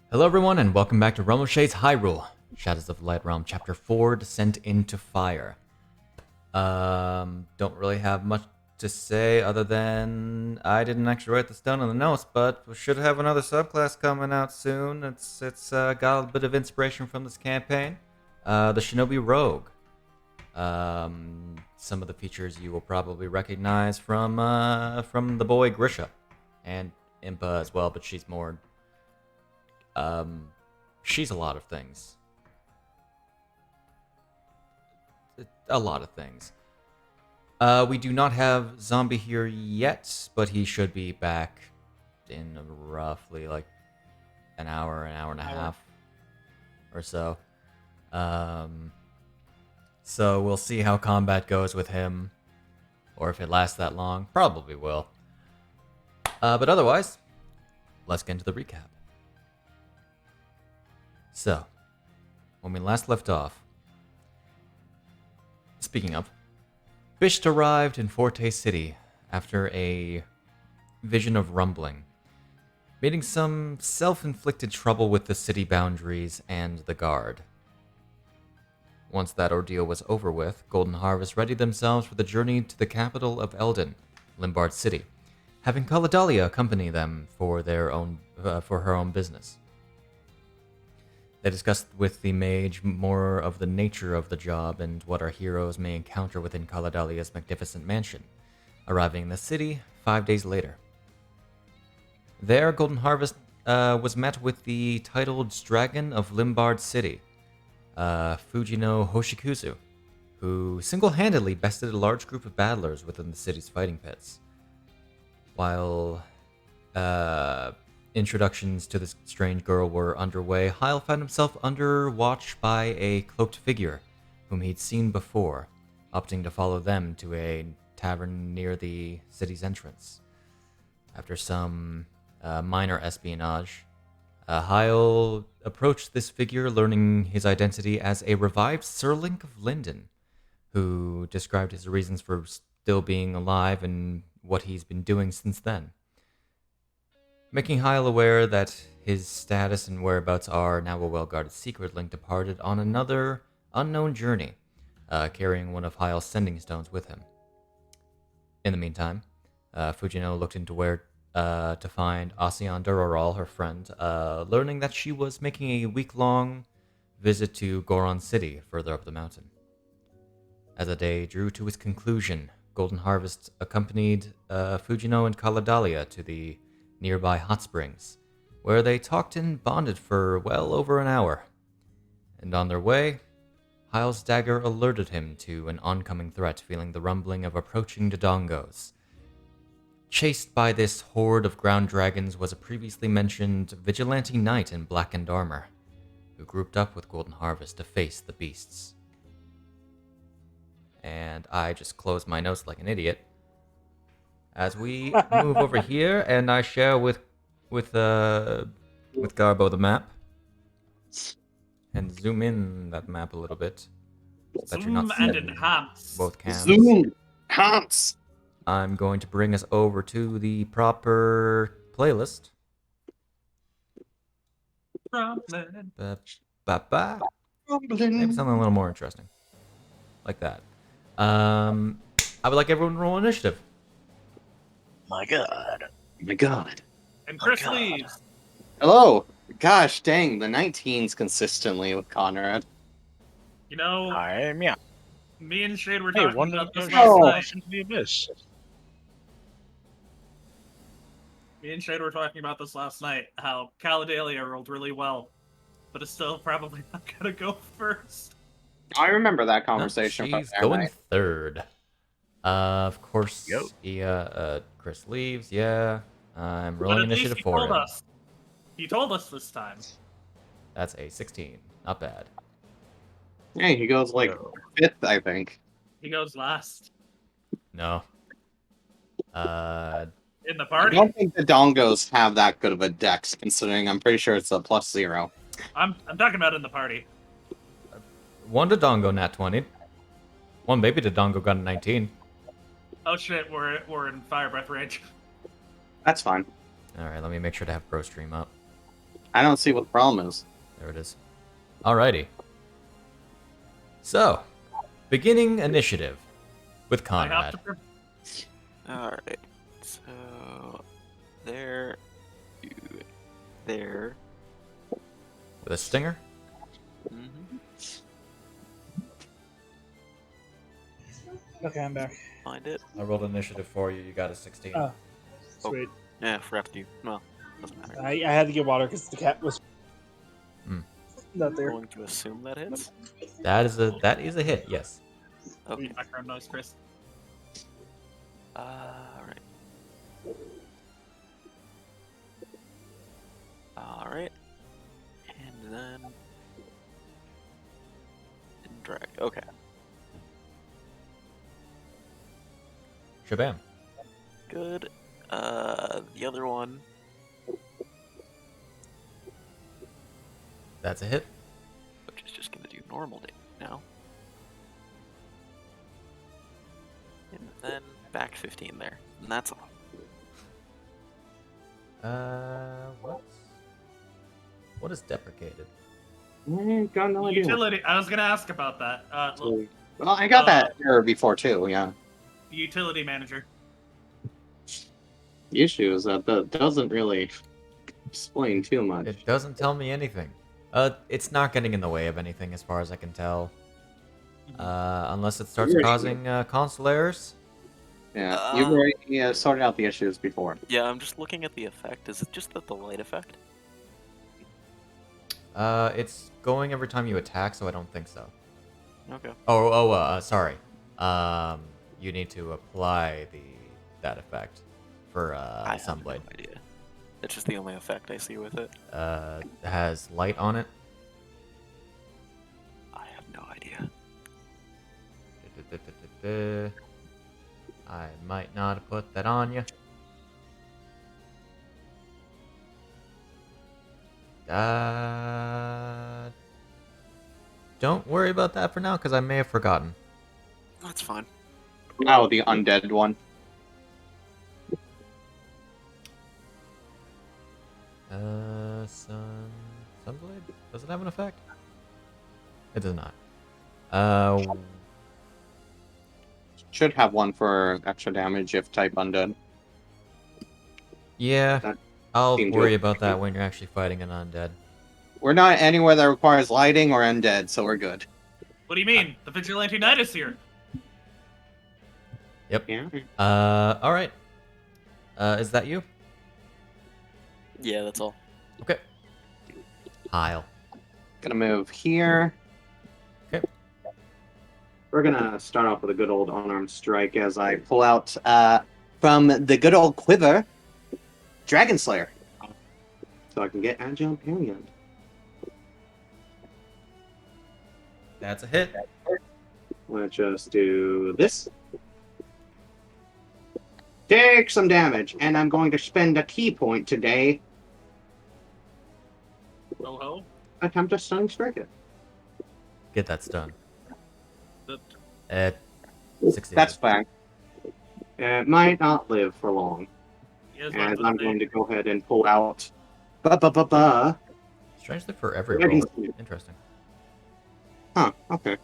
Hello everyone and welcome back to Realm of Shades Hyrule, Shadows of the Light Realm, Chapter 4, Descent into Fire. Don't really have much to say other than I didn't actually write this down in the notes, but we should have another subclass coming out soon. It's got a bit of inspiration from this campaign. The Shinobi Rogue. Some of the features you will probably recognize from the boy Grisha, and Impa as well, but she's more she's a lot of things. A lot of things. We do not have Zombie here yet, but he should be back in roughly like an hour and a half or so. So we'll see how combat goes with him, or if it lasts that long. Probably will. But otherwise, let's get into the recap. So, when we last left off, speaking of, Bisht arrived in Forte City after a vision of rumbling, meeting some self-inflicted trouble with the city boundaries and the guard. Once that ordeal was over with, Golden Harvest readied themselves for the journey to the capital of Eldin, Limbard City, having Kaladalia accompany them for her own business. They discussed with the mage more of the nature of the job and what our heroes may encounter within Kaladalia's magnificent mansion, arriving in the city 5 days later. There, Golden Harvest was met with the titled Dragon of Limbard City, Fujino Hoshikuzu, who single-handedly bested a large group of battlers within the city's fighting pits. While introductions to this strange girl were underway, Hyle found himself under watch by a cloaked figure whom he'd seen before, opting to follow them to a tavern near the city's entrance. After some minor espionage, Hyle approached this figure, learning his identity as a revived Sirlink of Linden, who described his reasons for still being alive and what he's been doing since then. Making Hyle aware that his status and whereabouts are now a well-guarded secret, Link departed on another unknown journey, carrying one of Hyle's sending stones with him. In the meantime, Fujino looked into where to find Asian Duroral, her friend, learning that she was making a week-long visit to Goron City, further up the mountain. As the day drew to its conclusion, Golden Harvest accompanied Fujino and Kaladalia to the nearby hot springs, where they talked and bonded for well over an hour. And on their way, Hyle's dagger alerted him to an oncoming threat, feeling the rumbling of approaching Dodongos. Chased by this horde of ground dragons was a previously mentioned vigilante knight in blackened armor, who grouped up with Golden Harvest to face the beasts. And I just closed my notes like an idiot. As we move over here, and I share with Garbo the map, and zoom in that map a little bit, so that you're not Zoom and seeing enhance. both cams. Zoom! Enhance! I'm going to bring us over to the proper playlist. Rumbling. Ba-ba. Maybe Rumbling. something a little more interesting, like that. I would like everyone to roll initiative. My god. My god. And Chris God. leaves. Hello! Gosh dang, the 19s consistently with Conrad. You know, Yeah. me and Shade were Hey, talking one about this of last Oh. night. into the abyss. Me and Shade were talking about this last night, how Caladalia rolled really well, but it's still probably not gonna go first. I remember that No, conversation from she's there, going mate. third. Of course, Yo. Chris leaves, yeah. I'm But rolling at least initiative he for told him. us. He told us this time. That's a 16. Not bad. Hey, he goes like Yo. 5th, I think. He goes last No. in the I party. don't think the Dongos have that good of a dex, considering I'm pretty sure it's a +0. I'm talking about in the party. One Dodongo nat 20. One baby Dodongo got a 19. Oh shit, we're in fire breath range. That's fine. Alright, let me make sure to have Pro Stream up. I don't see what the problem is. There it is. Alrighty. So, beginning initiative with I have Conrad. to. Alright. So there, you, there. With a stinger. Mm-hmm. Okay, I'm back. Find it. I rolled initiative for you. You got a 16. Oh, sweet. Yeah, forgot to do. Well, doesn't matter. I had to get water because the cat was Hmm. not there. Going to assume that hits. That is a hit. Yes. Okay. Background noise, Chris. Alright. Alright. And then drag. Okay. Shabam. Good. The other one. That's a hit. Which is just gonna do normal damage now. And then back 15 there. And that's all. What is deprecated? Got no idea. Utility. I was gonna ask about that. Look, Well, I got that error before too. Yeah. utility manager. The issue is that doesn't really explain too much. It doesn't tell me anything. It's not getting in the way of anything as far as I can tell. Unless it starts Your issue. causing console errors. Yeah, you've already sorted out the issues before. Yeah, I'm just looking at the effect. Is it just the light effect? It's going every time you attack, so I don't think so. Okay. Sorry. You need to apply that effect for I have Sunblade. no idea. It's just the only effect I see with it. It has light on it. I have no idea. I might not have put that on you. Don't worry about that for now, because I may have forgotten. That's fine. Oh, the undead one. Sunblade? Does it have an effect? It does not. Should have one for extra damage if type undead. Yeah, That I'll seemed worry to- about that when you're actually fighting an undead. We're not anywhere that requires lighting or undead, so we're good. What do you mean? The vigilante knight is here. Yep. Yeah. Alright. Is that you? Yeah, that's all. Okay. Heil. Gonna move here. Okay. We're gonna start off with a good old unarmed strike as I pull out from the good old quiver, Dragon Slayer. So I can get agile period. That's a hit. Let's just do this. Take some damage, and I'm going to spend a key point today. Ho ho. Attempt to stunning strike it. Get that stun. The- 60. That's fine. It might not live for long, he is as like I'm the going thing. to go ahead and pull out. Ba-ba-ba-ba. Strangely for every Dragon roll. Slayer. Interesting. Huh, okay.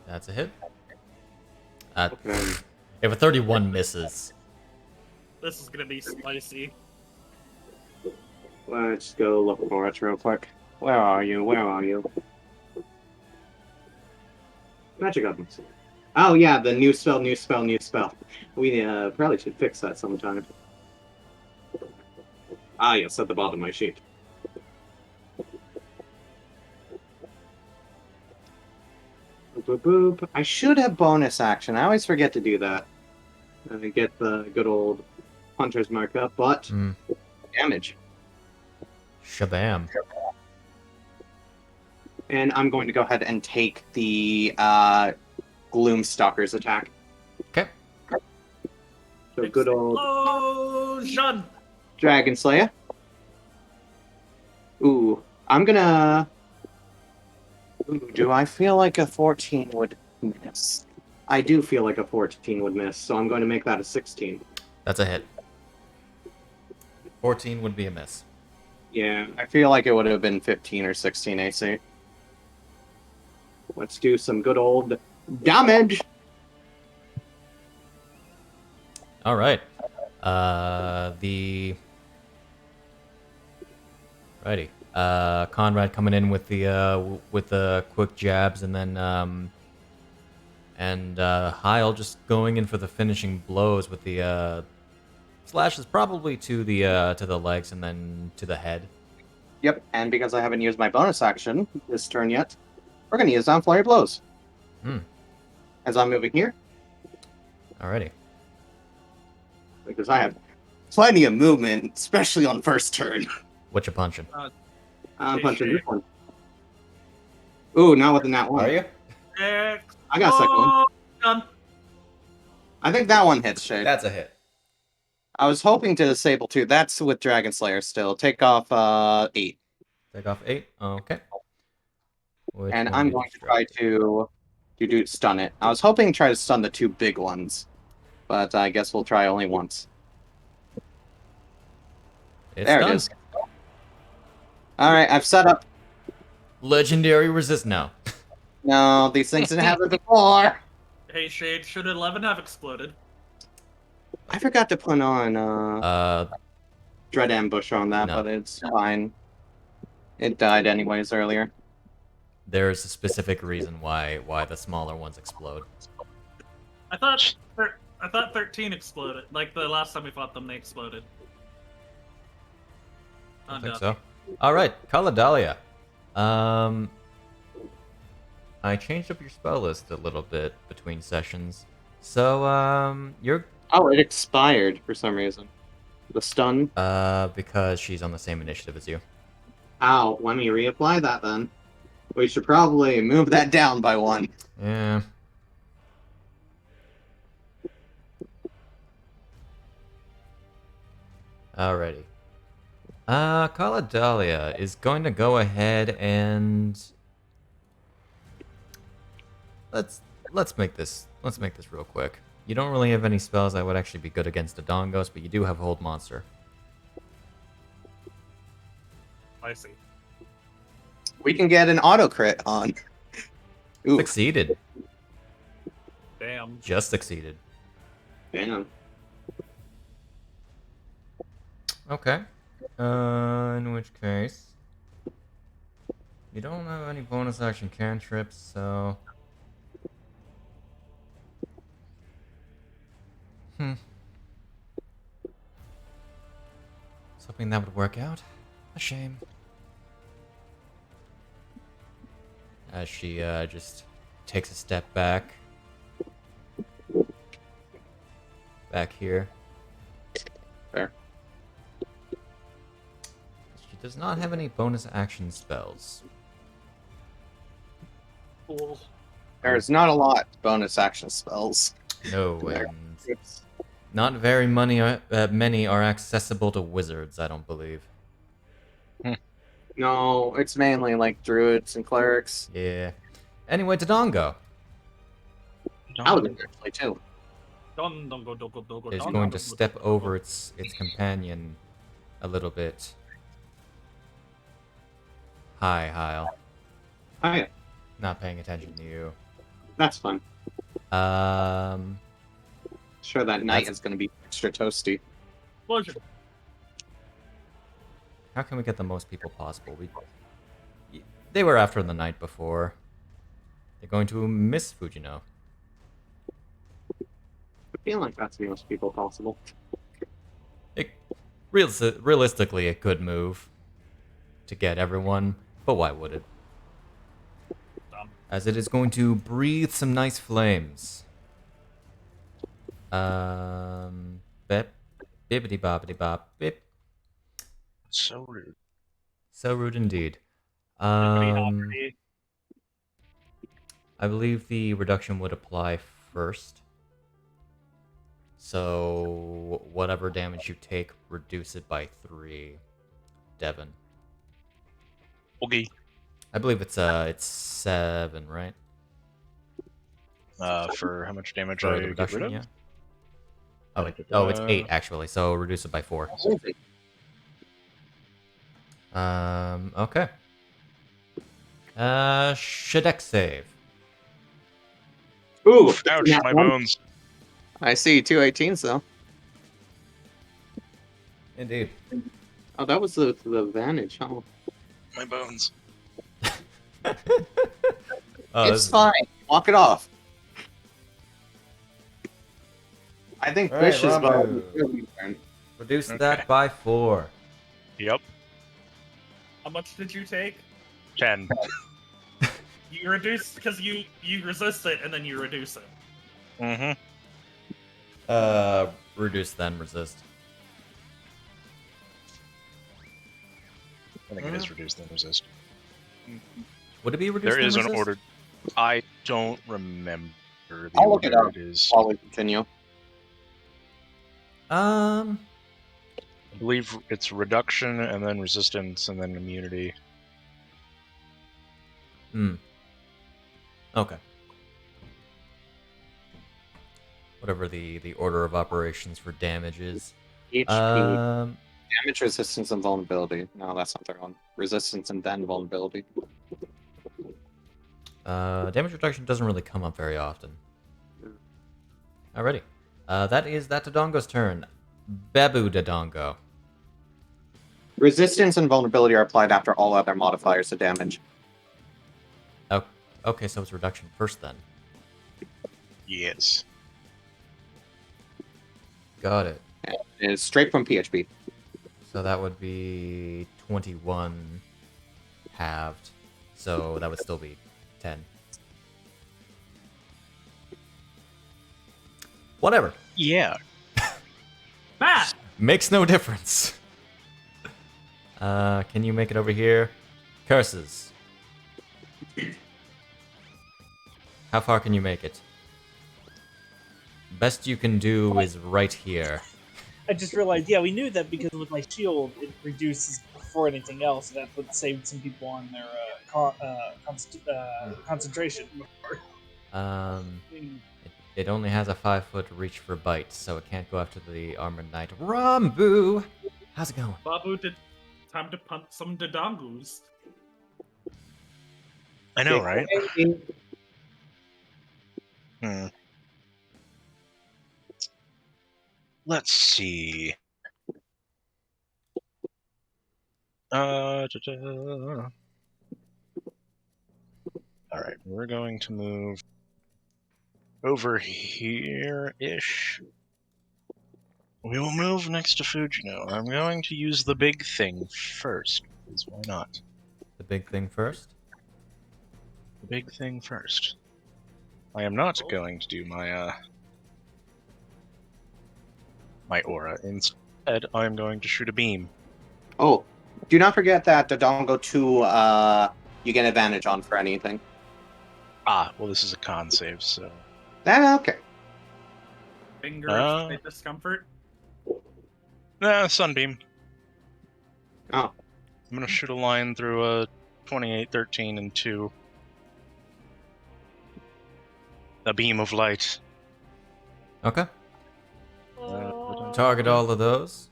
That's a hit. Okay. If a 31 misses, This is gonna be spicy. Let's go look for it real quick. Where are you? Where are you? Magic items. Oh yeah, the new spell, new spell, new spell. We probably should fix that sometime. Ah yes, at the bottom of my sheet. Boop, boop, boop. I should have bonus action. I always forget to do that. Get the good old hunter's markup, but damage. shabam. And I'm going to go ahead and take the Gloomstalker's attack. Okay. So good old Explosion! Dragon Slayer. Ooh, I'm gonna... Ooh, do I feel like a 14 would miss? I do feel like a 14 would miss, so I'm going to make that a 16. That's a hit. 14 would be a miss. Yeah, I feel like it would have been 15 or 16 AC. Let's do some good old damage. All right. The righty. Conrad coming in with the quick jabs, and then Heil just going in for the finishing blows with the slashes, probably to the legs and then to the head. Yep, and because I haven't used my bonus action this turn yet, we're going to use on flurry blows. As I'm moving here, Alrighty. because I have plenty of movement, especially on first turn. What you punching? I'm Okay, punching sure. this one. Ooh, not with the nat one. Are you? I got a second one. Done. I think that one hits, Shade. That's a hit. I was hoping to disable 2. That's with Dragon Slayer still. Take off 8. Take off 8. Okay. Which And one I'm did going you to strike? try to do stun it. I was hoping to try to stun the 2 big ones, but I guess we'll try only once. It's There done. it is. Alright, I've set up. Legendary resist now. No, these things didn't happen before. Hey, Shade, should 11 have exploded? I forgot to put on Dread Ambush on that, No. but it's fine. It died anyways earlier. There's a specific reason why the smaller ones explode. I thought 13 exploded. Like the last time we fought them, they exploded. I think so. All right, Kaladalia. I changed up your spell list a little bit between sessions. So, you're Oh, it expired for some reason. The stun. because she's on the same initiative as you. Ow, let me reapply that then. We should probably move that down by 1. Yeah. Alrighty. Kaladalia is going to go ahead and let's make this real quick. You don't really have any spells that would actually be good against Dodongos, but you do have Hold Monster. I see. We can get an auto crit on. Ooh, Succeeded. Damn. Just succeeded. damn. Okay. In which case, you don't have any bonus action cantrips, so. I was hoping that would work out. A shame. As she just takes a step back. Back here. Fair. She does not have any bonus action spells. Cool. There's not a lot bonus action spells. No, There. and not very many are accessible to wizards, I don't believe. No, it's mainly like druids and clerics. Yeah. Anyway, Dodongo Paladin, actually, too. is going to step over its companion a little bit. Hi, Hyle. Oh, yeah, Not paying attention to you. that's fun. Sure, that night That's- is going to be extra toasty. Explosion. How can we get the most people possible? They were after the night before. They're going to miss Fujino. I feel like that's the most people possible. Realistically, it could move to get everyone, but why would it? As it is going to breathe some nice flames. Bip, bippity boppity bop, bip. So rude. So rude indeed. Pretty I happy. believe the reduction would apply first. So whatever damage you take, reduce it by 3. Devin. Okay. I believe it's 7, right? For how much damage For I the get reduction, rid of? yeah. Oh, it's 8 actually. So reduce it by 4. Okay. Shadek save. Ooh, Ouch, nat my one. bones. I see 218s though. Indeed. Oh, that was the advantage. Oh, My bones. Oh, it's fine. Walk it off. I think All right, Fish is Rambo. Reduce Okay. that by 4. Yep. How much did you take? 10. You reduce because you resist it and then you reduce it. Mm-hmm. Reduce then resist. I think it is reduced then resist. Would it be reduced There then is an resist? order. I don't remember the I'll look it order up. it is. While we continue. Um, I believe it's reduction and then resistance and then immunity. Okay. Whatever the order of operations for damage is. HP, Um, damage, resistance, and vulnerability. No, that's not their one. Resistance and then vulnerability. damage reduction doesn't really come up very often. Alrighty. That is that Dodongo's turn. Babu Dodongo. Resistance and vulnerability are applied after all other modifiers to damage. Oh, okay, so it's reduction first then. Yes. Got it. It is straight from PHP. So that would be 21 halved. So that would still be 10. Whatever. Yeah. Matt! Makes no difference. Can you make it over here? Curses. How far can you make it? Best you can do is right here. I just realized, yeah, we knew that because with my shield, it reduces before anything else. That would save some people on their concentration. It only has a 5-foot reach for bite, so it can't go after the armored knight. Rambu! How's it going? Babu did time to punt some Dodongos. I know, right? Let's see. Alright, we're going to move over here-ish. We will move next to Fujino. I'm going to use the big thing first, because why not? The big thing first? The big thing first. I am not going to do my my aura. Instead, I'm going to shoot a beam. Oh, do not forget that Dodongo 2, you get advantage on for anything. Ah, well, this is a con save, so. Okay. Finger of slight discomfort. Sunbeam. Oh. I'm gonna shoot a line through a 28, 13, and 2. A beam of light. Okay. Target all of those.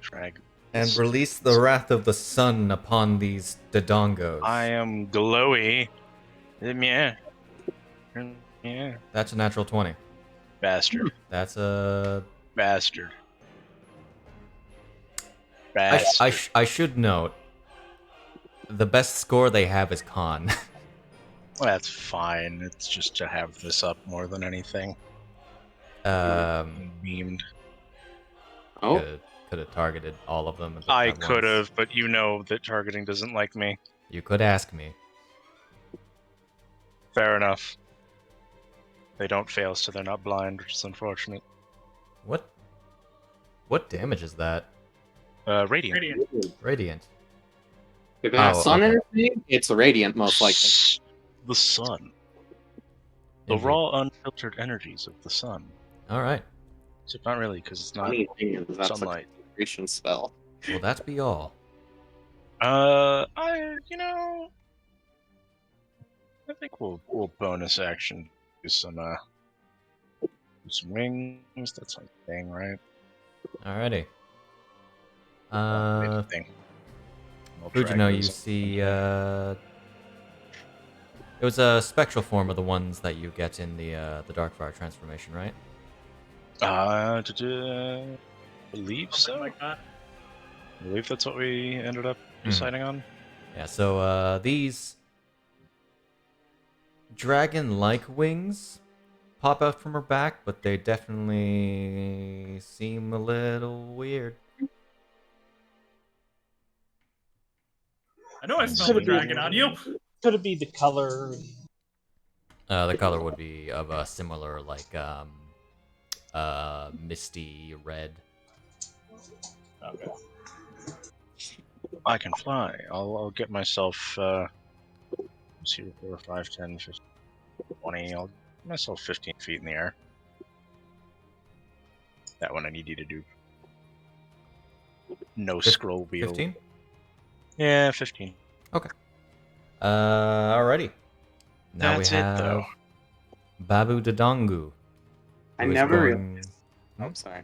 Drag. And release the wrath of the sun upon these Dodongos. I am glowy. Yeah. Yeah. That's a natural 20. Bastard. That's a... Bastard. I should note, the best score they have is con. That's fine. It's just to have this up more than anything. Beamed. Oh. Could have targeted all of them. I could have, but you know that targeting doesn't like me. You could ask me. Fair enough. They don't fail, so they're not blind, which is unfortunate. What damage is that? Radiant. Radiant. If it has sun in its name, it's radiant, most likely. The sun. The Indeed. raw, unfiltered energies of the sun. Alright. Except not really, because it's not That's sunlight. a concentration spell. Will that be all? I think we'll bonus action do some wings. That's my thing, right? Alrighty. Thing. I'll drag Fujino, you those up. see, it was a spectral form of the ones that you get in the Darkfire transformation, right? Believe Something so. like that. I believe that's what we ended up deciding on. Yeah, so these dragon-like wings pop out from her back, but they definitely seem a little weird. I know I smell Could the it be- dragon on you. Could it be the color? The color would be of a similar, like, misty red. Okay. I can fly. I'll get myself. Let's see, 4, 5, 10, 15, 20. I'll get myself 15 feet in the air. That one I need you to do. No scroll wheel. 15? Yeah, 15. Alrighty. Now That's we it, have though. Babu Dodongo. I who is never going- Oh, sorry.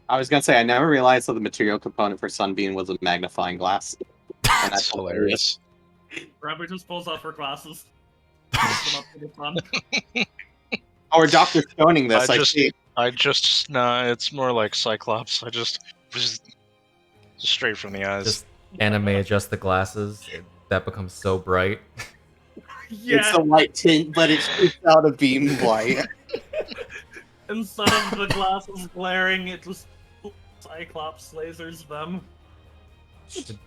I was gonna say I never realized that the material component for Sunbeam was a magnifying glass. And That's hilarious. Rabbi just pulls off her glasses. Holds them up to the sun. Or Dr. Stoning this, I I just- see. Nah, it's more like Cyclops. Just straight from the eyes. Just anime adjust the glasses. That becomes so bright. Yeah. It's a light tint, but it shoots out a beam of light. Instead of the glasses glaring, it just Cyclops lasers them.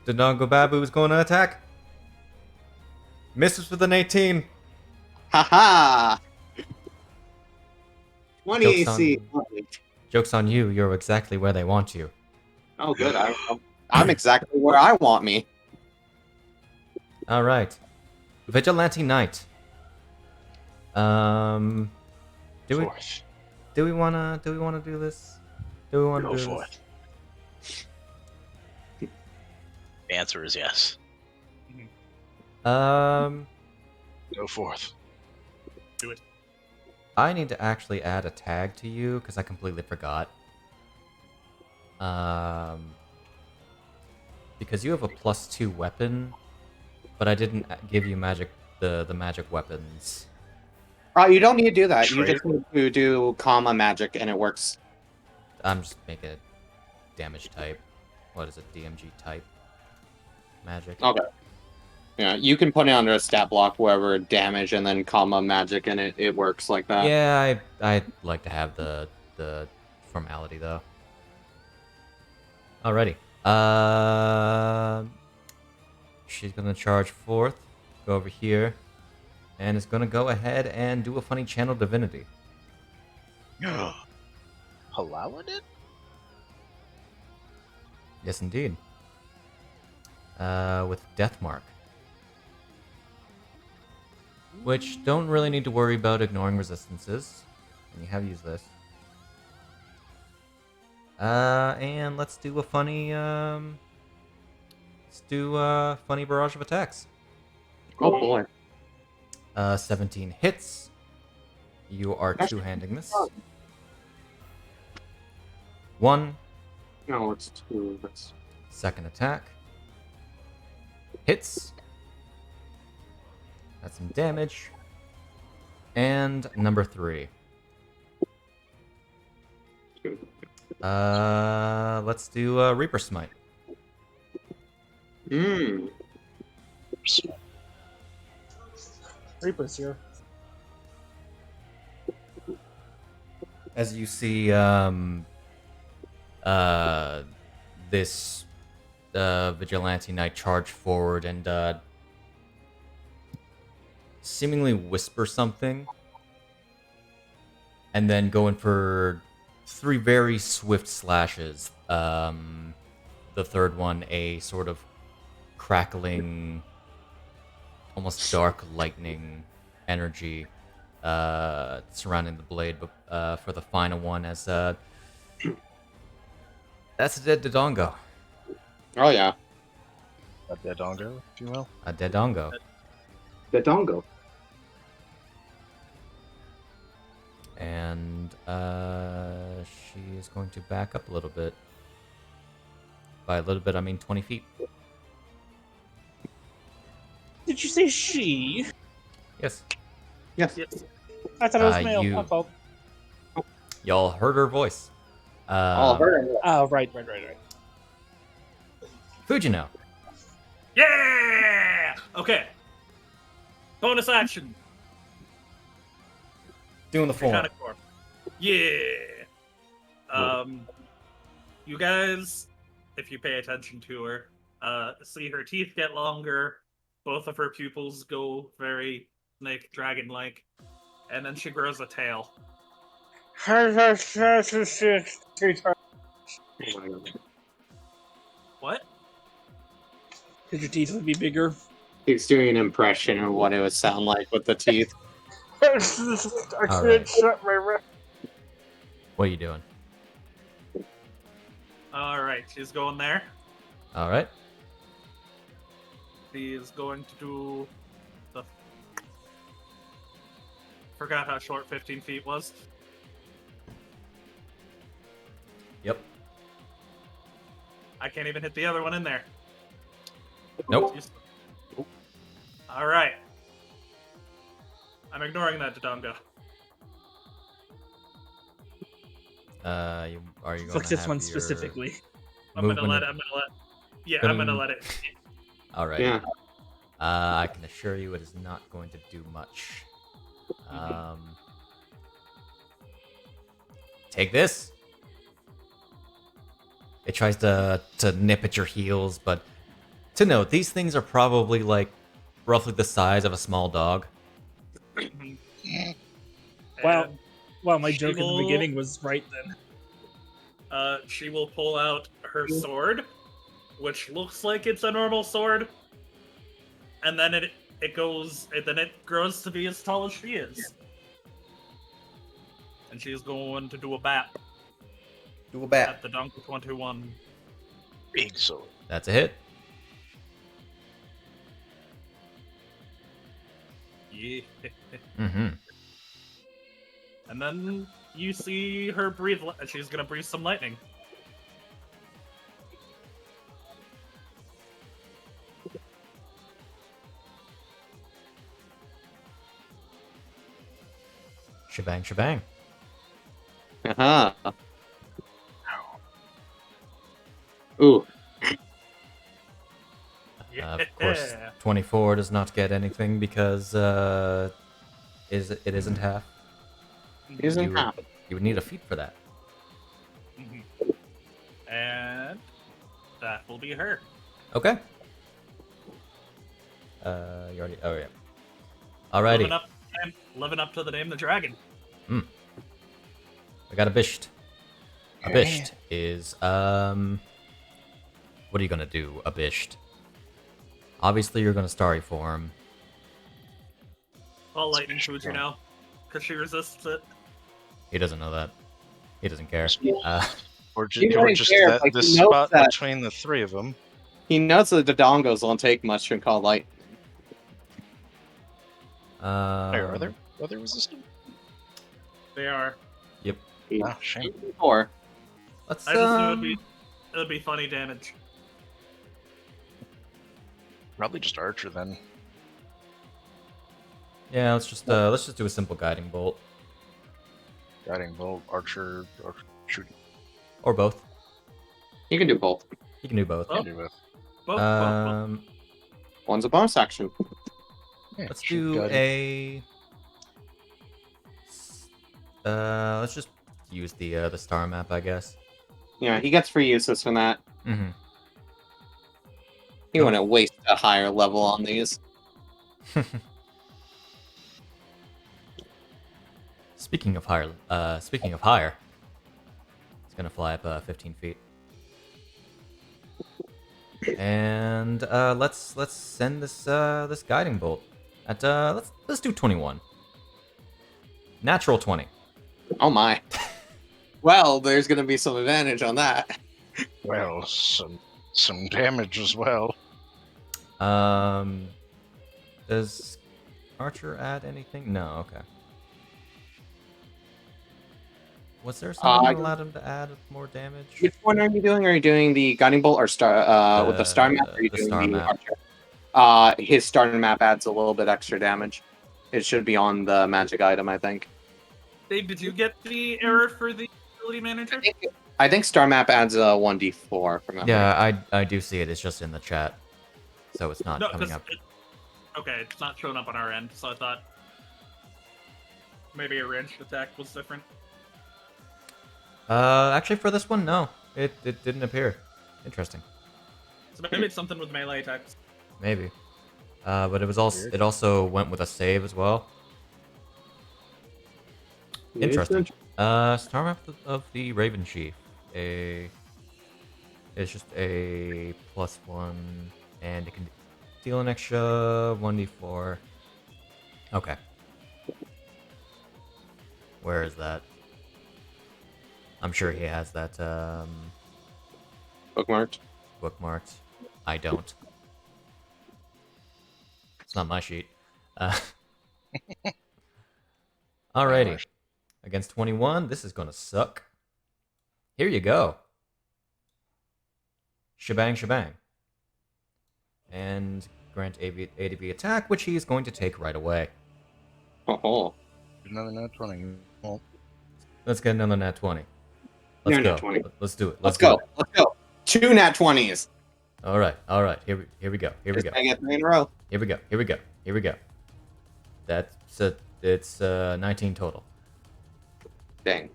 Dodongo Babu is going to attack. Misses with an 18. Haha! 20 Joke's AC. Joke's on you. You're exactly where they want you. Oh, good. I'm exactly where I want me. All right, Vigilante Knight. Do we Forth. do we wanna do this? Do we wanna Go do forth. The answer is yes. this? Go forth. I need to actually add a tag to you because I completely forgot. Because you have a +2 weapon, but I didn't give you the magic weapons. You don't need to do that. You Traitor. just need to do comma magic and it works. I'm just making it damage type. What is it? DMG type magic. Okay. Yeah, you can put it under a stat block wherever damage and then comma magic and it works like that. Yeah, I'd like to have the formality though. Alrighty. She's gonna charge forth, go over here, and is gonna go ahead and do a funny channel divinity. Paladin? Yes, indeed. With Deathmark. Which don't really need to worry about ignoring resistances. And you have used this. And let's do a funny, funny barrage of attacks. Oh boy. 17 hits. You are two-handing this. 1. No, it's 2. That's... Second attack. Hits. That's some damage. And number 3. Let's do Reaper Smite. Mmm. Reaper's here. As you see, this Vigilante Knight charge forward and seemingly whisper something, and then go in for 3 very swift slashes. The third one, a sort of crackling, almost dark lightning energy surrounding the blade, but for the final one, as that's a dead Dodongo. Oh yeah. A Dodongo, if you will. A Dodongo. The Dongo. And she is going to back up a little bit. By a little bit, I mean 20 feet. Did you say she? Yes. Yes. Yes. I thought it was male. You- My fault. Y'all heard her voice. All heard. Oh, right. Fujino. Yeah! Okay. Bonus action. Doing the form. Mechanic form. Yeah. You guys, if you pay attention to her, see her teeth get longer. Both of her pupils go very like dragon-like, and then she grows a tail. Oh my god. What? Because your teeth would be bigger. He's doing an impression of what it would sound like with the teeth. I All right. shut my mouth. What are you doing? All right, she's going there. All right. She's going to do the. Forgot how short 15 feet was. Yep. I can't even hit the other one in there. Nope. All right. I'm ignoring that, Dodongo. Are you going Fuck to this have one your specifically. I'm gonna movement let. Yeah, gonna- I'm gonna let it. All right. Yeah. I can assure you it is not going to do much. Take this. It tries to nip at your heels, but to note, these things are probably like roughly the size of a small dog. Wow. And, Wow, my She joke in the will- beginning was right then. she will pull out her sword, which looks like it's a normal sword, and then it grows to be as tall as she is. And she's going to do a bat Do a bat. at the Donkey 21. Big sword. That's a hit. Yeah. Mm-hmm. And then you see her breathe. She's gonna breathe some lightning. Shebang, shebang. Uh-huh. Ooh. Of course, Yeah. 24 does not get anything because it isn't half. Isn't you, half. you would need a feat for that. Mhm. And that will be her. Okay. You already. Oh yeah. Alrighty. Living up to the name, the dragon. I got a bisht. A bisht is What are you gonna do? A bisht. Obviously, you're gonna starry form. All lightning food, you know, because she resists it. He doesn't know that. He doesn't care. Or He just, or doesn't just care, that, like, this he knows spot that- between the three of them. He knows that the Dodongos won't take much to call light. Hey, are they resistant? They are. Ah, shame. Or Let's. I just knew it would be funny damage. Probably just Archer then. Yeah, let's just do a simple guiding bolt Guiding bolt, Archer, or shooting. or both. you can do both. You can do both. Oh. Do both. Both. One's a bonus action. Yeah, Let's shoot do guiding. let's just use the star map, I guess. Yeah, he gets free uses from that. Mm-hmm. You wouldn't waste a higher level on these. Speaking of higher, it's gonna fly up 15 feet. And let's send this guiding bolt at let's do 21. Natural 20. Oh my. Well, there's gonna be some advantage on that. Well, some damage as well. Does Archer add anything? No. Okay. Was there something that allowed him to add more damage? Which one are you doing? Are you doing the guiding bolt or star with the star map? Or are you The doing star the map. archer? his starting map adds a little bit extra damage. It should be on the magic item, I think. Dave, did you get the error for the ability manager? I think star map adds a 1d4 from memory. Yeah, I do see it. It's just in the chat, so it's not No, coming 'cause up. okay, it's not showing up on our end, so I thought maybe a ranged attack was different. Actually, for this one, no, it didn't appear. Interesting. So maybe it's something with melee attacks. Maybe. But it was also Weird. it also went with a save as well. Interesting. Star map of the Raven Chief. It's just a +1, and it can deal an extra 1d4. Okay. Where is that? I'm sure he has that Bookmarked. bookmarked. I don't. It's not my sheet. Alrighty. Against 21, this is gonna suck. Here you go. Shebang, shebang. And grant ADV attack, which he is going to take right away. Oh, Another nat 20. Well, Let's get another nat 20. Let's Another go. nat 20. Let's do it. let's do go. it. Let's go. 2 nat 20s. All right. Here we go. I get 3 in a row. Here we go. It's 19 total. Dang.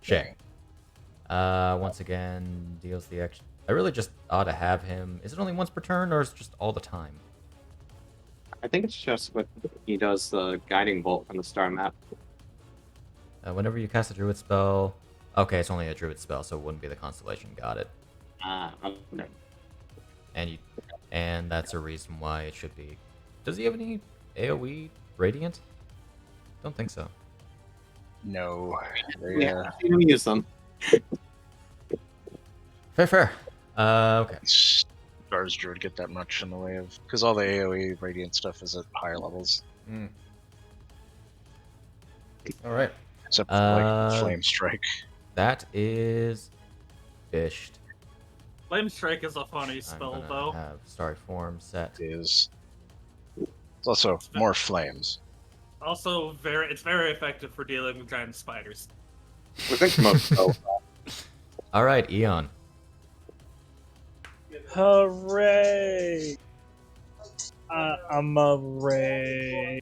Shame. Once again, deals the extra. I really just ought to have him. Is it only once per turn, or is it just all the time? I think it's just what he does the guiding bolt from the star map. Whenever you cast a druid spell. Okay, it's only a druid spell, so it wouldn't be the constellation. Got it. Okay. And that's a reason why it should be. Does he have any AoE radiant? Don't think so. no. Yeah, you don't use them. Fair. Okay. Stars Druid get that much in the way of. Because all the AoE Radiant stuff is at higher levels. All right. Except for like Flamestrike. That is fished. Flamestrike is a funny I'm spell, gonna though. have Starry Form set. It's also more flames. Also, it's very effective for dealing with giant spiders. I think most so. All right, Eon. Hooray! I'm a ray.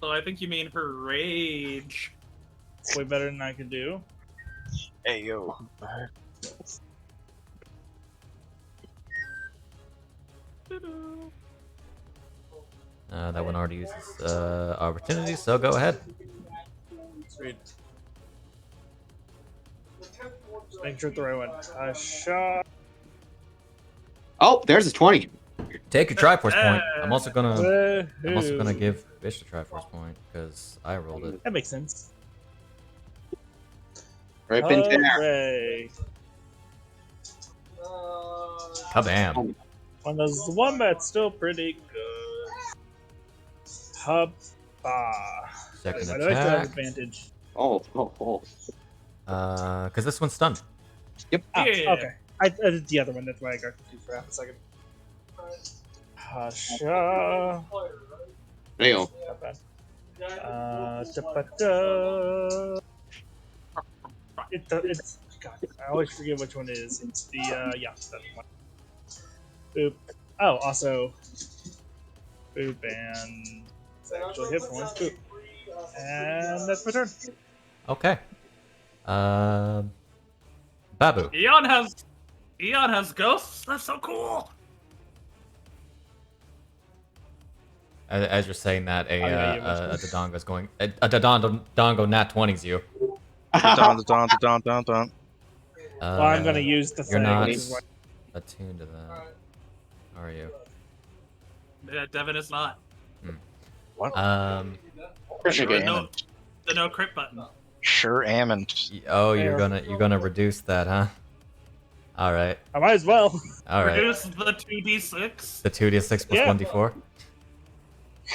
So I think you mean her rage. Way better than I could do. Hey yo. That one already uses opportunity, so go ahead. Sweet. Make sure it's the right one. A shot. Oh, there's a 20. Take your Triforce point. I'm also gonna Woohoo. give Fish the Triforce point because I rolled it. That makes sense. Right into there. Hooray! Kabam! One of those wombats still pretty good. Hubba. Second Why do I still have attack. advantage? Oh. Because this one's stunned. Ah, Yeah. okay. I did the other one, that's why I got confused for half a second. Hasha. There you go. Not bad. Da-ba-da. It's God, I always forget which one it is. It's the yeah, that one. Boop. Oh, also boop and it's actually hit for once. Boop. And that's my turn. Okay. Babu. Eon has ghosts. That's so cool. As you're saying that, yeah, a Dodongo's going. A Dodongo nat 20s you. Dun. Well, I'm gonna use the You're thing. not which is why- attuned to that. Are you? Yeah, Devin is not. What? Sure. The no crit button. Sure am. Oh, Fair. you're gonna reduce that, huh? All right. I might as well. All right. Reduce the 2d6. The 2d6 plus Yeah. 1d4.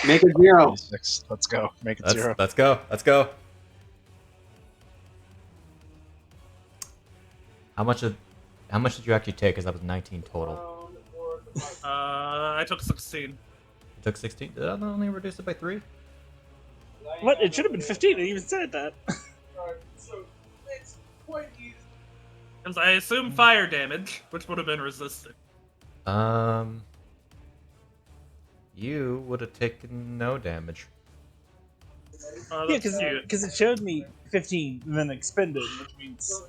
Make it 0. 6. Let's go. Make it 0. Let's go. How much did you actually take? Because that was 19 total. I I took 16. You took 16. Did I only reduce it by 3? What? It should have been 15. It even said that. Because I assume fire damage, which would have been resisted. You would have taken no damage. Oh, Yeah, that's cute. because it showed me 15 and then expended, which means.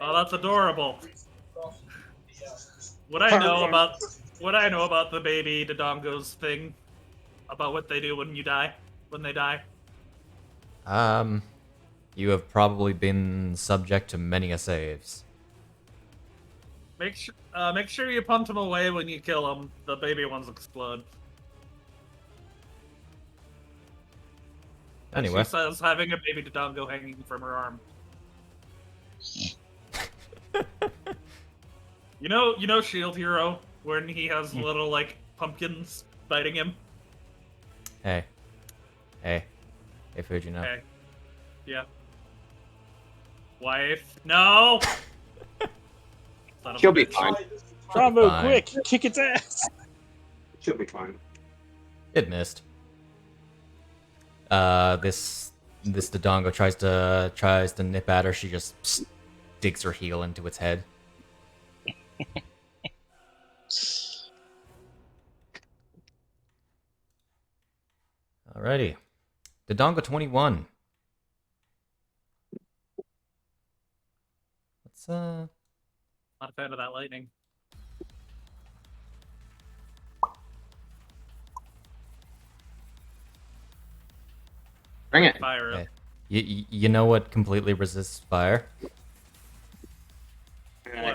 Oh, that's adorable. What I know about the baby Dodongo's thing, about what they do when they die. You have probably been subject to many a saves. Make sure you punt them away when you kill them. The baby ones explode. Anyway. She says having a baby Dodongo hanging from her arm. You know Shield Hero, when he has little like pumpkins biting him. Hey, Fujino. Okay. Yeah. Wife. No. Son of a She'll be bitch. fine. Bravo, Fine. quick! Kick its ass! She'll be fine. It missed. This Dodongo tries to nip at her. She just digs her heel into its head. Alrighty, Dodongo 21. Let's Not a fan of that lightning. Bring it. Fire up. Okay. You know what completely resists fire,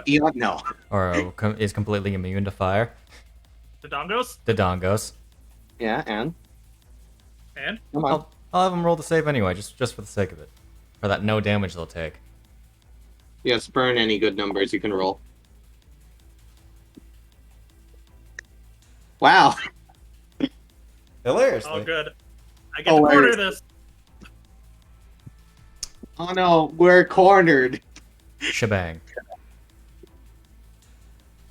Eli, no. or is completely immune to fire? Dodongos? Dodongos. Yeah, and? And? Come on. I'll have them roll the save anyway, just for the sake of it, for that no damage they'll take. Yeah, spurn any good numbers you can roll. Wow. Hilariously. Oh, good. I get to corner Hilarious. this. Oh no, we're cornered. Shebang.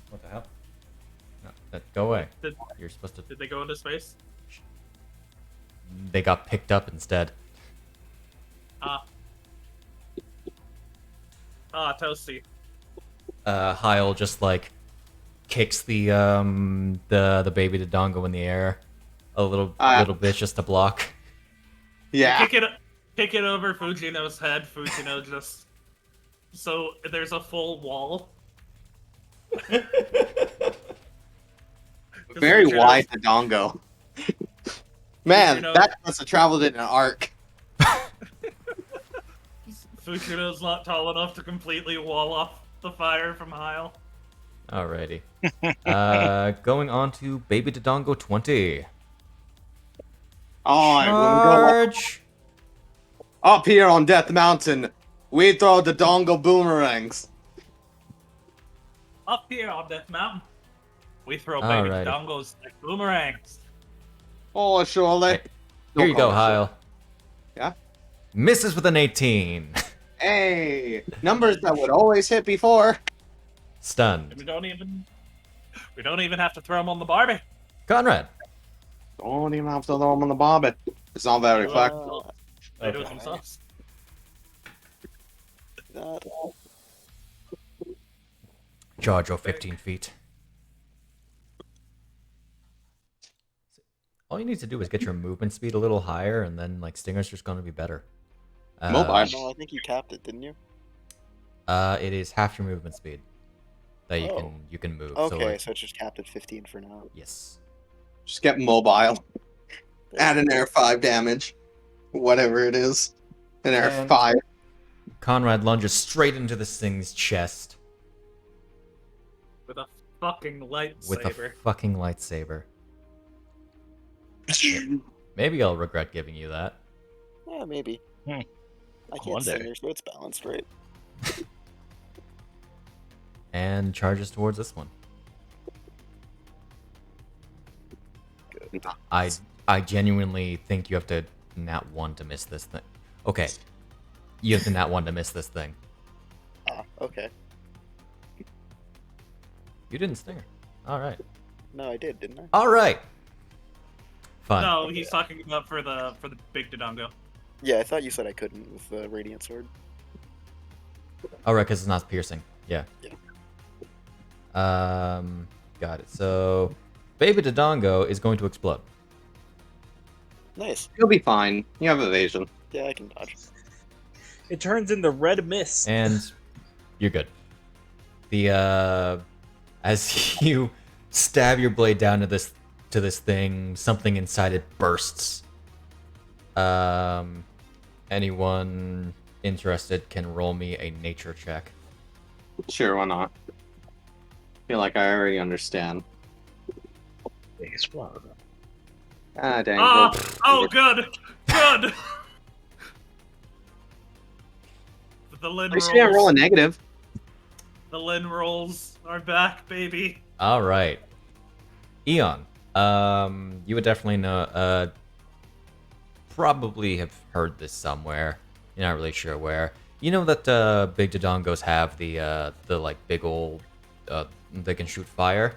What the hell? No, go away. Did, You're supposed to. did they go into space? They got picked up instead. Toasty. Hyle just like kicks the baby Dodongo in the air a little bit just to block. Yeah. Kick it over Fujino's head. Fujino just so there's a full wall. Very Fujino's- wide Dodongo. Man, Fujino- that must have traveled in an arc. Fujino's not tall enough to completely wall off the fire from Hyle. Alrighty. Going on to baby Dodongo 20. Oh, when we go Charge! up here on Death Mountain, we throw the Dodongo boomerangs. Up here on Death Mountain, we throw baby Alrighty. Dodongos like boomerangs. Oh, surely. Hey, Here you go, Hyle. Yeah? Misses with an 18. Hey, numbers that would always hit before. Stunned. We don't even have to throw them on the Barbie. Conrad. Don't even have to throw them on the bobbin. It's not very effective. They do it themselves. Charge of 15 feet. All you need to do is get your movement speed a little higher, and then like Stinger's just gonna be better. Mobile. No, I think you capped it, didn't you? It is half your movement speed that you can move. Okay, So, like, so it's just capped at 15 for now. yes. Just get mobile. Add an air 5 damage. Whatever it is. An air And- 5. Conrad lunges straight into this thing's chest With a fucking lightsaber. with a fucking lightsaber. Maybe I'll regret giving you that. Yeah, maybe. Hmm. I One can't day. sing her, so it's balanced, right? And charges towards this one. Good. I genuinely think you have to nat 1 to miss this thing. Okay. You have to nat 1 to miss this thing. Ah, okay. You didn't stinger. Alright. No, I did, didn't I? All right. Fun. No, he's talking about for the big Dodongo. Yeah, I thought you said I couldn't with the Radiant Sword. All right, because it's not piercing. Yeah. Yeah. Got it. So, Baby Dodongo is going to explode. Nice. You'll be fine. You have evasion. Yeah, I can dodge. It turns into red mist. And you're good. The as you stab your blade down to this thing, something inside it bursts. Anyone interested can roll me a nature check. Sure, why not? Feel like I already understand. They explode. Ah, dang. Oh, good! Good! The Lin I should roll a rolls. negative. The Lin rolls are back, baby. All right, Eon. You would definitely know. Probably have heard this somewhere. You're not really sure where. You know that big Dodongos have the like big old they can shoot fire.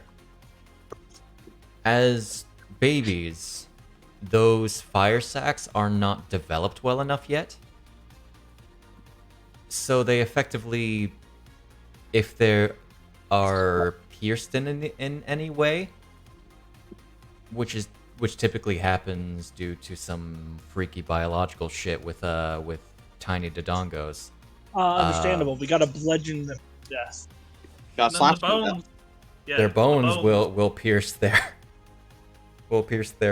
As babies, those fire sacs are not developed well enough yet. So they effectively, if they are pierced in any way, which typically happens due to some freaky biological shit with tiny Dodongos. Understandable. We gotta bludgeon them to death. Got And then the slapped with that. bones. Yeah, Their the bones will pierce their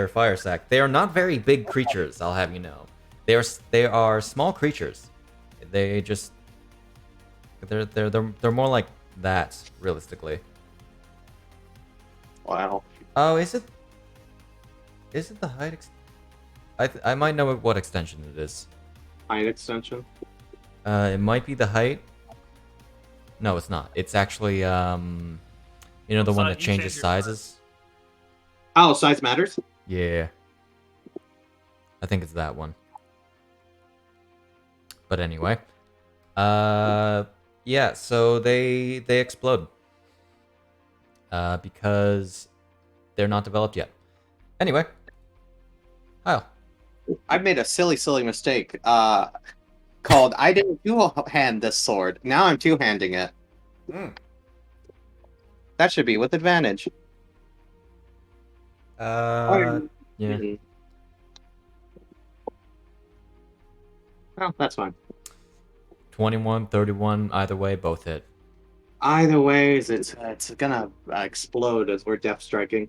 fire sac. They are not very big creatures, I'll have you know. They are small creatures. They're more like that, realistically. Wow. Oh, is it the height? I might know what extension it is. Height extension. It might be the height. No, it's not. It's actually the one You that change changes your sizes. Oh, size matters? Yeah. I think it's that one. But anyway. Yeah, so they explode. Because they're not developed yet. Anyway. Kyle. I've made a silly mistake. Called I didn't two-hand this sword. Now I'm two-handing it. That should be with advantage. Yeah. Oh, that's fine. 21, 31, either way, both hit. Either ways, it's gonna explode as we're death striking.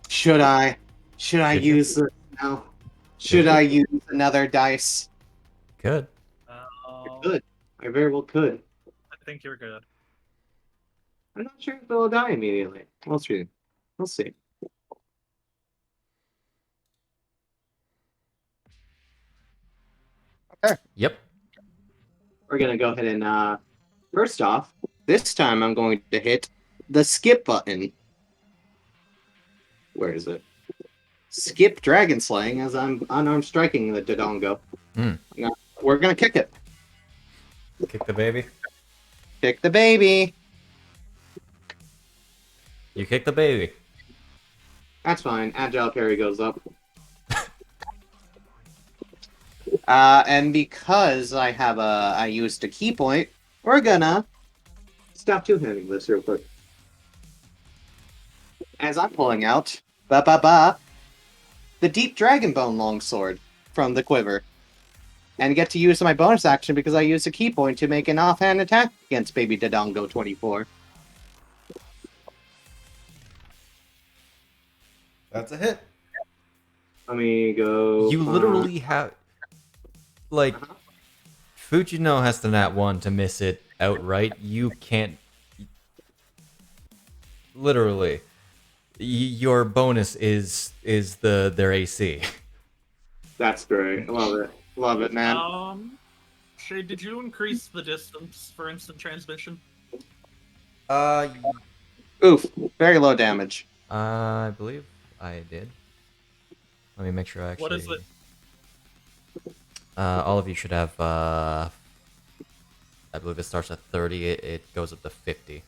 Should I Should you? use this now? Should I use another dice? Good. I could. I very well could. I think you're good. I'm not sure if it'll die immediately. We'll see. We'll see. Okay. Yep. We're gonna go ahead and first off, this time I'm going to hit the skip button. Where is it? Skip dragon slaying as I'm unarmed striking the Dodongo. We're gonna kick it. Kick the baby. Kick the baby. You kick the baby. That's fine. Agile carry goes up. And because I used a key point, we're gonna stop two-handing this real quick. As I'm pulling out, the deep dragon bone longsword from the quiver, and get to use my bonus action because I used a key point to make an offhand attack against Baby Dodongo 24. That's a hit. Let me go. You literally have, like, Fujino has the nat 1 to miss it outright. You can't. Literally, your bonus is their AC. That's great. Love it, man. Shade, did you increase the distance for instant transmission? Oof, very low damage. I believe I did. Let me make sure I actually. What is it? All of you should have. I believe it starts at 30. It goes up to 50.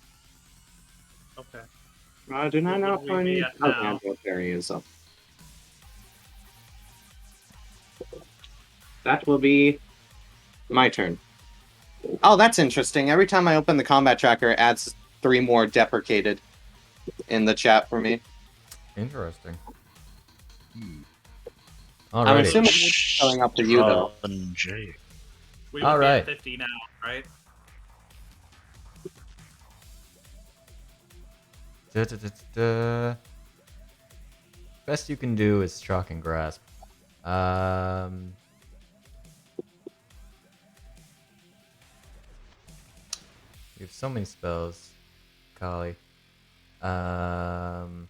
Okay. I do not What know would if I we be need. at Oh, now? Angelo Perry is up. That will be my turn. Oh, that's interesting. Every time I open the combat tracker, it adds 3 more deprecated in the chat for me. Interesting. Hmm. I'm Alrighty. assuming it's showing up for you, though. Jay. We would be Alright. at 50 now, right? Best you can do is shock and grasp. You have so many spells, Kali. And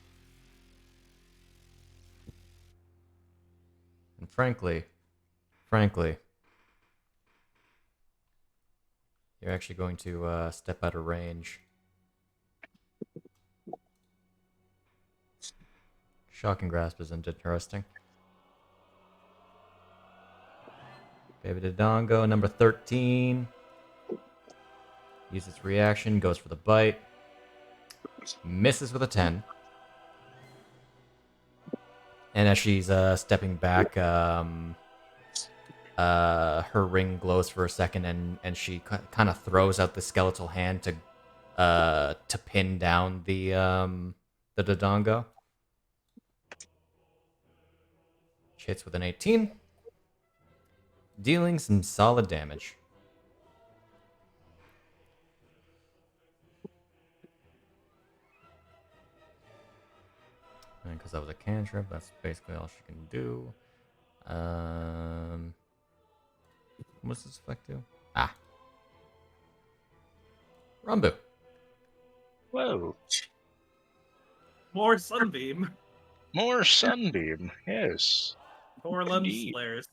frankly, you're actually going to step out of range. Shock and grasp isn't interesting. Baby Dodongo, number 13. Uses reaction, goes for the bite. Misses with a 10. And as she's stepping back, her ring glows for a second, and she kind of throws out the skeletal hand to pin down the Dodongo. She hits with an 18, dealing some solid damage. And because that was a cantrip, that's basically all she can do. What's this effect do? Ah. Rumbu. Whoa. More Sunbeam. More sunbeam. Yes. More lens Indeed. flares.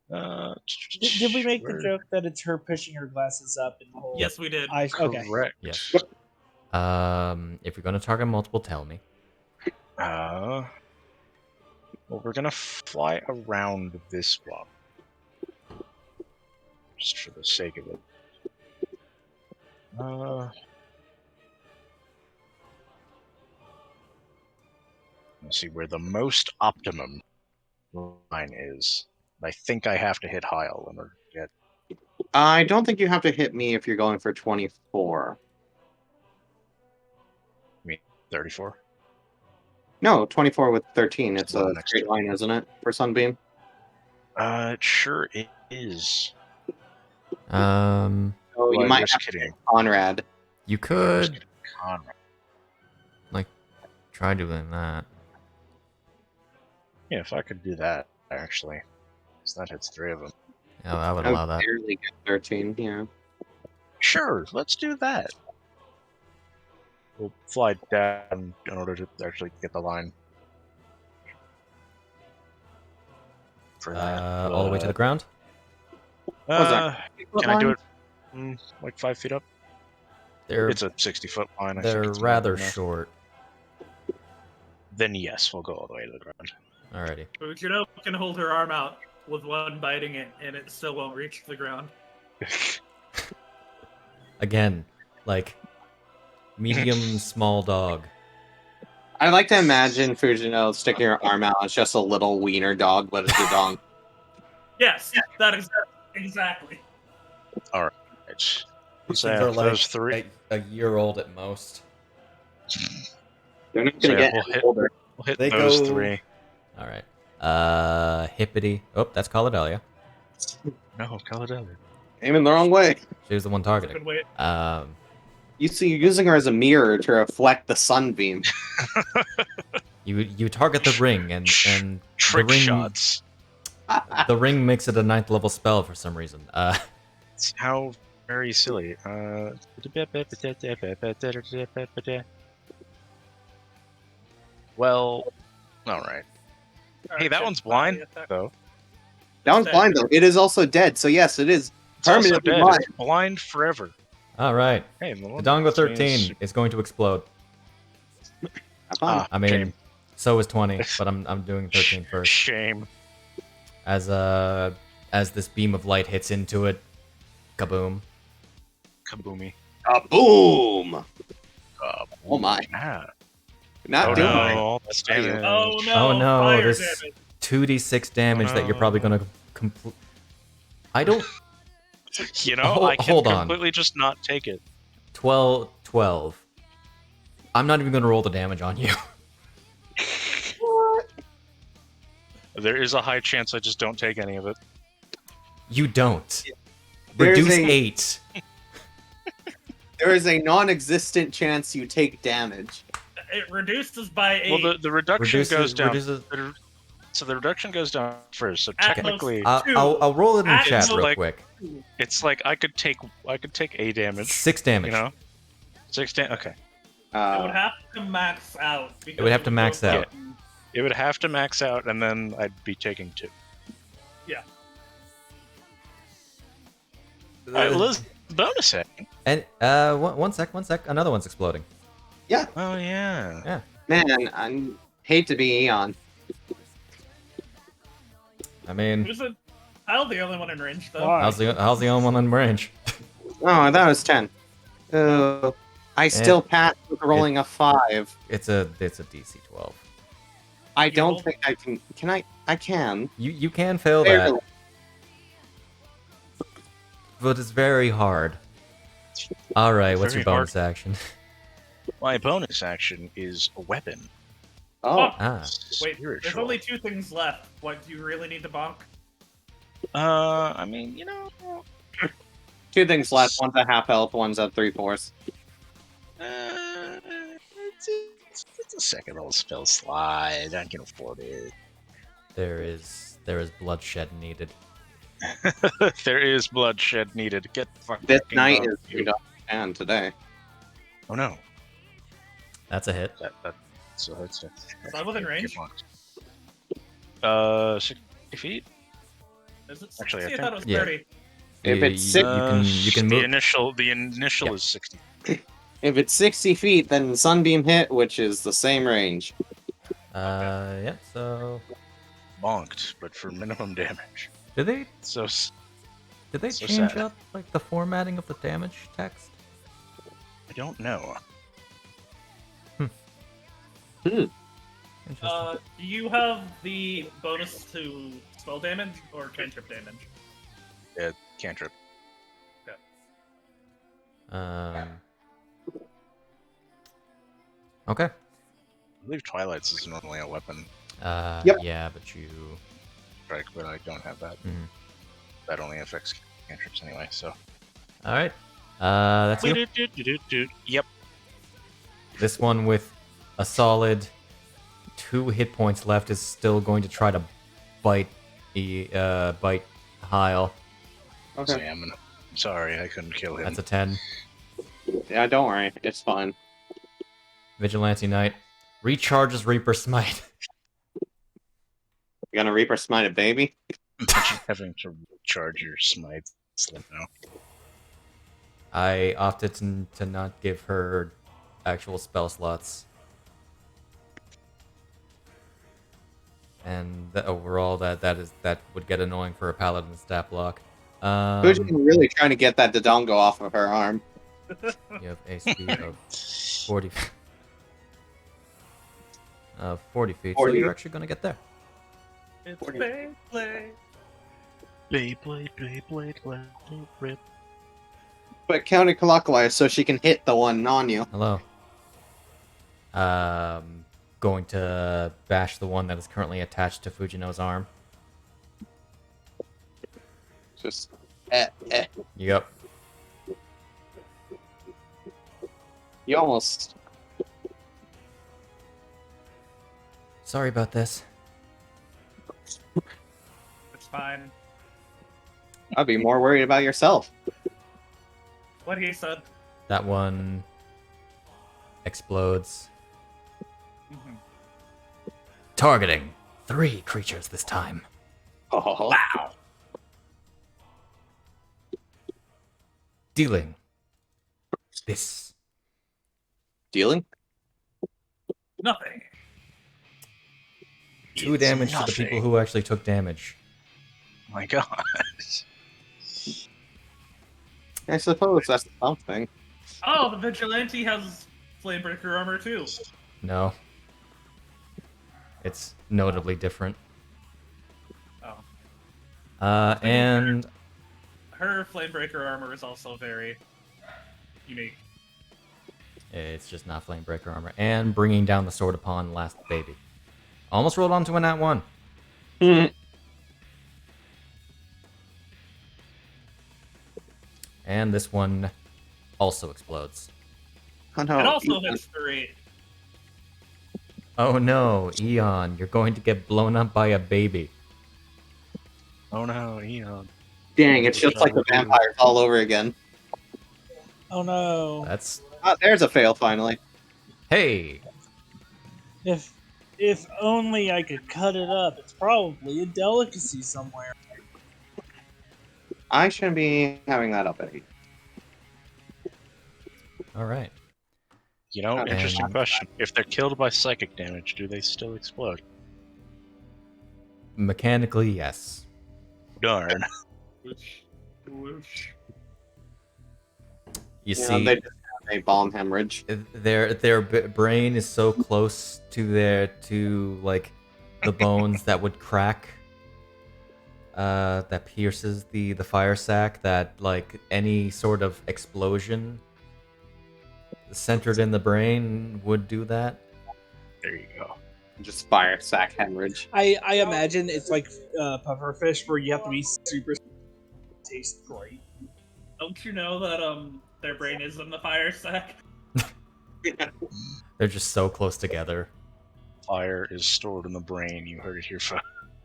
Did we make the where- joke that it's her pushing her glasses up and the whole? Yes, we did. Okay. Correct. Yes. If you're going to target multiple, tell me. Well, we're gonna fly around this one. Just for the sake of it. Let's see where the most optimum line is. I think I have to hit Heil in order to get. I don't think you have to hit me if you're going for 24. 34. No, 24 with 13. It's the one a next straight to it. line, isn't it, for Sunbeam? It sure is. Um, Oh, you Well, I might risk have to hitting. hit Conrad. you I risk could hitting Conrad. try doing that. Yeah, if I could do that, actually. Because that hits 3 of them. Yeah, I would I allow would that. barely get 13, yeah. Sure, let's do that. We'll fly down in order to actually get the line. For that. All the way to the ground? was that? Can I do it like 5 feet up? They're It's a 60-foot line. I they're think it's rather more than enough. short. Then yes, we'll go all the way to the ground. Alrighty. Fujino can hold her arm out with one biting it, and it still won't reach the ground. Again, like medium small dog. I like to imagine Fujino sticking her arm out as just a little wiener dog, but it's a dog. Yes, that is exactly. It's, These so things yeah, are like those 3. a year old at most. They're not So going to yeah, get we'll any hit- older. We'll hit They those go- 3. All right. Hippity. Oh, that's Caladelia. No, Caladelia. Aiming the wrong way. She was the one targeting. Good way. You see, you're using her as a mirror to reflect the sunbeam. You target the ring and Trick the ring, shots. The ring makes it a 9th level spell for some reason. It's how very silly. Well, alright. Hey, that one's blind, though. That one's blind, though. It is also dead, so yes, it is It's also permanently dead. blind. It's blind forever. All right. Hey, the one Dodongo next to me 13 is going to explode. Have fun. I mean, shame. so is 20, but I'm doing 13 first. Shame. As as this beam of light hits into it. Kaboom. Kaboomy. Boom! Oh my. Ah. Not Oh doing no, it. all that's damage. Oh no! Oh no, Fire this damage. 2d6 damage that you're probably gonna complete. I don't. You know, Hold- I can hold on. completely just not take it. 12. I'm not even gonna roll the damage on you. There is a high chance I just don't take any of it. You don't. There's Reduce a- 8. There is a non-existent chance you take damage. It reduces by 8. Well, the reduction goes down. Reduces. So the reduction goes down first. So At technically, most. I'll roll it in At chat most, real like- quick. it's like I could take a damage. 6 damage. You know, 6 damage. Okay, It would have to max out. It would have to max out. it would have to max out, and then I'd be taking 2. Yeah. All right, Liz, bonus action. And one sec. Another one's exploding. Oh yeah. Man, I hate to be Eon. I mean, Who's it? I'll the only one in range though. Why? how's the only one in range? Oh, that was 10. I still passed with rolling a 5. It's a DC 12. I You don't rolled? think I can. Can I? I can. You can fail Barely. that, but it's very hard. All right, what's Very your bonus action? My bonus action is a weapon. Oh, Ah, Wait, there's Spiritual. only 2 things left. What, do you really need to bonk? I mean, you know, 2 things left. One's a half health. One's a 3/4. it's a second level spell slide. I can afford it. there is bloodshed needed. There is bloodshed needed. Get the fuck. This fucking night up, is you. and today. Oh no. That's a hit. So it's Is that within range? 60 feet. Is it Actually, 60? I I thought it was think- 30. If it's you six- can The move. initial Yeah. is 60. If it's 60 feet, then Sunbeam hit, which is the same range. Yeah. So Bonked, but for minimum damage. did they So So change sad. up like the formatting of the damage text? I don't know. Interesting. Do you have the bonus to spell damage or cantrip damage? Cantrip. Okay. I believe Twilight's is normally a weapon Yep. Yeah, but you. strike, but I don't have that. Mhm. That only affects cantrips anyway. So. All right. That's you. Yep. This one with a solid 2 hit points left is still going to try to bite Heil. Okay. Sam. I'm sorry, I couldn't kill him. That's a 10. Yeah, don't worry. It's fine. Vigilante Knight recharges Reaper Smite. You gonna Reaper Smite a baby? Imagine having to recharge your smites now. I opted to not give her actual spell slots. And overall, that would get annoying for a paladin stat block. Who's really trying to get that Dodongo off of her arm? You have a speed of 40, 40 feet, so 40. you're actually going to get there. It's 40. Beyblade. Blade. But counterclockwise so she can hit the one on you. Hello. Going to bash the one that is currently attached to Fujino's arm. Just Yep. you almost Sorry about this. It's fine. I'd be more worried about yourself. What he said. That one explodes. Mhm. Targeting 3 creatures this time. Oh, Wow. Dealing this. dealing? Nothing. 2 damage to the people who actually took damage. My God. I suppose that's something. Oh, the vigilante has flamebreaker armor too. No. It's notably different. Oh, And her flamebreaker armor is also very unique. it's just not Flamebreaker armor. And bringing down the sword upon last baby. Almost rolled onto a nat 1. Hmm. And this one also explodes. Oh, no. It also Ethan. hits 3. Oh no, Eon, you're going to get blown up by a baby. Oh no, Eon. Dang, it's just like the vampires all over again. Oh no. That's... Oh, there's a fail finally. Hey! If only I could cut it up. It's probably a delicacy somewhere. I shouldn't be having that up at 8. Alright. You know, And- interesting question. If they're killed by psychic damage, do they still explode? Mechanically, yes. Darn. Whoosh. Whoosh. You Yeah, see, they just have a bomb hemorrhage. their brain is so close to like the bones that would crack, that pierces the fire sac, that like any sort of explosion centered in the brain would do that. There you go. Just fire sac hemorrhage. I imagine it's like pufferfish where you have to be super taste great. Don't you know that their brain is in the fire sack? They're just so close together. Fire is stored in the brain. You heard it here,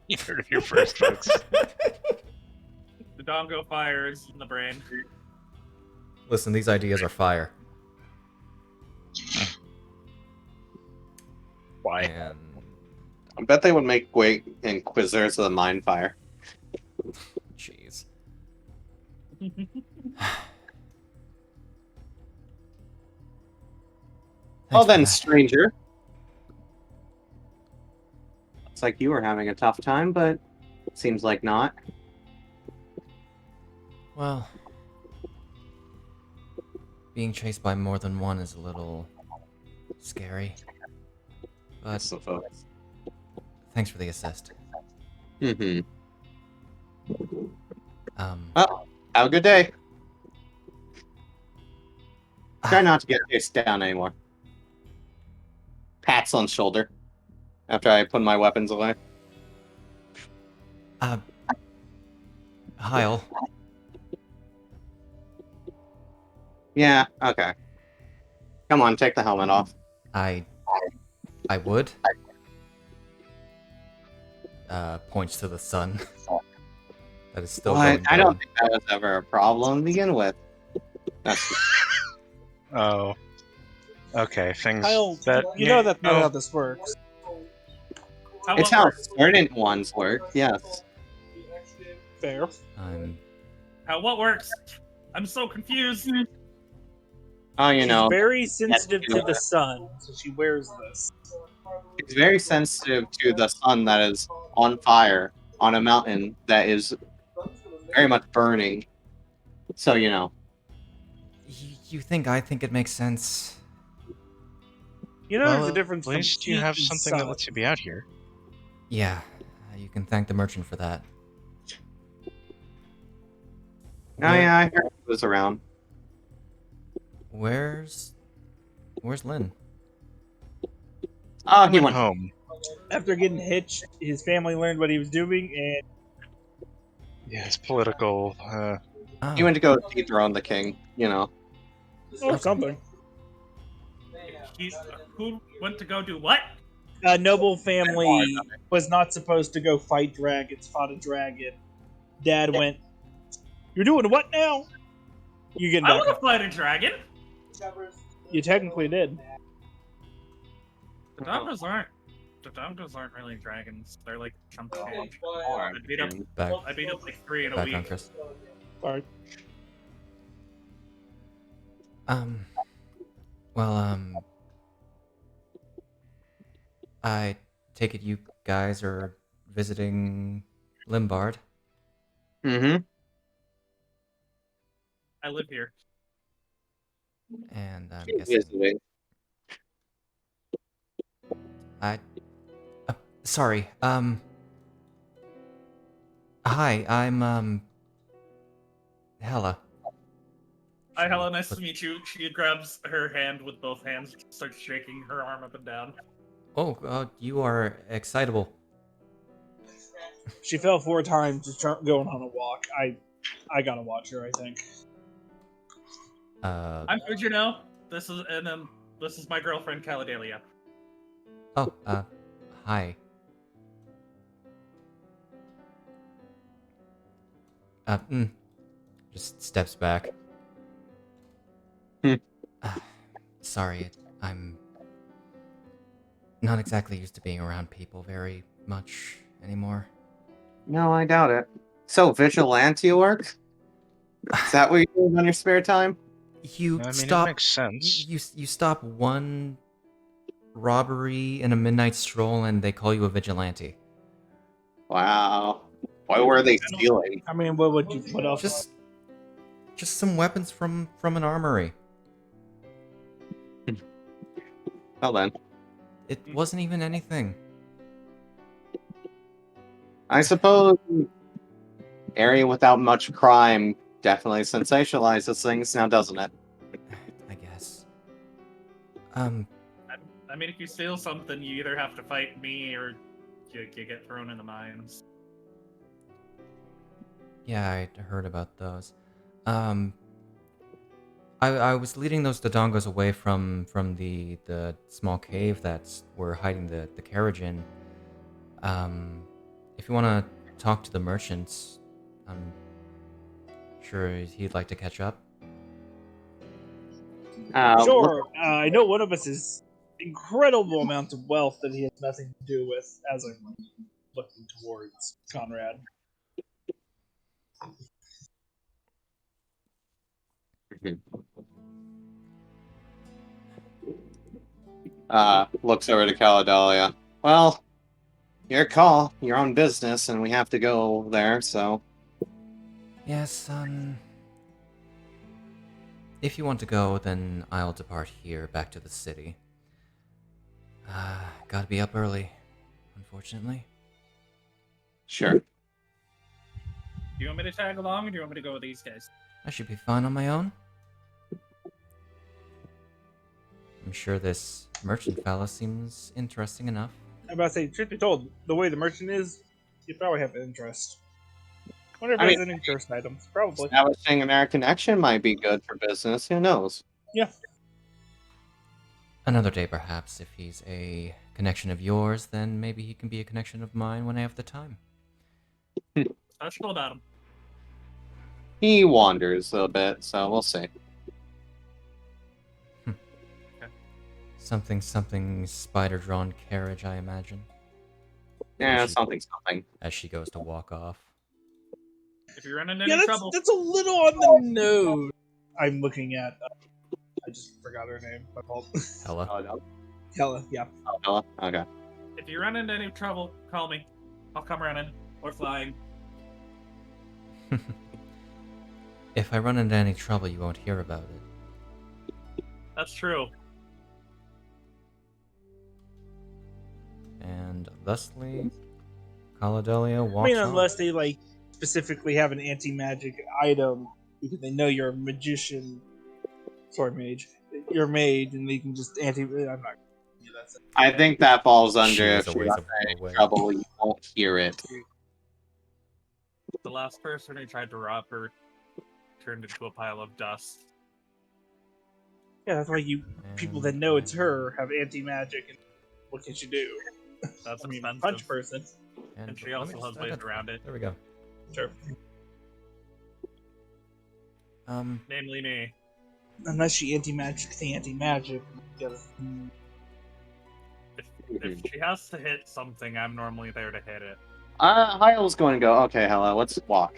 you heard it here first, folks. The Dodongo fire is in the brain. Listen, these ideas are fire. Why? And I bet they would make great Inquisitors of the Mind Fire. jeez. Well Thanks for then, that. stranger. Looks like you were having a tough time, but seems like not. Well, being chased by more than one is a little scary. But So, folks. thanks for the assist. Mm-hmm. Um, Have a good day. Try not to get chased down anymore. Pats on shoulder. After I put my weapons away. Hyle, Yeah, okay. Come on, take the helmet off. I would. Points to the sun. That is still going What? I down. don't think that was ever a problem to begin with. That's Oh. Okay, things Kyle, that you know that's not oh, how this works. it's how certain ones work, yes. Fair. What works? I'm so confused. Oh, you She's know, very sensitive to good. the sun, so she wears this. it's very sensitive to the sun that is on fire on a mountain that is very much burning. So, you know. You think I think it makes sense? You know, well, there's a difference. at least from you have heat and something that sun. lets you be out here. Yeah, you can thank the merchant for that. Oh, yeah, I heard he was around. Where's Lynn? Oh, he Went went home. After getting hitched, his family learned what he was doing, and Yeah, it's political. Oh, He went to go dethrone the king, you know. or something. Who went to go do what? A noble family was not supposed to go fight dragons, fought a dragon. Dad went, "You're doing what now?" You get I back want to up. fight a dragon. You technically did. The Dodongos aren't really dragons. They're like chump change. I beat up back like 3 in a back week. on Chris. Sorry. Well, I take it you guys are visiting Limbard. Mm-hmm. I live here. And I'm Keep guessing visiting. I. Uh, sorry. Hi. I'm Hella. Hi, She Helen. Nice put- to meet you. She grabs her hand with both hands, starts shaking her arm up and down. Oh, you are excitable. She fell 4 times just going on a walk. I gotta watch her. I think. I'm Fujino. This is my girlfriend, Caladelia. Oh, hi. Uh, mm, just steps back. Hmm. Sorry, I'm not exactly used to being around people very much anymore. No, I doubt it. So, vigilante work? Is that what you do on your spare time? You I mean, stop. it makes sense. You stop one robbery in a midnight stroll, and they call you a vigilante. Wow. What were they stealing? I mean, what would you? What else? Just some weapons from an armory. Well then, It wasn't even anything. I suppose area without much crime definitely sensationalizes things now, doesn't it? I guess. I mean, if you steal something, you either have to fight me or you get thrown in the mines. Yeah, I heard about those. Um, I was leading those Dodongos away from the small cave that's we're hiding the carriage in. If you want to talk to the merchants, I'm sure he'd like to catch up. Sure. I know one of us is incredible amounts of wealth that he has nothing to do with. As I'm looking towards Conrad. Looks over to Caladelia. Well, your call, your own business, and we have to go there, so. Yes, if you want to go, then I'll depart here back to the city. Gotta be up early, unfortunately. Sure. Do you want me to tag along, or do you want me to go with these guys? I should be fine on my own. I'm sure this merchant fella seems interesting enough. I'm about to say, truth be told, the way the merchant is, you probably have an interest. Wonder if I he mean, has any interest items. Probably. establishing an air connection might be good for business. Who knows? Yeah. Another day, perhaps. If he's a connection of yours, then maybe he can be a connection of mine when I have the time. Special about him. He wanders a bit, so we'll see. Something spider-drawn carriage, I imagine. Yeah, She- something. As she goes to walk off. If you run into any Yeah, trouble, that's a little on the nose. I'm looking at. I just forgot her name. My fault. Hella. Oh, no. Hella. Yeah. Oh, okay. if you run into any trouble, call me. I'll come running or flying. If I run into any trouble, you won't hear about it. That's true. And thusly, Caladelia walks I mean, off. unless they like specifically have an anti-magic item because they know you're a magician, sword mage. You're a mage, and they can just anti. I'm not. Yeah, that's it. I think that falls She under is if a you're ways in away. trouble, you won't hear it. The last person who tried to rob her turned into a pile of dust. Yeah, that's why you people that know it's her have anti-magic, and what can she do? That's I mean, expensive. punch person. And she let me also just has ways identify. around it. There we go. Sure. Namely me. Unless she anti-magic the anti-magic. If she has to hit something, I'm normally there to hit it. Hyle's going to go, okay, hello, let's walk.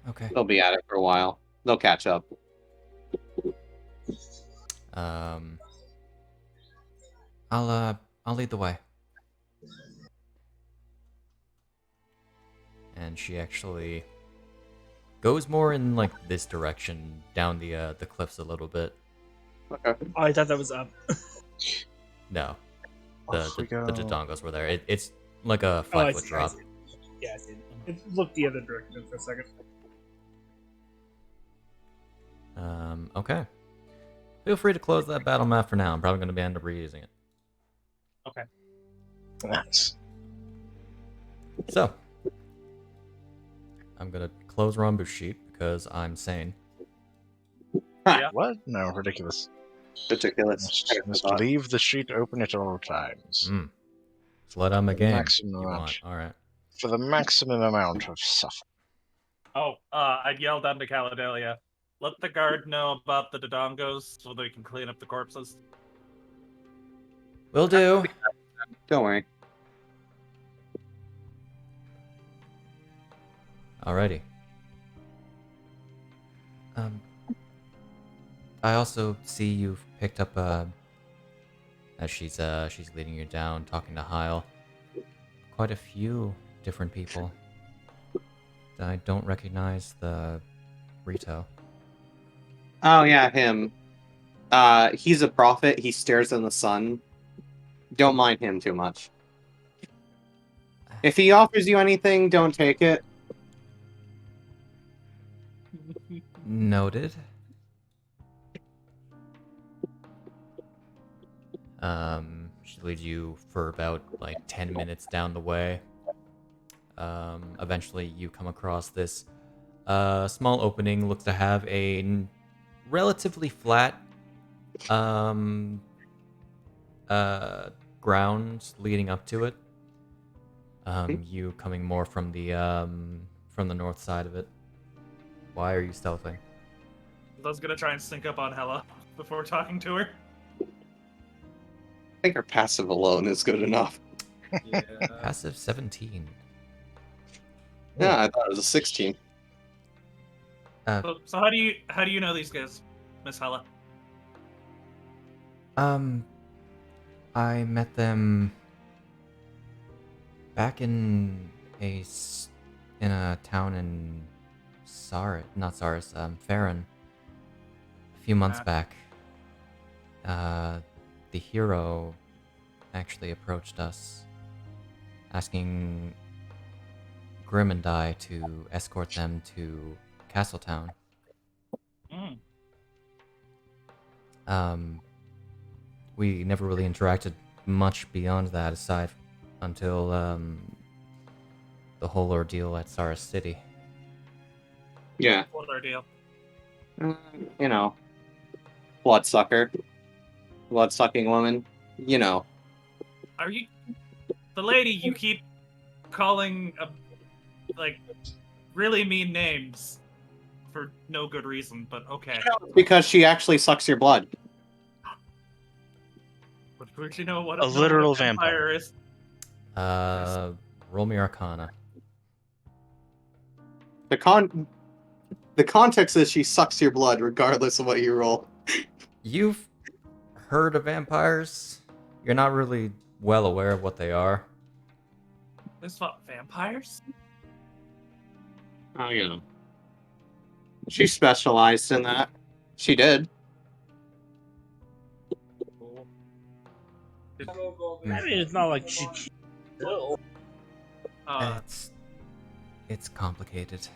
Okay. They'll be at it for a while. They'll catch up. I'll lead the way. and she actually goes more in like this direction, down the cliffs a little bit. Okay. Oh, I thought that was up. No, Off we go. the Dodongos were there. It's like a Oh, I 5 foot see. drop. I see. Yeah, I see. It looked the other direction for a second. Okay. Feel free to close that battle map for now. I'm probably going to end up reusing it. Okay. Nice. So, I'm going to close Rambu's sheet because I'm sane. Yeah. What? No, ridiculous. Ridiculous. Must leave the sheet open at all times. Mm. Slow down my game. Maximum You amount. want. Alright. For the maximum amount of suffering. Oh, I'd yell down to Caladelia. Let the guard know about the Dodongos so they can clean up the corpses. Will do. Don't worry. Alrighty. I also see you've picked up as she's leading you down, talking to Hyle. Quite a few different people. I don't recognize the Rito. Oh yeah, him. He's a prophet. He stares in the sun. Don't mind him too much. If he offers you anything, don't take it. Noted. She leads you for about like 10 minutes down the way. Eventually you come across this small opening, looks to have a relatively flat ground leading up to it. You coming more from the north side of it. Why are you stealthing? I was gonna try and sneak up on Hella before talking to her. I think her passive alone is good enough. Yeah. Passive 17. Yeah, I thought it was a 16. So how do you know these guys, Miss Hella? I met them back in a town in Farron, a few months back. The hero actually approached us, asking Grim and I to escort them to Castletown. Mm. We never really interacted much beyond that, aside until the whole ordeal at Saris City. Yeah. What ordeal? You know, bloodsucker. Blood-sucking woman. You know. Are you the lady you keep calling like really mean names for no good reason? But okay. Because she actually sucks your blood. But would you know what A literal vampire is? Roll me Arcana. The context is she sucks your blood regardless of what you roll. You've heard of vampires. You're not really well aware of what they are. This what vampires? Oh, you know. She specialized in that. She did. Cool. I mean, it's not like she will. It's complicated.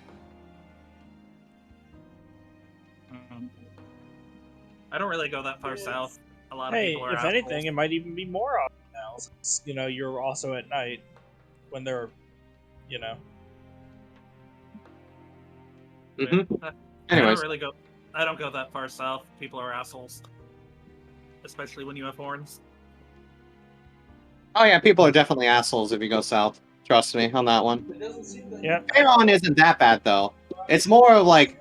I don't really go that far south. A lot of Hey, people are if assholes. anything, it might even be more often now. Since, you're also at night when they're, Mm-hmm. I Anyways. I don't go that far south. People are assholes. Especially when you have horns. Oh yeah, people are definitely assholes if you go south. Trust me on that one. Yeah. Faron isn't that bad though. It's more of like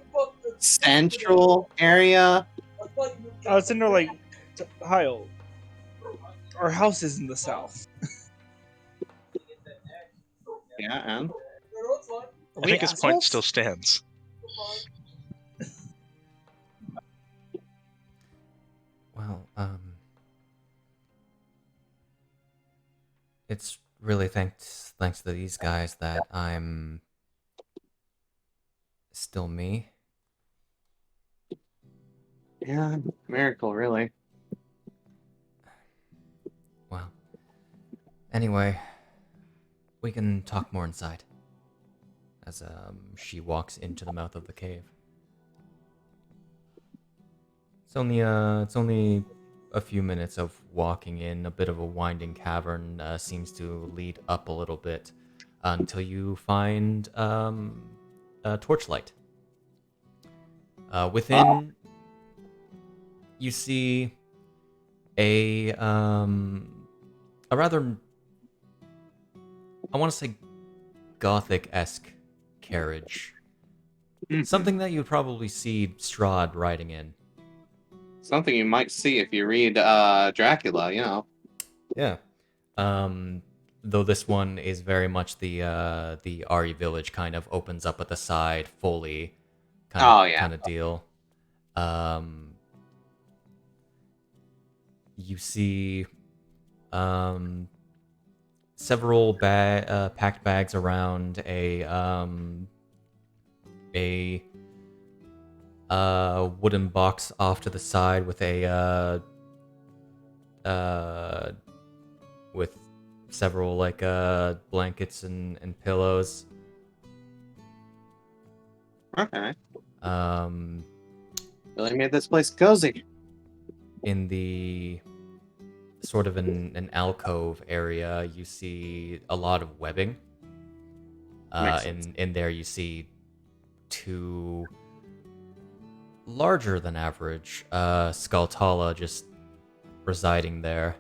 central area. Oh, it's in there like Hyle. Our house is in the south. Yeah, and I think his point still stands. Well, it's really thanks to these guys that I'm Still me. Yeah, miracle, really. Well, anyway, we can talk more inside. As she walks into the mouth of the cave. It's only a few minutes of walking in. A bit of a winding cavern seems to lead up a little bit until you find a torchlight. Within, you see a rather, I want to say, gothic-esque carriage. Something that you'd probably see Strahd riding in. Something you might see if you read Dracula, you know. Yeah. Though this one is very much the Ari village kind of opens up at the side fully kind of deal. You see several packed bags around a wooden box off to the side with with several like blankets and pillows. Okay. Really made this place cozy. In the sort of an alcove area, you see a lot of webbing. In there, you see two larger than average Skulltala just residing there.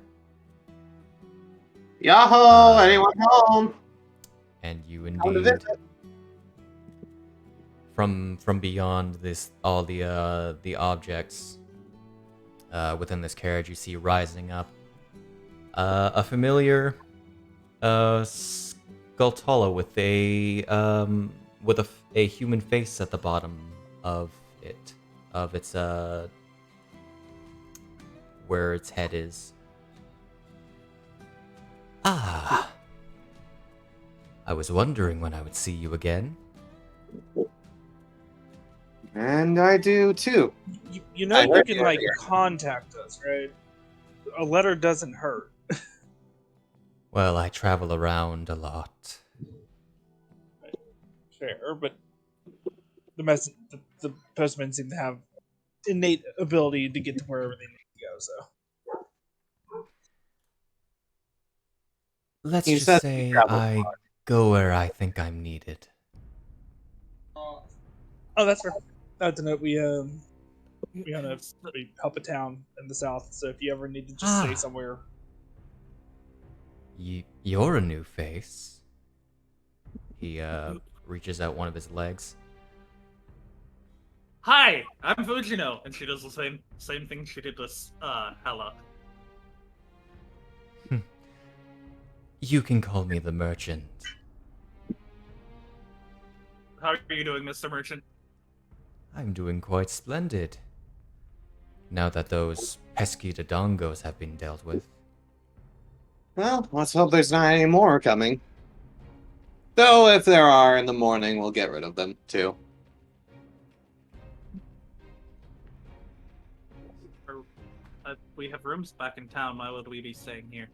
Yahoo! Anyone home? And you Come to indeed, visit. from beyond this, all the objects within this carriage, you see rising up a familiar Skulltala with a human face at the bottom of its where its head is. Ah, I was wondering when I would see you again. And I do too. You know I you heard can you like earlier. contact us, right? A letter doesn't hurt. Well, I travel around a lot. Fair, but the postmen seem to have innate ability to get to wherever they need to go. So Let's You just said say you traveled I go where I think I'm needed. oh, that's fair. To note, we help a town in the south. So if you ever need to just stay somewhere, You're a new face. He reaches out one of his legs. Hi, I'm Fujino, and she does the same thing she did with Hella. You can call me the merchant. How are you doing, Mr. Merchant? I'm doing quite splendid. Now that those pesky Dodongos have been dealt with. Well, let's hope there's not any more coming. Though if there are in the morning, we'll get rid of them too. We have rooms back in town. Why would we be staying here?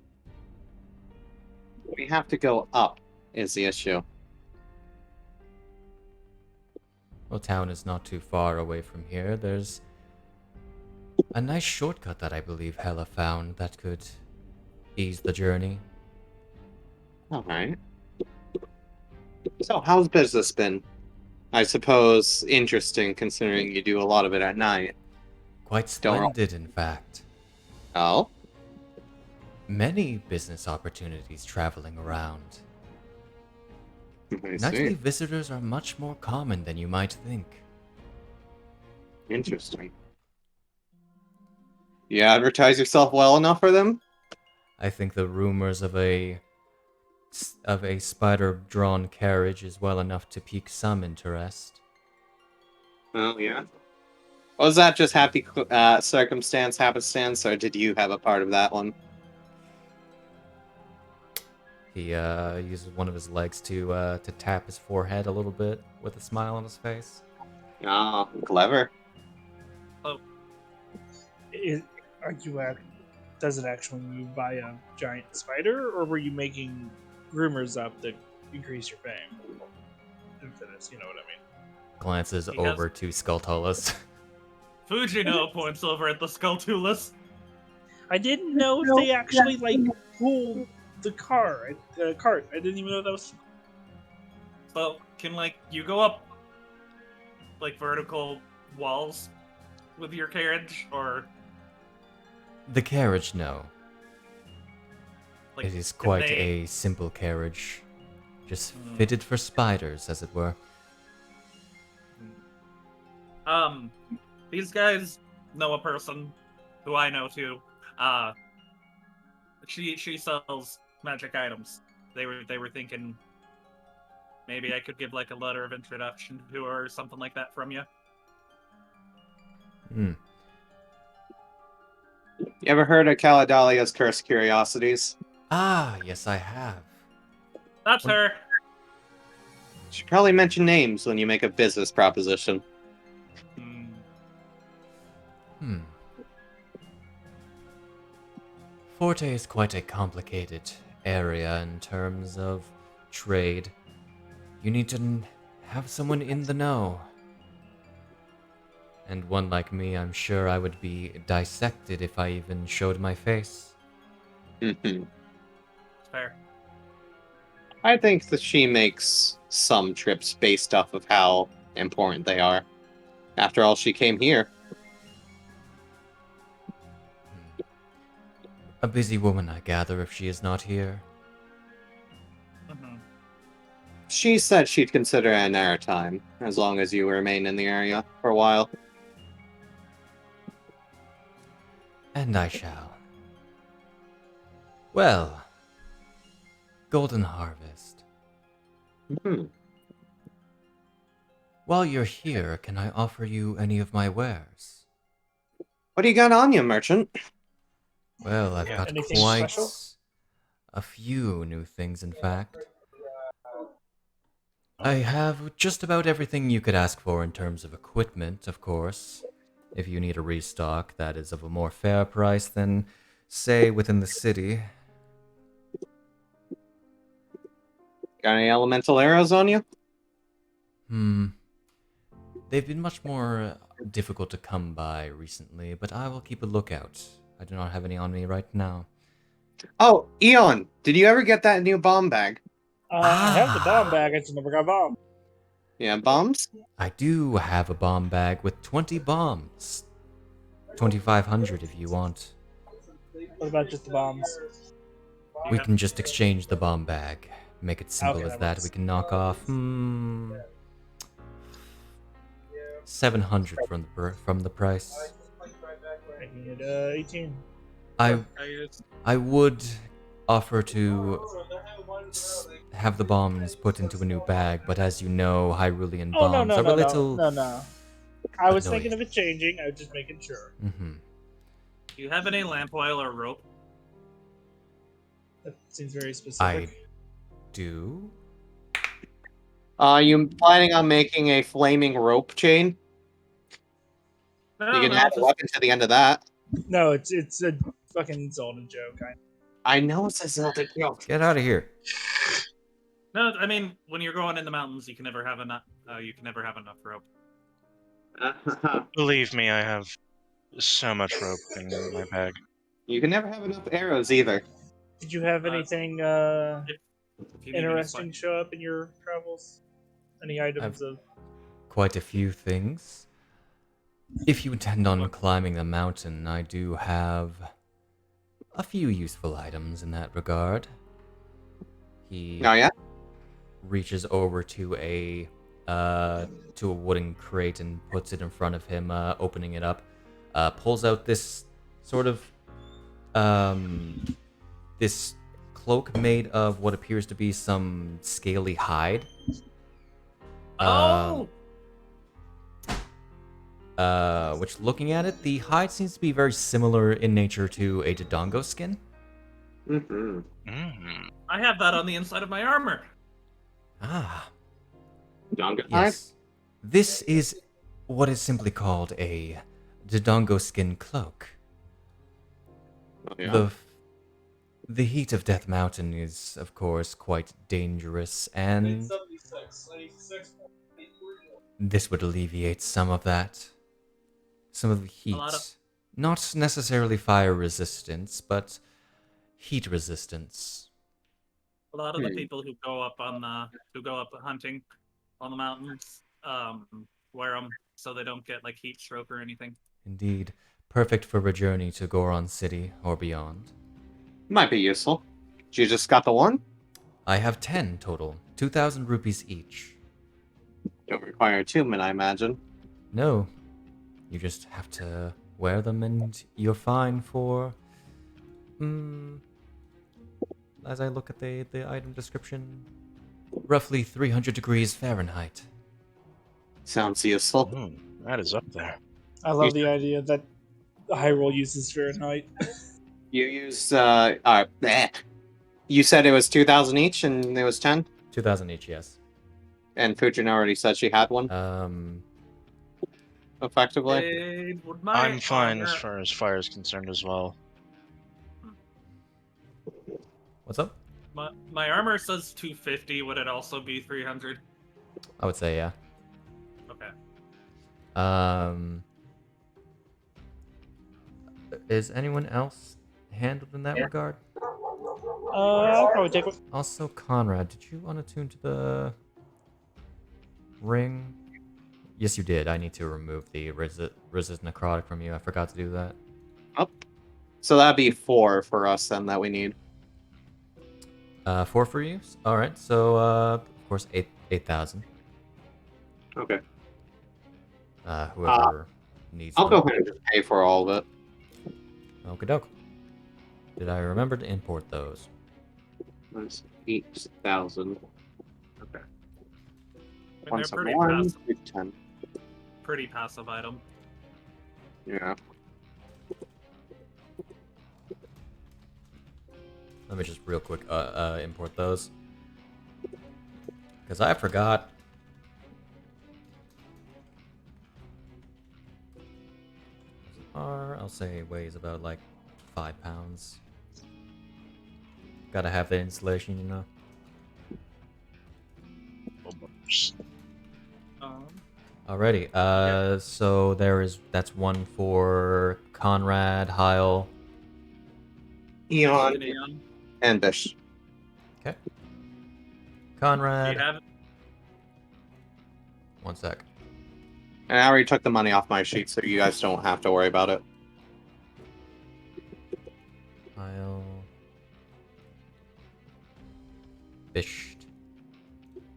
We have to go up, is the issue. Well, town is not too far away from here. There's a nice shortcut that I believe Hella found that could ease the journey. Alright. So, how's business been? I suppose interesting, considering you do a lot of it at night. Quite splendid, in fact. Oh? Many business opportunities traveling around. I Nightly see. visitors are much more common than you might think. Interesting. You advertise yourself well enough for them? I think the rumors of a spider-drawn carriage is well enough to pique some interest. Oh, yeah. Was that just happy happenstance, or did you have a part of that one? He uses one of his legs to tap his forehead a little bit with a smile on his face. Ah, clever. Are you does it actually move by a giant spider, or were you making rumors up that increase your fame? Infamous, you know what I mean. Glances He has- over to Skulltulus. Fujino points over at the Skulltulus. I didn't know if they actually like pulled the cart. I didn't even know that was. So, can, like, you go up, like, vertical walls with your carriage, or, The carriage, no. like, It is can quite they- a simple carriage. Just Hmm. fitted for spiders, as it were. These guys know a person who I know too. She sells magic items. They were thinking maybe I could give like a letter of introduction to her or something like that from you. Hmm. You ever heard of Caladalia's Cursed Curiosities? Ah, yes, I have. That's her. Should probably mention names when you make a business proposition. Hmm. Forte is quite a complicated area in terms of trade. You need to have someone in the know. And one like me, I'm sure I would be dissected if I even showed my face. Mhm. Fair. I think that she makes some trips based off of how important they are. After all, she came here. A busy woman, I gather, if she is not here. Mm-hmm. She said she'd consider an air time, as long as you remain in the area for a while. And I shall. Well, Golden Harvest. Hmm. While you're here, can I offer you any of my wares? What do you got on you, merchant? Well, I've Yeah. got Anything quite special? a few new things, in fact. I have just about everything you could ask for in terms of equipment, of course. If you need a restock that is of a more fair price than, say, within the city. Got any elemental arrows on you? They've been much more difficult to come by recently, but I will keep a lookout. I do not have any on me right now. Oh, Eon, did you ever get that new bomb bag? I have the bomb bag. I just never got bomb. Yeah, bombs? I do have a bomb bag with 20 bombs. 2,500 if you want. What about just the bombs? We can just exchange the bomb bag. Make it simple Okay, as that that. works. We can knock off 700 from the price. Making it 18. I would offer to have the bombs put into a new bag, but as you know, Hyrulean Oh bombs are a little. no. I was annoying. thinking of it changing. I was just making sure. Mm-hmm. Do you have any lamp oil or rope? That seems very I specific. You do. planning on making a flaming rope chain? No, You can no, add a just, weapon to the end of that. No, it's a fucking Zelda joke. I know it's a Zelda joke. Get out of here. no. I mean, when you're going in the mountains, you can never have enough. You can never have enough rope. Believe me, I have so much rope in my bag. You can never have enough arrows either. Did you have anything If you need any interesting show up in your travels? Any items of? Quite a few things. If you intend on climbing the mountain, I do have a few useful items in that regard. He Oh, yeah? reaches over to a wooden crate and puts it in front of him, opening it up. Pulls out this sort of this cloak made of what appears to be some scaly hide. Oh, Which, looking at it, the hide seems to be very similar in nature to a Dodongo skin. Mm-hmm. I have that on the inside of my armor. Ah, Donga hide? yes. This is what is simply called a Dodongo skin cloak. Oh, yeah. The heat of Death Mountain is, of course, quite dangerous, and this would alleviate some of that. Some of the A lot of- heat. Not necessarily fire resistance, but heat resistance. A lot of the Hmm. people who go up hunting on the mountains, wear them so they don't get like heat stroke or anything. Indeed, perfect for a journey to Goron City or beyond. Might be useful. You just got the one? I have 10 total, 2,000 rupees each. Don't require attunement, I imagine. No, you just have to wear them and you're fine for... as I look at the item description, roughly 300 degrees Fahrenheit. Sounds useful. That is up there. I love the idea that Hyrule uses Fahrenheit. You used, You said it was 2,000 each and it was 10? 2,000 each, yes. And Fujin already said she had one, effectively. Would my I'm fine as armor- far as fire is concerned as well. What's up? My armor says 250. Would it also be 300? I would say, yeah. Okay. Is anyone else handled in that regard? I'll probably take one. Also, Conrad, did you unattune to the ring? Yes, you did. I need to remove the resist necrotic from you. I forgot to do that. So that'd be 4 for us then that we need. 4 for you? Alright, so, of course, 8,000. Okay. Whoever needs I'll one. go ahead and just pay for all of it. Okie doke. Did I remember to import those? That's 8,000. Okay. They're 171, 10. pretty passive item. Yeah. Let me just real quick import those. Because I forgot. I'll say weighs about like 5 pounds. Gotta have the installation, you know. Alrighty, so that's one for Conrad, Heil. Eon Neon. and Bish. Do Conrad. you have it? One sec. And I already took the money off my sheet, so you guys don't have to worry about it. Heil. Bisht.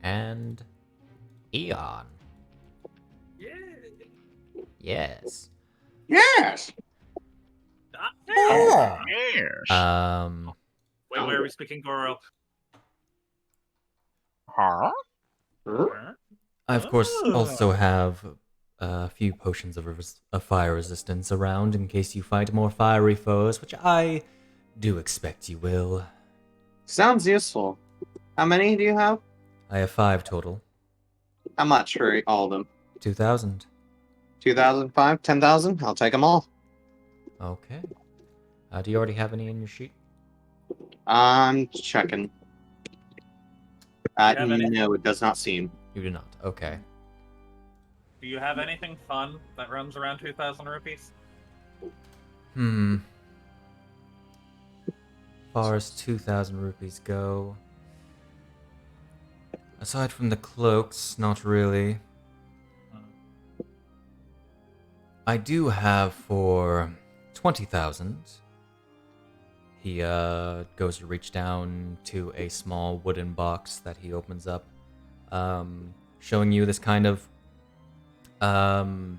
And Eon. Yeah. Yes. Yes! Ah, Yes. Wait, where are we speaking Goro? Huh? I, of course, Oh. also have a few potions of fire resistance around in case you fight more fiery foes, which I do expect you will. Sounds useful. How many do you have? I have 5 total. How much for all of them? 2,000. 2,005? 10,000? I'll take them all. Okay. Do you already have any in your sheet? I'm checking. have any? No, it does not seem. You do not. Okay. Do you have anything fun that runs around 2,000 rupees? Far as 2,000 rupees go. Aside from the cloaks, not really. I do have for 20,000. He goes to reach down to a small wooden box that he opens up, showing you this kind of kind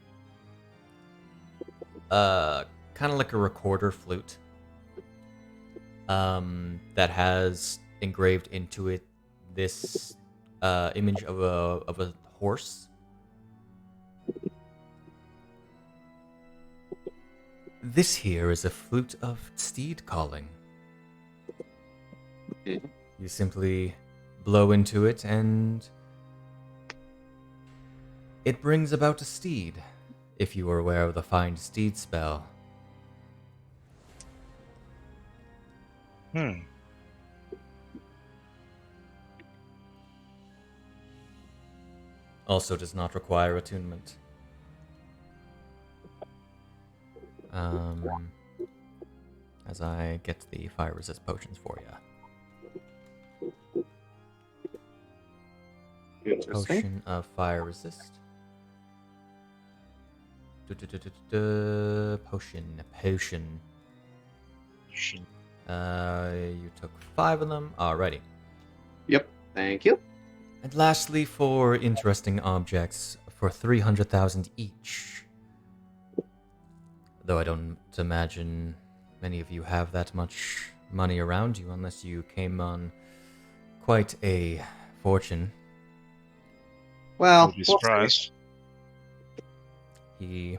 of like a recorder flute that has engraved into it this image of a horse. This here is a flute of steed calling. Yeah. You simply blow into it and It brings about a steed, if you are aware of the Find Steed spell. Hmm. Also does not require attunement. As I get the fire resist potions for you. Interesting. Potion of fire resist. Potion. You took 5 of them. Alrighty. Yep. Thank you. And lastly, for interesting objects, for 300,000 each. Though I don't imagine many of you have that much money around you unless you came on quite a fortune. Well, Would be we'll see. surprised. He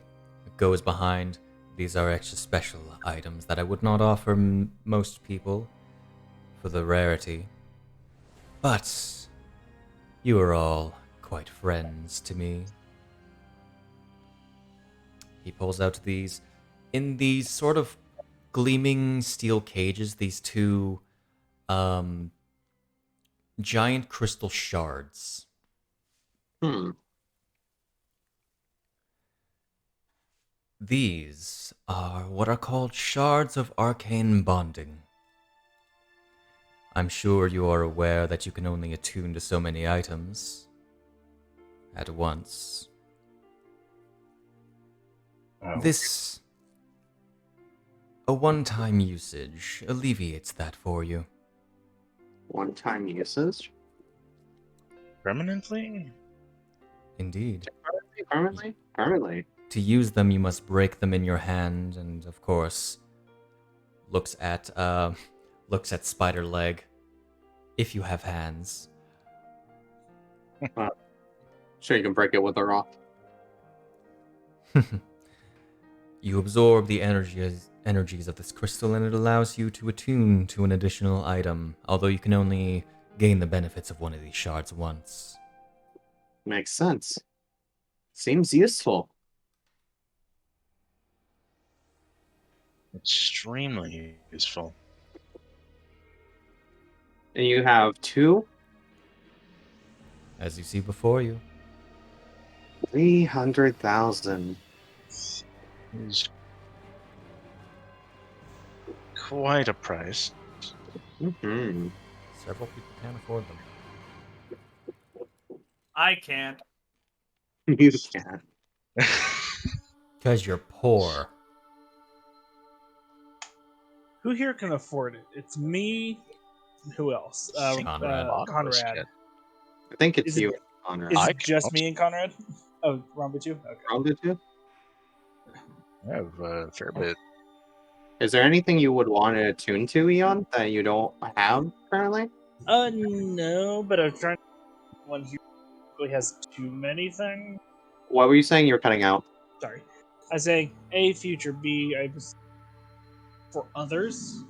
goes behind. These are extra special items that I would not offer most people for the rarity. But you are all quite friends to me. He pulls out these, in these sort of gleaming steel cages, these 2 giant crystal shards. These are what are called shards of arcane bonding. I'm sure you are aware that you can only attune to so many items at once. Oh. This, a one-time usage, alleviates that for you. One-time usage? Permanently? Indeed. Permanently? Permanently. To use them, you must break them in your hand, and of course, looks at Spider Leg. If you have hands, Sure, you can break it with a rock. you absorb the energies of this crystal, and it allows you to attune to an additional item. Although you can only gain the benefits of one of these shards once. Makes sense. Seems useful. Extremely useful. And you have 2? As you see before you. 300,000. Is quite a price. Mm-hmm. Several people can't afford them. I can't. You can. Because you're poor. Who here can afford it? It's me. Who else? Conrad. Conrad. I think it's Is it- you, Conrad. Is I it can just also- me and Conrad? Oh, Romba too? Okay. Wrong, did you? I have a fair bit. Is there anything you would want to attune to, Eon, that you don't have currently? No, but I'm trying. One who really has too many things. What were you saying? You're cutting out. Sorry. I say A, future, B, I was for others.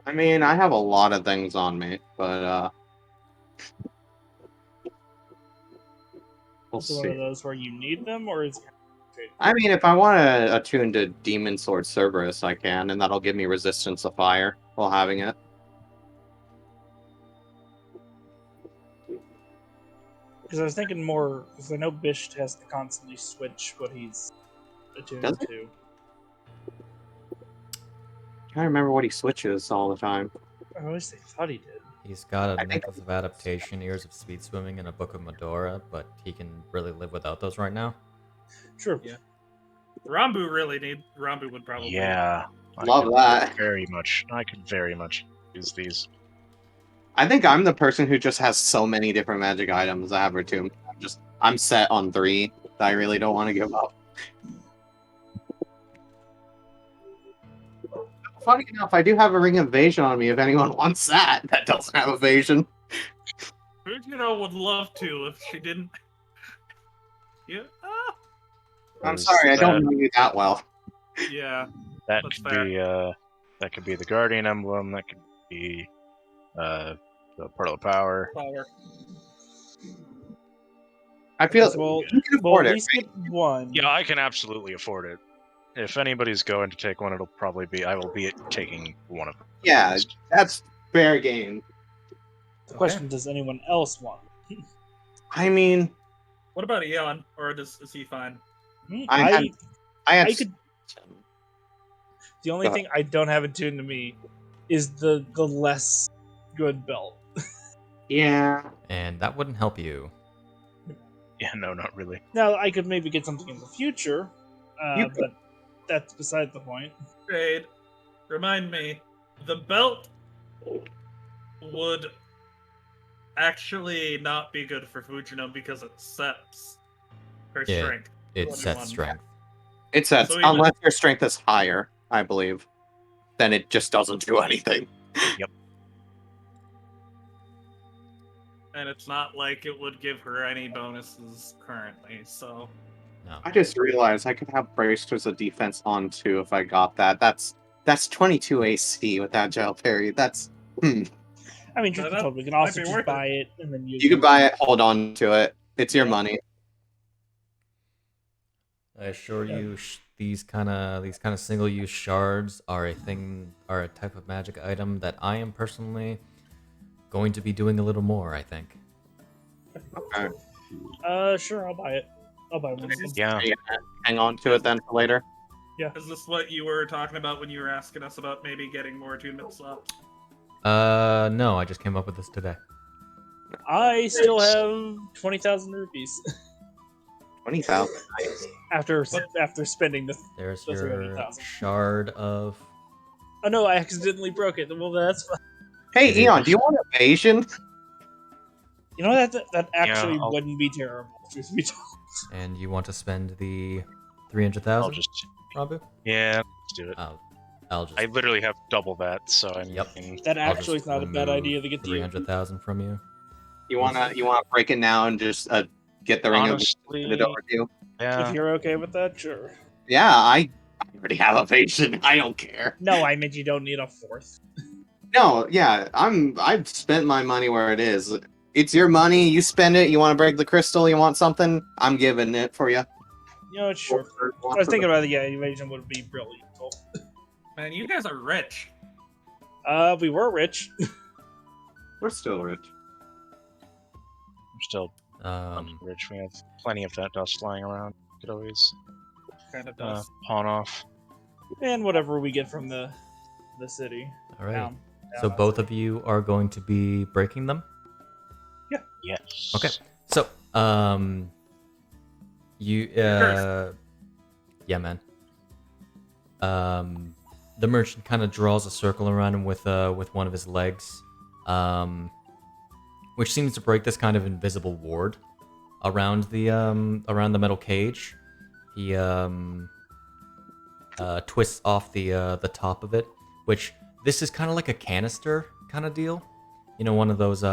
I mean, I have a lot of things on me, but we'll Is it one of see. those where you need them, or is it I mean, if I want to attune to Demon Sword Cerberus, I can, and that'll give me resistance to fire while having it. Because I was thinking more, because I know Bish has to constantly switch what he's attuned Does it? to. I can't remember what he switches all the time. I always thought he did. He's got I a think- Necklace of Adaptation, Ears of Speed Swimming, and a Book of Medora, but he can really live without those right now. True. Yeah. Rambu would probably. Yeah. Love could that. I could very much use these. I think I'm the person who just has so many different magic items I have attuned. I'm set on 3 that I really don't want to give up. Funny enough, I do have a Ring of Evasion on me if anyone wants that. That doesn't have evasion. Would love to if she didn't. Yeah. I'm Is sorry, I don't that- know you that well. Yeah. That That's could fair. be that could be the Guardian emblem. That could be the Portal of Power. Power. I feel Well, you can we'll afford at it. least get one. Yeah, I can absolutely afford it. If anybody's going to take one, it'll probably be I will be taking one of them. Yeah, that's fair game. The question: does anyone else want? I mean, What about Eon? Or is he fine? I had I could. The only thing I don't have attuned to me is the less good belt. yeah. And that wouldn't help you. Yeah, no, not really. Now I could maybe get something in the future, You could. but that's beside the point. Trade. Remind me, the belt would actually not be good for Fujino because it sets her Yeah, strength. It 21. sets strength. It sets So even- unless your strength is higher, I believe. Then it just doesn't do anything. And it's not like it would give her any bonuses currently, so No. I just realized I could have Bracers of Defense on too if I got that. That's 22 AC with that gel parry. That's I mean, truth be told, we can also be just worth it. buy it and then use You can it. buy it, hold on to it. It's your Yeah. money. I assure you, these kind of single-use shards are a type of magic item that I am personally going to be doing a little more. I think. Okay. Sure, I'll buy it. I'll buy one. Yeah. Are you gonna hang on to it then for later? is this what you were talking about when you were asking us about maybe getting more attunement slots? No, I just came up with this today. I still have 20,000 rupees 20,000. after spending the. There's That's your 300,000. shard of. Oh no, I accidentally broke it. Well, that's fine. Hey, Eon, do you want Evasion? You know that actually I'll- wouldn't be terrible. Truth be told. And you want to spend the 300,000? I'll just Rabu? yeah, let's do it. I'll just. I literally have double that, so I'm Yep. thinking- That I'll actually just is not a bad remove idea to get to you. 300,000 from you. You wanna break it now and just get the ring of honestly, send it over to you? yeah. If you're okay with that, sure. Yeah, I already have Evasion. I don't care. No, I meant you don't need a fourth. No, yeah, I've spent my money where it is. It's your money. You spend it. You want to break the crystal. You want something. I'm giving it for you. You know, sure. I was thinking about Evasion would be really useful. Man, you guys are rich. We were rich. We're still rich. I'm still rich. We have plenty of that dust lying around. Could always Kind of does. pawn off. And whatever we get from the city. All right. Down, So both of you are going to be breaking them. Yes. Okay. So, you, yeah, man. The merchant kind of draws a circle around him with one of his legs, which seems to break this kind of invisible ward around the metal cage. He twists off the top of it, which this is kind of like a canister kind of deal. You know, one of those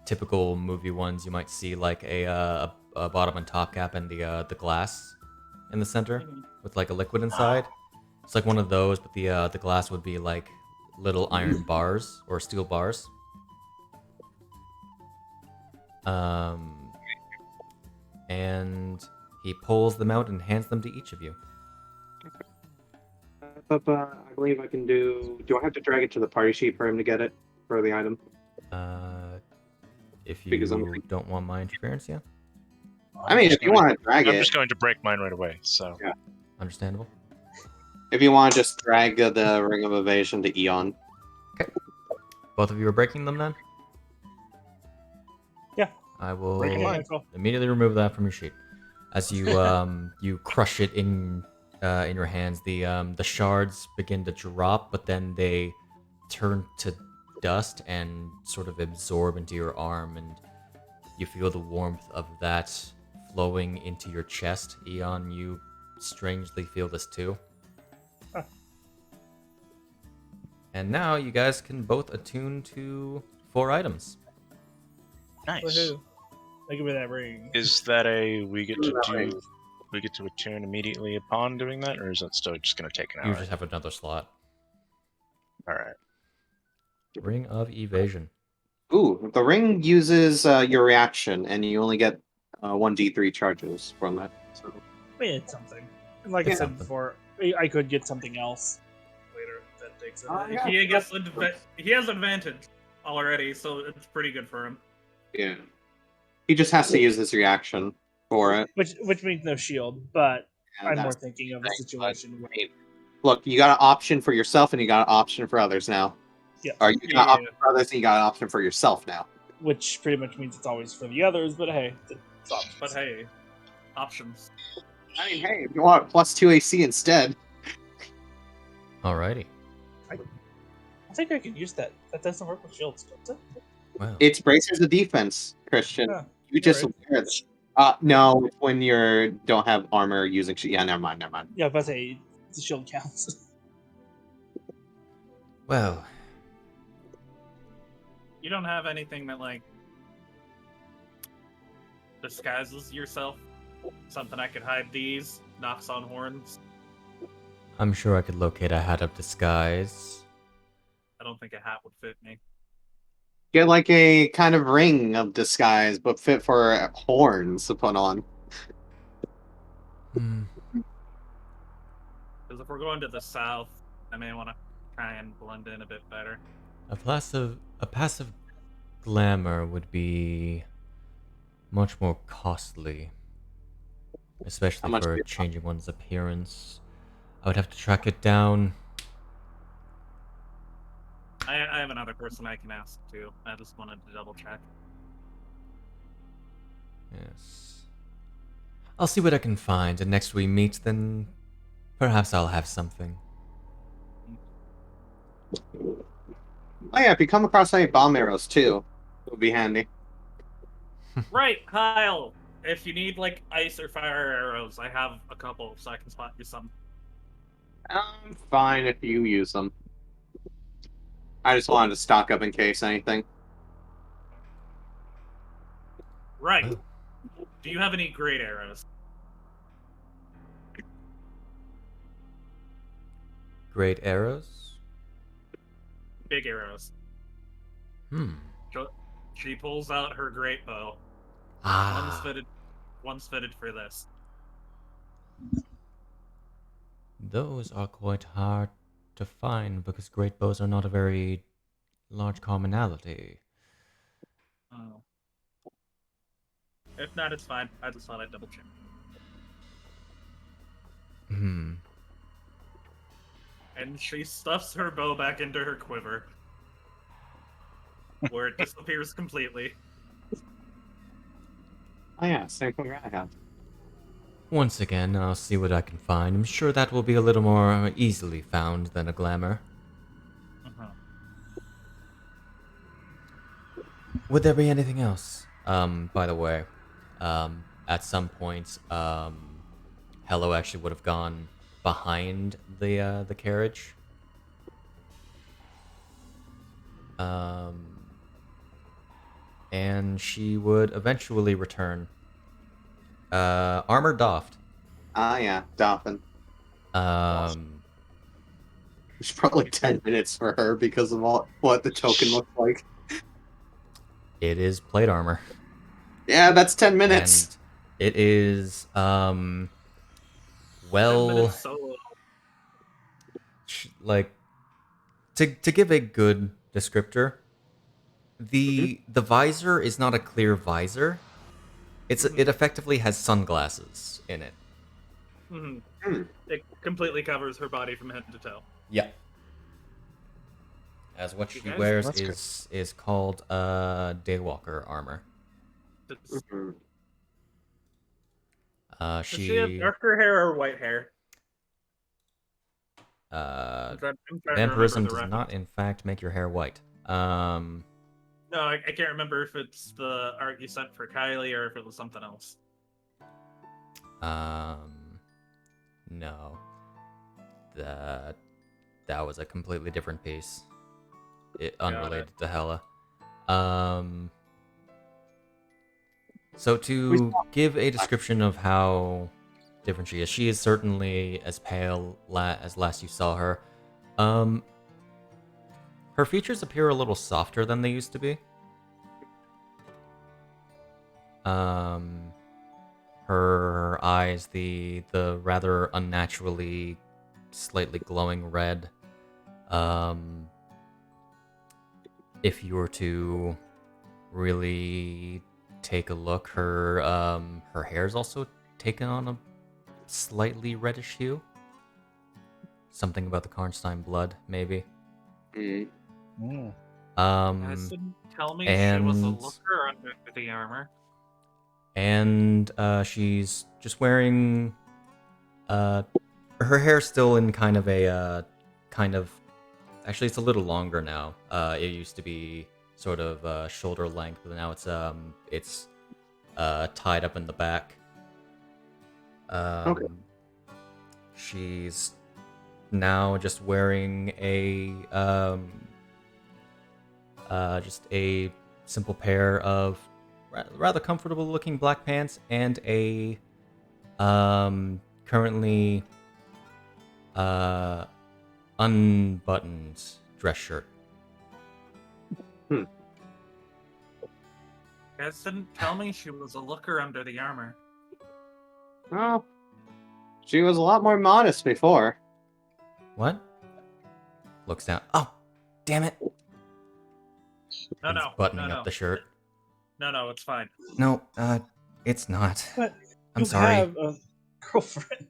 typical movie ones you might see, like a bottom and top cap and the glass in the center with like a liquid inside. It's like one of those, but the glass would be like little iron bars or steel bars. And he pulls them out and hands them to each of you. I believe I can do. Do I have to drag it to the party sheet for him to get it for the item? If you Because I'm- don't want my interference, yeah, I mean, if you want to drag I'm it, just going to break mine right away. So Yeah. understandable. if you want to just drag the ring of evasion to Eon. Both of you are breaking them then? Yeah. I will Breaking mine. immediately remove that from your sheet. As you you crush it in your hands, the shards begin to drop, but then they turn to dust and sort of absorb into your arm, and you feel the warmth of that flowing into your chest. Eon, you strangely feel this too. Huh. And now you guys can both attune to 4 items. nice. Woohoo. Look at that ring. Is that we get to Right. attune immediately upon doing that, or is that still just going to take an You hour? just have another slot. All right. Ring of Evasion. Ooh, the ring uses your reaction, and you only get 1d3 charges from it. So I mean, it's something. And like I It's said something. before, I could get something else later that takes it. Yeah. He has advantage already, so it's pretty good for him. yeah, he just has to use his reaction for it. Which means no shield, but Yeah, I'm more that's thinking of a the thing, situation but, where I mean, look, you got an option for yourself, and you got an option for others now. Yeah. Or you got an Yeah. option for others, and you got an option for yourself now. which pretty much means it's always for the others, but hey, it's options. But hey, options. I mean, hey, if you want +2 AC instead, Alrighty. I think I could use that. That doesn't work with shields, does it? Well, it's braces of defense, Christian. Huh, You just right. wear it. No, it's when you don't have armor using. Yeah, never mind. Yeah, but say the shield counts. well, You don't have anything that like disguises yourself. Something I could hide these, knocks on horns. I'm sure I could locate a hat of disguise. I don't think a hat would fit me. Get like a kind of ring of disguise, but fit for horns to put on. Hmm. Because if we're going to the south, I may want to try and blend in a bit better. A passive glamour would be much more costly, How especially much for would it changing one's appearance. I would have to track it down. I have another person I can ask too. I just wanted to double check. Yes. I'll see what I can find, and next we meet, then perhaps I'll have something. Oh yeah, if you come across any bomb arrows too, it would be handy. Right, Kyle. If you need like ice or fire arrows, I have a couple, so I can spot you some. I'm fine if you use them. I just wanted to stock up in case anything. Right. Oh. Do you have any great arrows? Great arrows? Big arrows. Hmm. She pulls out her great bow. Ah. One's fitted for this. Those are quite hard to find because great bows are not a very large commonality. Oh. If not, it's fine. I just thought I'd double check. Hmm. And she stuffs her bow back into her quiver, where it disappears completely. Oh yeah, same thing I have. Once again, I'll see what I can find. I'm sure that will be a little more easily found than a glamour. Uh-huh. Would there be anything else? By the way, at some point, Hello actually would have gone behind the carriage. And she would eventually return. Armor doffed. Ah yeah, Dolphin. It's probably 10 minutes for her because of what the token looks like. It is plate armor. Yeah, that's 10 minutes. And it is, 10 well, minutes solo. like, to give a good descriptor, the visor is not a clear visor. It effectively has sunglasses in it. Mm-hmm. It completely covers her body from head to toe. Yeah. As what she guys- wears That's is called Daywalker armor. Does Mhm. does she have darker hair or white hair? I'm trying to Vampirism remember the does reference. not, in fact, make your hair white. No, I can't remember if it's the art you sent for Kylie or if it was something else. No. That was a completely different piece. Unrelated to Hella. So to give a description of how different she is certainly as pale as last you saw her. Her features appear a little softer than they used to be. Her eyes, the rather unnaturally, slightly glowing red. If you were to really take a look, her hair's also taken on a slightly reddish hue. Something about the Karnstein blood, maybe. Mm. Mm. Guys didn't tell me she was a and looker under the armor. and she's just wearing her hair's still in kind of a actually it's a little longer now. It used to be sort of shoulder length, but now it's tied up in the back. Okay. She's now just wearing just a simple pair of rather comfortable looking black pants and a currently unbuttoned dress shirt. Guys didn't tell me she was a looker under the armor. Well, she was a lot more modest before. What? Looks down. Oh, damn it! No, He's no, buttoning no, up the shirt. No, it's fine. No, it's not. But I'm you sorry. have a girlfriend.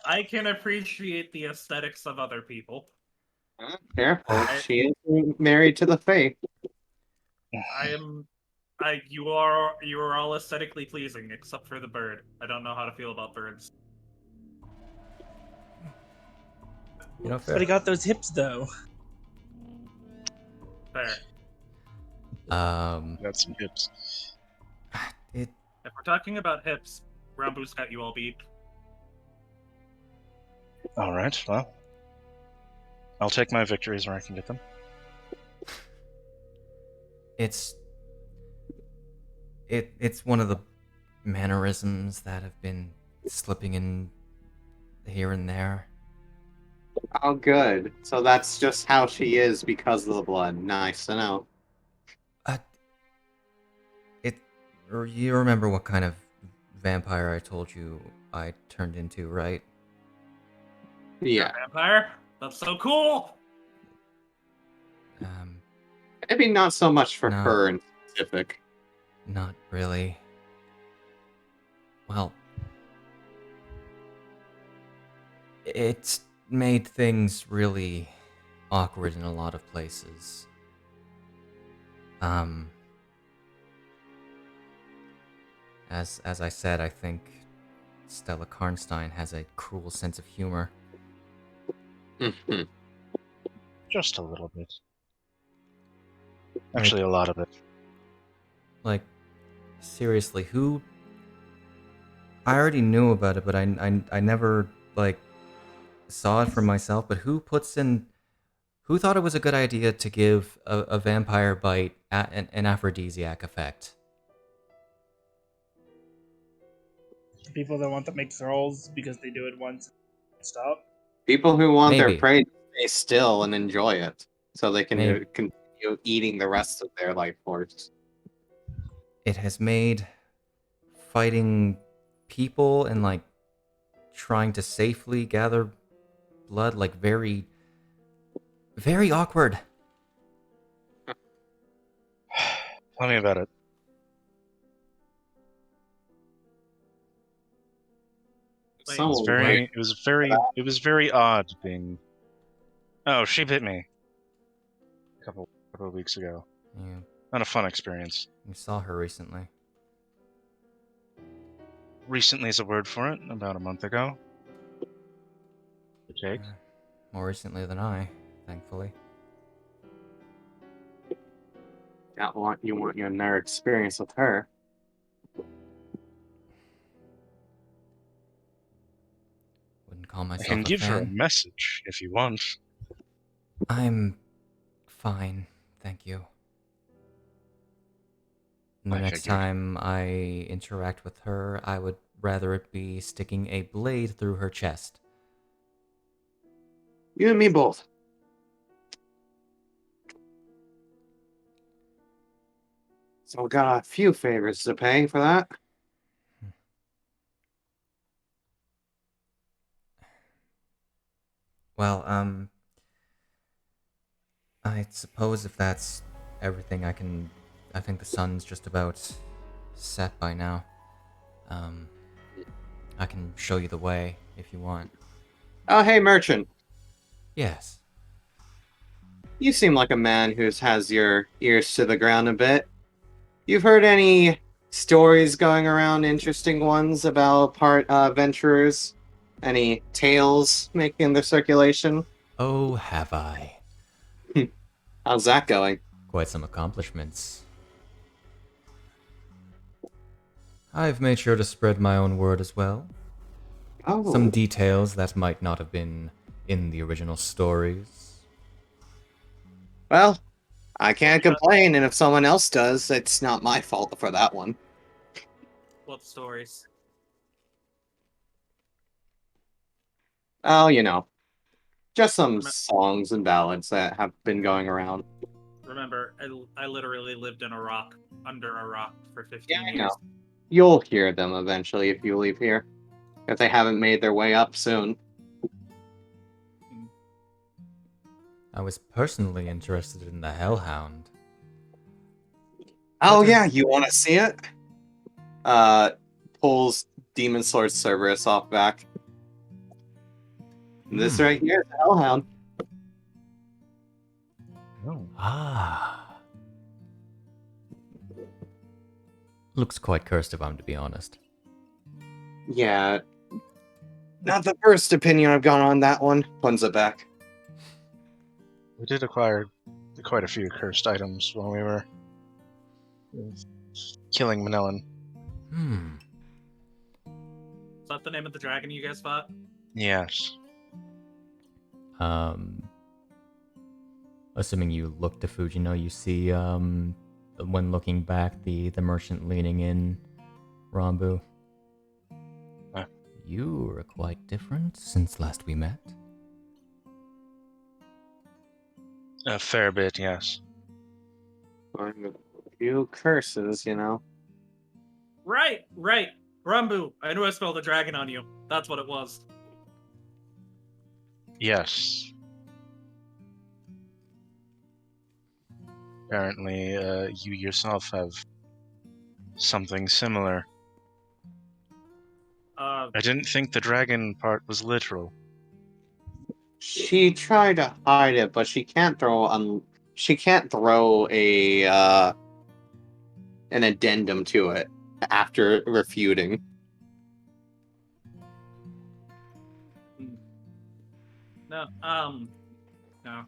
I can appreciate the aesthetics of other people. Careful, she is married to the Fae. You are all aesthetically pleasing except for the bird. I don't know how to feel about birds. You know, But fair. he got those hips though. Fair. Got some hips. It If we're talking about hips, Rambu's got you all beat. All right, well, I'll take my victories where I can get them. it's one of the mannerisms that have been slipping in here and there. Oh, good. So that's just how she is because of the blood. Nice to know. Or you remember what kind of vampire I told you I turned into, right? Yeah. Vampire? That's so cool! Maybe not so much for No. her in specific. Not really. Well, it's made things really awkward in a lot of places. As I said, I think Stella Karnstein has a cruel sense of humor. Mhm. Just a little bit. Actually, a lot of it. Like, seriously, who? I already knew about it, but I never like saw it for myself. But who puts in? Who thought it was a good idea to give a vampire bite an aphrodisiac effect? People that want to make thralls because they do it once and stop. People who want their Maybe. prey to stay still and enjoy it, so they can Maybe. continue eating the rest of their life force. It has made fighting people and like trying to safely gather blood like very, very awkward. Tell me about it. Wait, So It was very odd being. Oh, she bit me. A couple of weeks ago. Yeah, Not a fun experience. you saw her recently. Recently is a word for it. About a month ago. Take. More recently than I, thankfully. you want your nerd experience with her. Wouldn't call I myself can a give her a fan. message if you want. I'm fine, thank you. And the I next figured. time I interact with her, I would rather it be sticking a blade through her chest. You and me both. So we got a few favors to pay for that. Well, I suppose if that's everything, I think the sun's just about set by now. Um, I can show you the way if you want. Oh, hey, merchant. Yes. You seem like a man who has your ears to the ground a bit. You've heard any stories going around, interesting ones about adventurers? Any tales making their circulation? Oh, have I? How's that going? Quite some accomplishments. I've made sure to spread my own word as well. Some Oh, details that might not have been in the original stories. well, I can't What, complain, and if someone else does, it's not my fault for that one. what stories? Oh, just some Rem- songs and ballads that have been going around. Remember, I literally lived in a rock, under a rock for Yeah, 15 I years. know. You'll hear them eventually if you leave here. If they haven't made their way up soon. I was personally interested in the Hellhound. Oh But, yeah, you want to see it? Pulls Demon Sword Cerberus off back. This right here is the Hellhound. Oh. Ah. Looks quite cursed if I'm to be honest. Yeah. Not the first opinion I've got on that one. Pun's it back. We did acquire quite a few cursed items while we were killing Manellan. Is that the name of the dragon you guys fought? Yes. Assuming you look to Fujino, you see, when looking back, the merchant leaning in, Rambu. Huh. You are quite different since last we met. A fair bit, yes. A few curses, Right. Rumbu, I knew I spelled a dragon on you. That's what it was. Yes. Apparently, you yourself have something similar. I didn't think the dragon part was literal. She tried to hide it, but she can't throw a an addendum to it after refuting. No, no.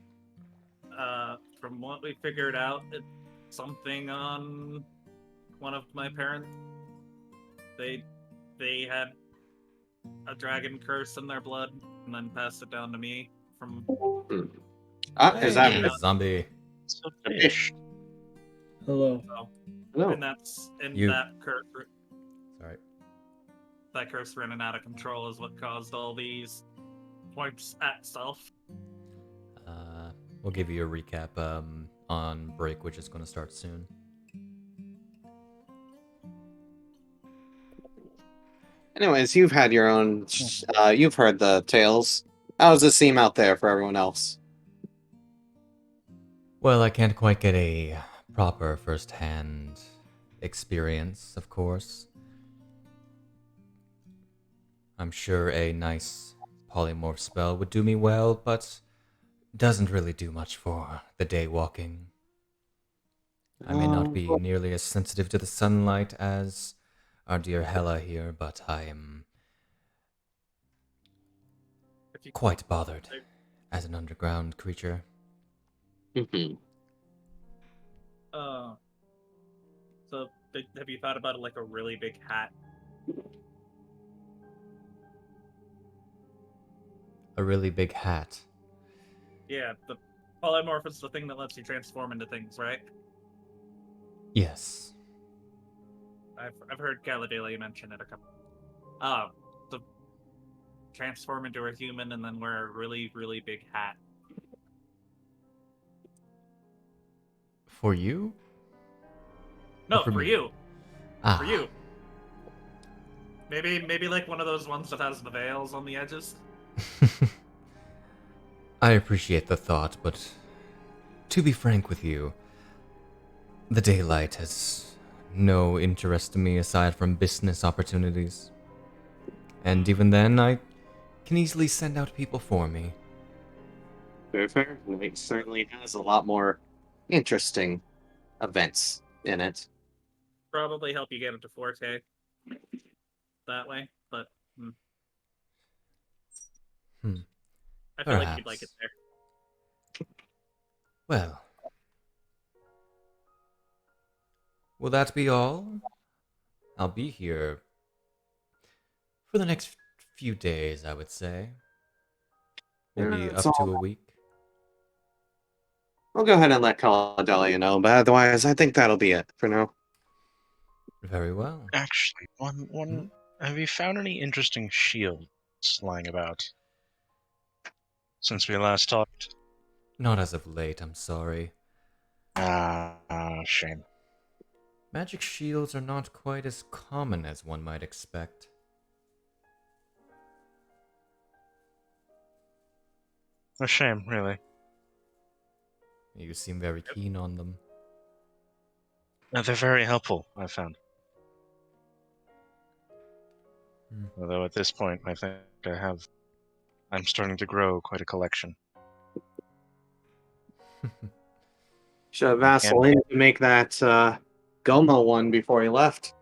From what we figured out, it's something on one of my parents. They had a dragon curse in their blood, and then passed it down to me from. Is that Hey, right? zombie? It's a fish. Hello. No. And that's You- that curse. Sorry. That curse running out of control is what caused all these points at self. We'll give you a recap on break, which is going to start soon. Anyways, you've had your own. You've heard the tales. How does it seem out there for everyone else? Well, I can't quite get a proper first-hand experience, of course. I'm sure a nice polymorph spell would do me well, but doesn't really do much for the day walking. I may not be nearly as sensitive to the sunlight as our dear Hela here, but I am If you quite bothered as an underground creature. Mhm. So have you thought about it like a really big hat? A really big hat. Yeah, the polymorph is the thing that lets you transform into things, right? Yes. I've heard Galadale mention it a couple. To transform into a human and then wear a really, really big hat. For you? No, for for me? you. Ah, For you. Maybe like one of those ones that has the veils on the edges. I appreciate the thought, but to be frank with you, the daylight has no interest to me aside from business opportunities. And even then, I can easily send out people for me. Very fair. Night certainly has a lot more interesting events in it. Probably help you get into Forte that way, but Hmm. I feel like you'd like it Perhaps. there. Well, will that be all? I'll be here for the next few days, I would say. Maybe That's up to all. a week. I'll go ahead and let Caladelia know, but otherwise, I think that'll be it for now. Very well. Actually, have you found any interesting shields lying about since we last talked? Not as of late, I'm sorry. Shame. Magic shields are not quite as common as one might expect. A shame, really. You seem very keen on them. They're very helpful, I found. Hmm. Although at this point, I think I'm starting to grow quite a collection. Should have asked Lynn to make that Goma one before he left.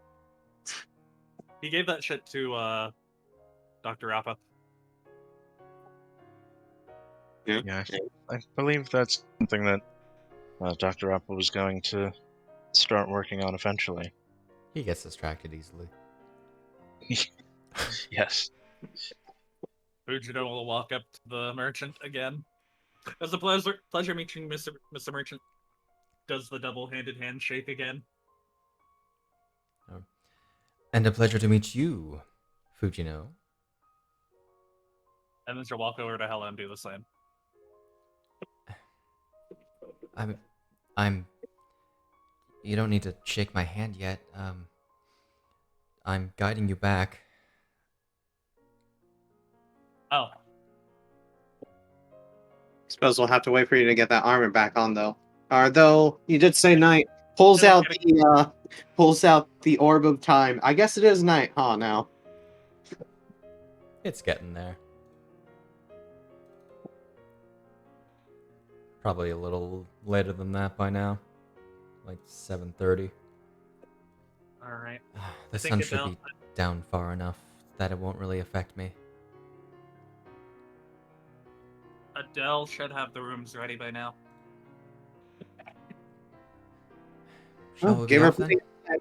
He gave that shit to Dr. Appa. Yeah, I believe that's something that Dr. Apple was going to start working on eventually. He gets distracted easily. Yes. Fujito will walk up to the merchant again. It was a pleasure meeting Mr. Merchant. Does the double-handed handshake again. Oh. And a pleasure to meet you, Fujino. And then she'll walk over to Hella and do the same. You don't need to shake my hand yet. I'm guiding you back. Oh. Suppose we'll have to wait for you to get that armor back on, though. Though you did say night pulls out the orb of time. I guess it is night, huh? Now. It's getting there. Probably a little later than that by now. Like 7:30. Alright. The think sun should Adele- be down far enough that it won't really affect me. Adele should have the rooms ready by now. Shall we be Give her off then? plenty of time.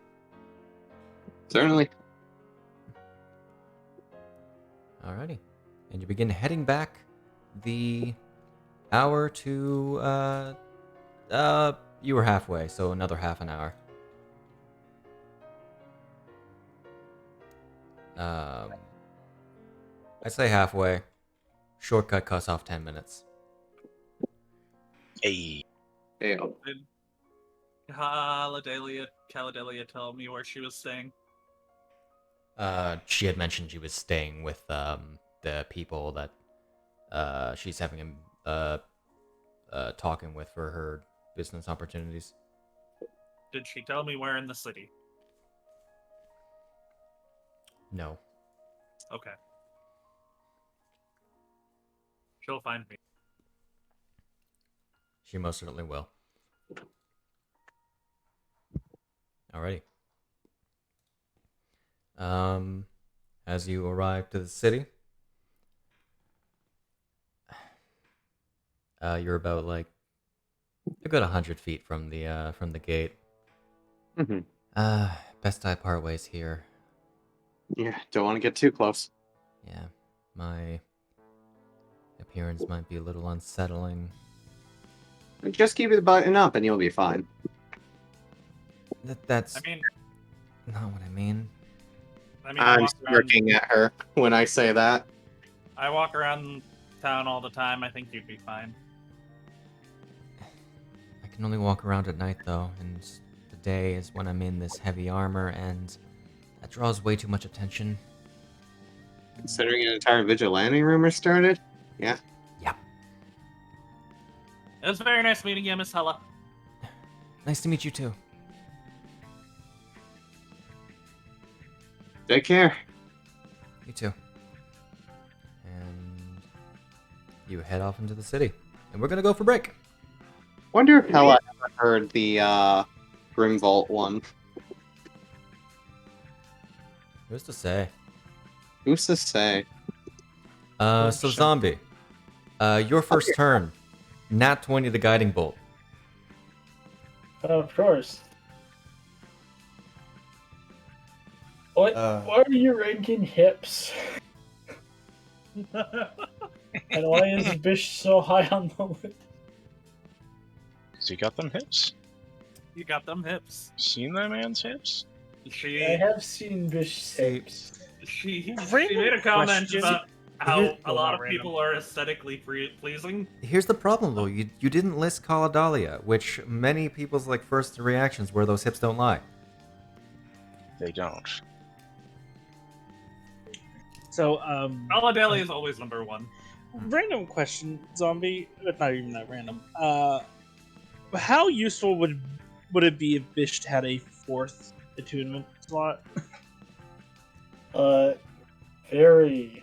Certainly. Alrighty. And you begin heading back the hour to you were halfway, so another half an hour. I say halfway. Shortcut cuts off 10 minutes. Hey. Hey, Did Caladelia tell me where she was staying? She had mentioned she was staying with the people that she's having talking with for her business opportunities. Did she tell me where in the city? No. Okay. She'll find me. She most certainly will. Alrighty. As you arrive to the city, you're about like a good 100 feet from the gate. Mm-hmm. Best I part ways here. Yeah, don't want to get too close. Yeah, my appearance might be a little unsettling. Just keep it button up and you'll be fine. That's I mean, not what I mean. I'm walk around, smirking at her when I say that. I walk around town all the time. I think you'd be fine. I can only walk around at night though, and the day is when I'm in this heavy armor, and that draws way too much attention. Considering an entire vigilante rumor started? Yeah. Yep. It was very nice meeting you, Miss Hella. Nice to meet you too. Take care. You too. And you head off into the city. And we're gonna go for break. Wonder if Hella ever heard the Grim Vault one. Who's to say? Who's to say? So Zombie. Your first turn. Nat 20 the guiding bolt. Of course. What? Why are you ranking hips? And why is Bish so high on the list? So you got them hips? You got them hips. Seen that man's hips? She I have seen Bish's hips. she Random made a comment question. about how Here's- a lot of Random. people are aesthetically pleasing. Here's the problem though, you didn't list Kaladalia, which many people's like first reactions were those hips don't lie. They don't. So, Aladelia is always number one. random question, Zombie. Not even that random. How useful would it be if Bish had a 4th attunement slot? Very.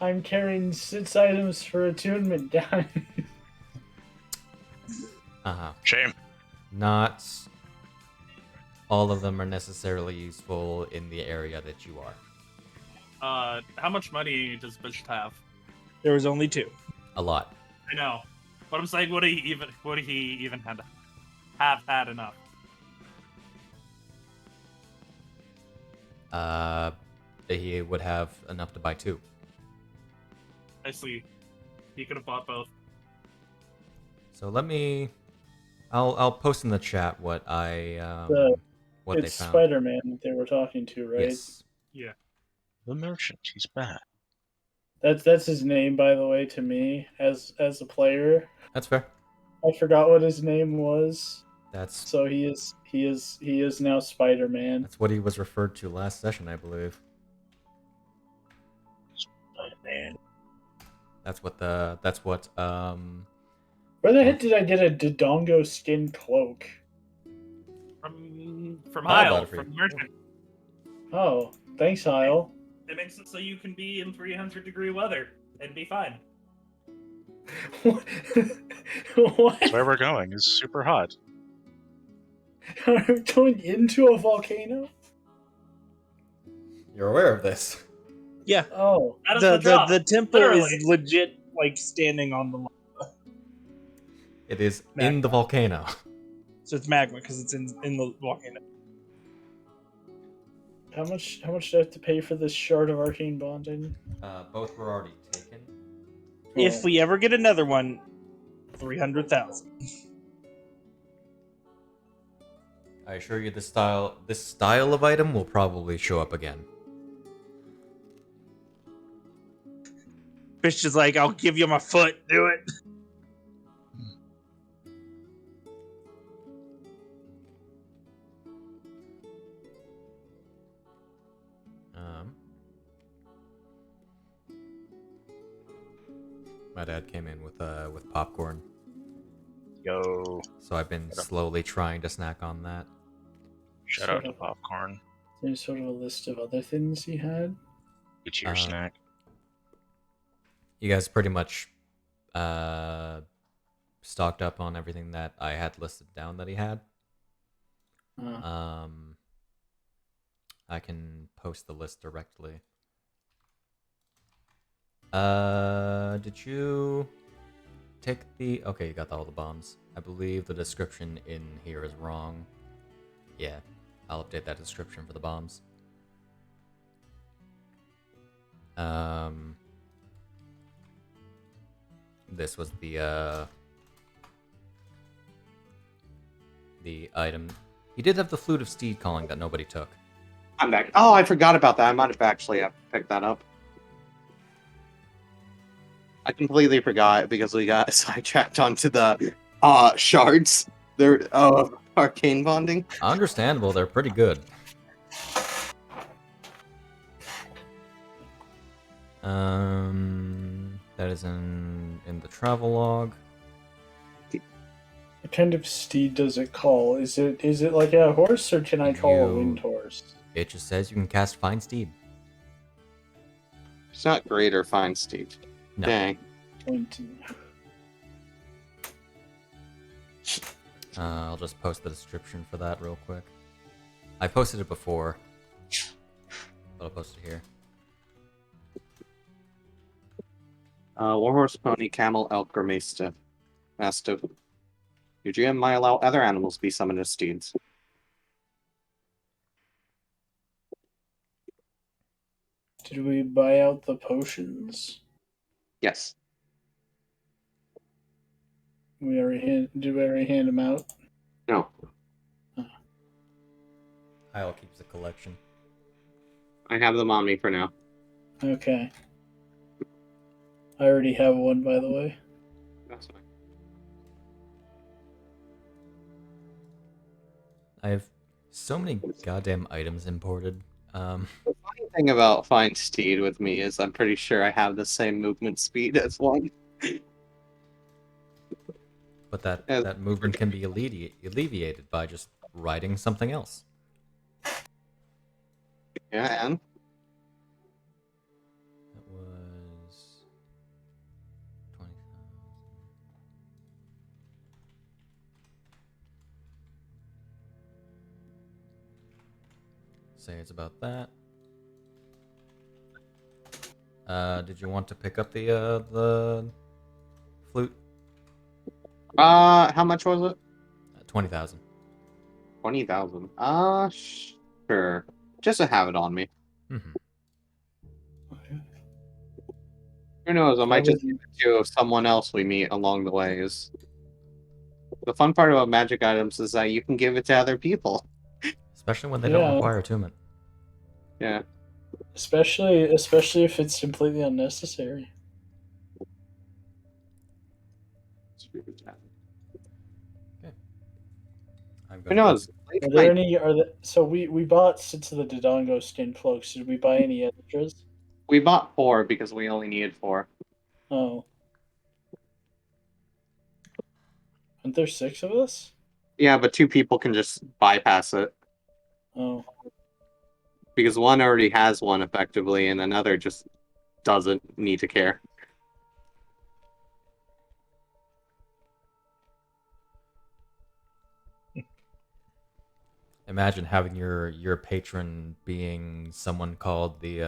I'm carrying 6 items for attunement down. Uh-huh. Shame. Not all of them are necessarily useful in the area that you are. How much money does Bish have? There was only 2. A lot. I know, but I'm saying, would he even have had enough? He would have enough to buy 2. I see. He could have bought both. So let me I'll post in the chat what I what It's they found. Spider-Man that they were talking to, right? Yes. Yeah. The merchant, he's back. That's his name, by the way, to me as a player. That's fair. I forgot what his name was. That's So he is now Spider-Man. that's what he was referred to last session, I believe. Man. That's what Where the heck did I get a Dodongo skin cloak? From I'll Hyle, buy it for from you. Merchant. Oh, thanks, Hyle. It makes it so you can be in 300-degree weather and be fine. What? That's where we're going. It's super hot. Are we going into a volcano? you're aware of this. Yeah. Oh, That is the drop, the temple literally. is legit, like standing on the lava. It is Magma. in the volcano. So it's magma because it's in the volcano. How much do I have to pay for this shard of arcane bonding? Both were already taken. If we ever get another one, 300,000. I assure you this style of item will probably show up again. Fish is like, I'll give you my foot. Do it. My dad came in with popcorn, Yo. so I've been slowly trying to snack on that. Shout out to Popcorn. There's sort of a list of other things he had. Get your snack. You guys pretty much stocked up on everything that I had listed down that he had. I can post the list directly. Did you take the... Okay, you got all the bombs. I believe the description in here is wrong. Yeah, I'll update that description for the bombs. This was the item. He did have the Flute of Steed Calling that nobody took. I'm back. Oh, I forgot about that. I might have actually picked that up. I completely forgot because we got sidetracked onto the shards. There. Oh, Arcane bonding. Understandable, they're pretty good. That is in the travel log. What kind of steed does it call? Is it like a horse, or can I call a wind horse? It just says you can cast Find Steed. It's not great or fine, Steve. No. Dang. 20. I'll just post the description for that real quick. I posted it before, but I'll post it here. Warhorse, pony, camel, elk, or mastiff. Your GM might allow other animals to be summoned as steeds. Did we buy out the potions? Yes. Did we already hand them out? No. Kyle keeps the collection. I have them on me for now. Okay. I already have one, by the way. That's fine. I have so many goddamn items imported. The funny thing about Find Steed with me is I'm pretty sure I have the same movement speed as one. But that movement can be alleviated by just writing something else. Yeah, and That was 20,000. Say it's about that. Did you want to pick up the flute? how much was it? 20,000. 20,000. Sure. Just to have it on me. Mm-hmm. Who knows? I might That just was- give it to someone else we meet along the way. The fun part about magic items is that you can give it to other people. Especially when they don't Yeah. require attunement. Yeah. Especially if it's completely unnecessary. I'm Who gonna knows? Are there any? So we bought 6 of the Dodongo skin cloaks. Did we buy any extras? We bought 4 because we only needed 4. Oh. Aren't there 6 of us? Yeah, but 2 people can just bypass it. Oh. Because one already has one effectively, and another just doesn't need to care. Imagine having your patron being someone called the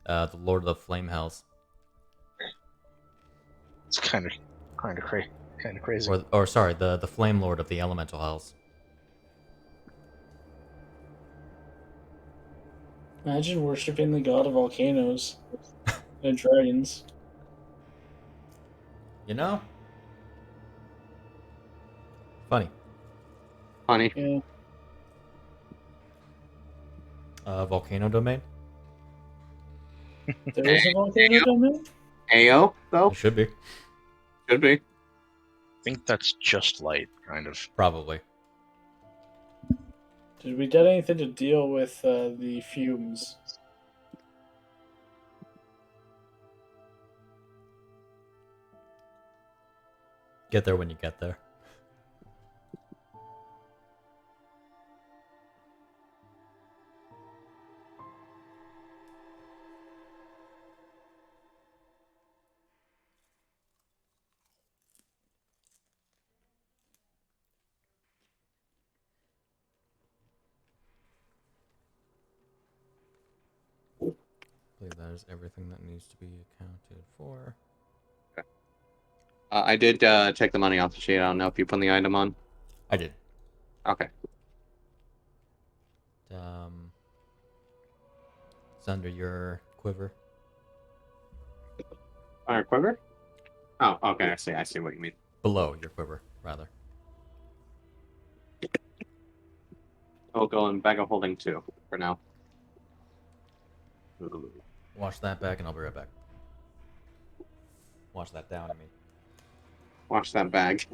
Lord of the Flame Hells, It's kind of crazy. or sorry, the Flame Lord of the Elemental Hells. Imagine worshipping the god of volcanoes and dragons. You know, funny. Funny. Yeah. Volcano domain. There is a volcano domain? AO, though? It should be, Should be. I think that's just light, kind of. probably. Did we get anything to deal with the fumes? Get there when you get there. I believe that is everything that needs to be accounted for. I did take the money off the sheet. I don't know if you put the item on. I did. Okay. It's under your quiver. Fire quiver? Oh, okay. I see what you mean. Below your quiver, rather. I'll go in bag of holding 2 for now. Wash that back, and I'll be right back. Wash that down, I mean. Wash that bag.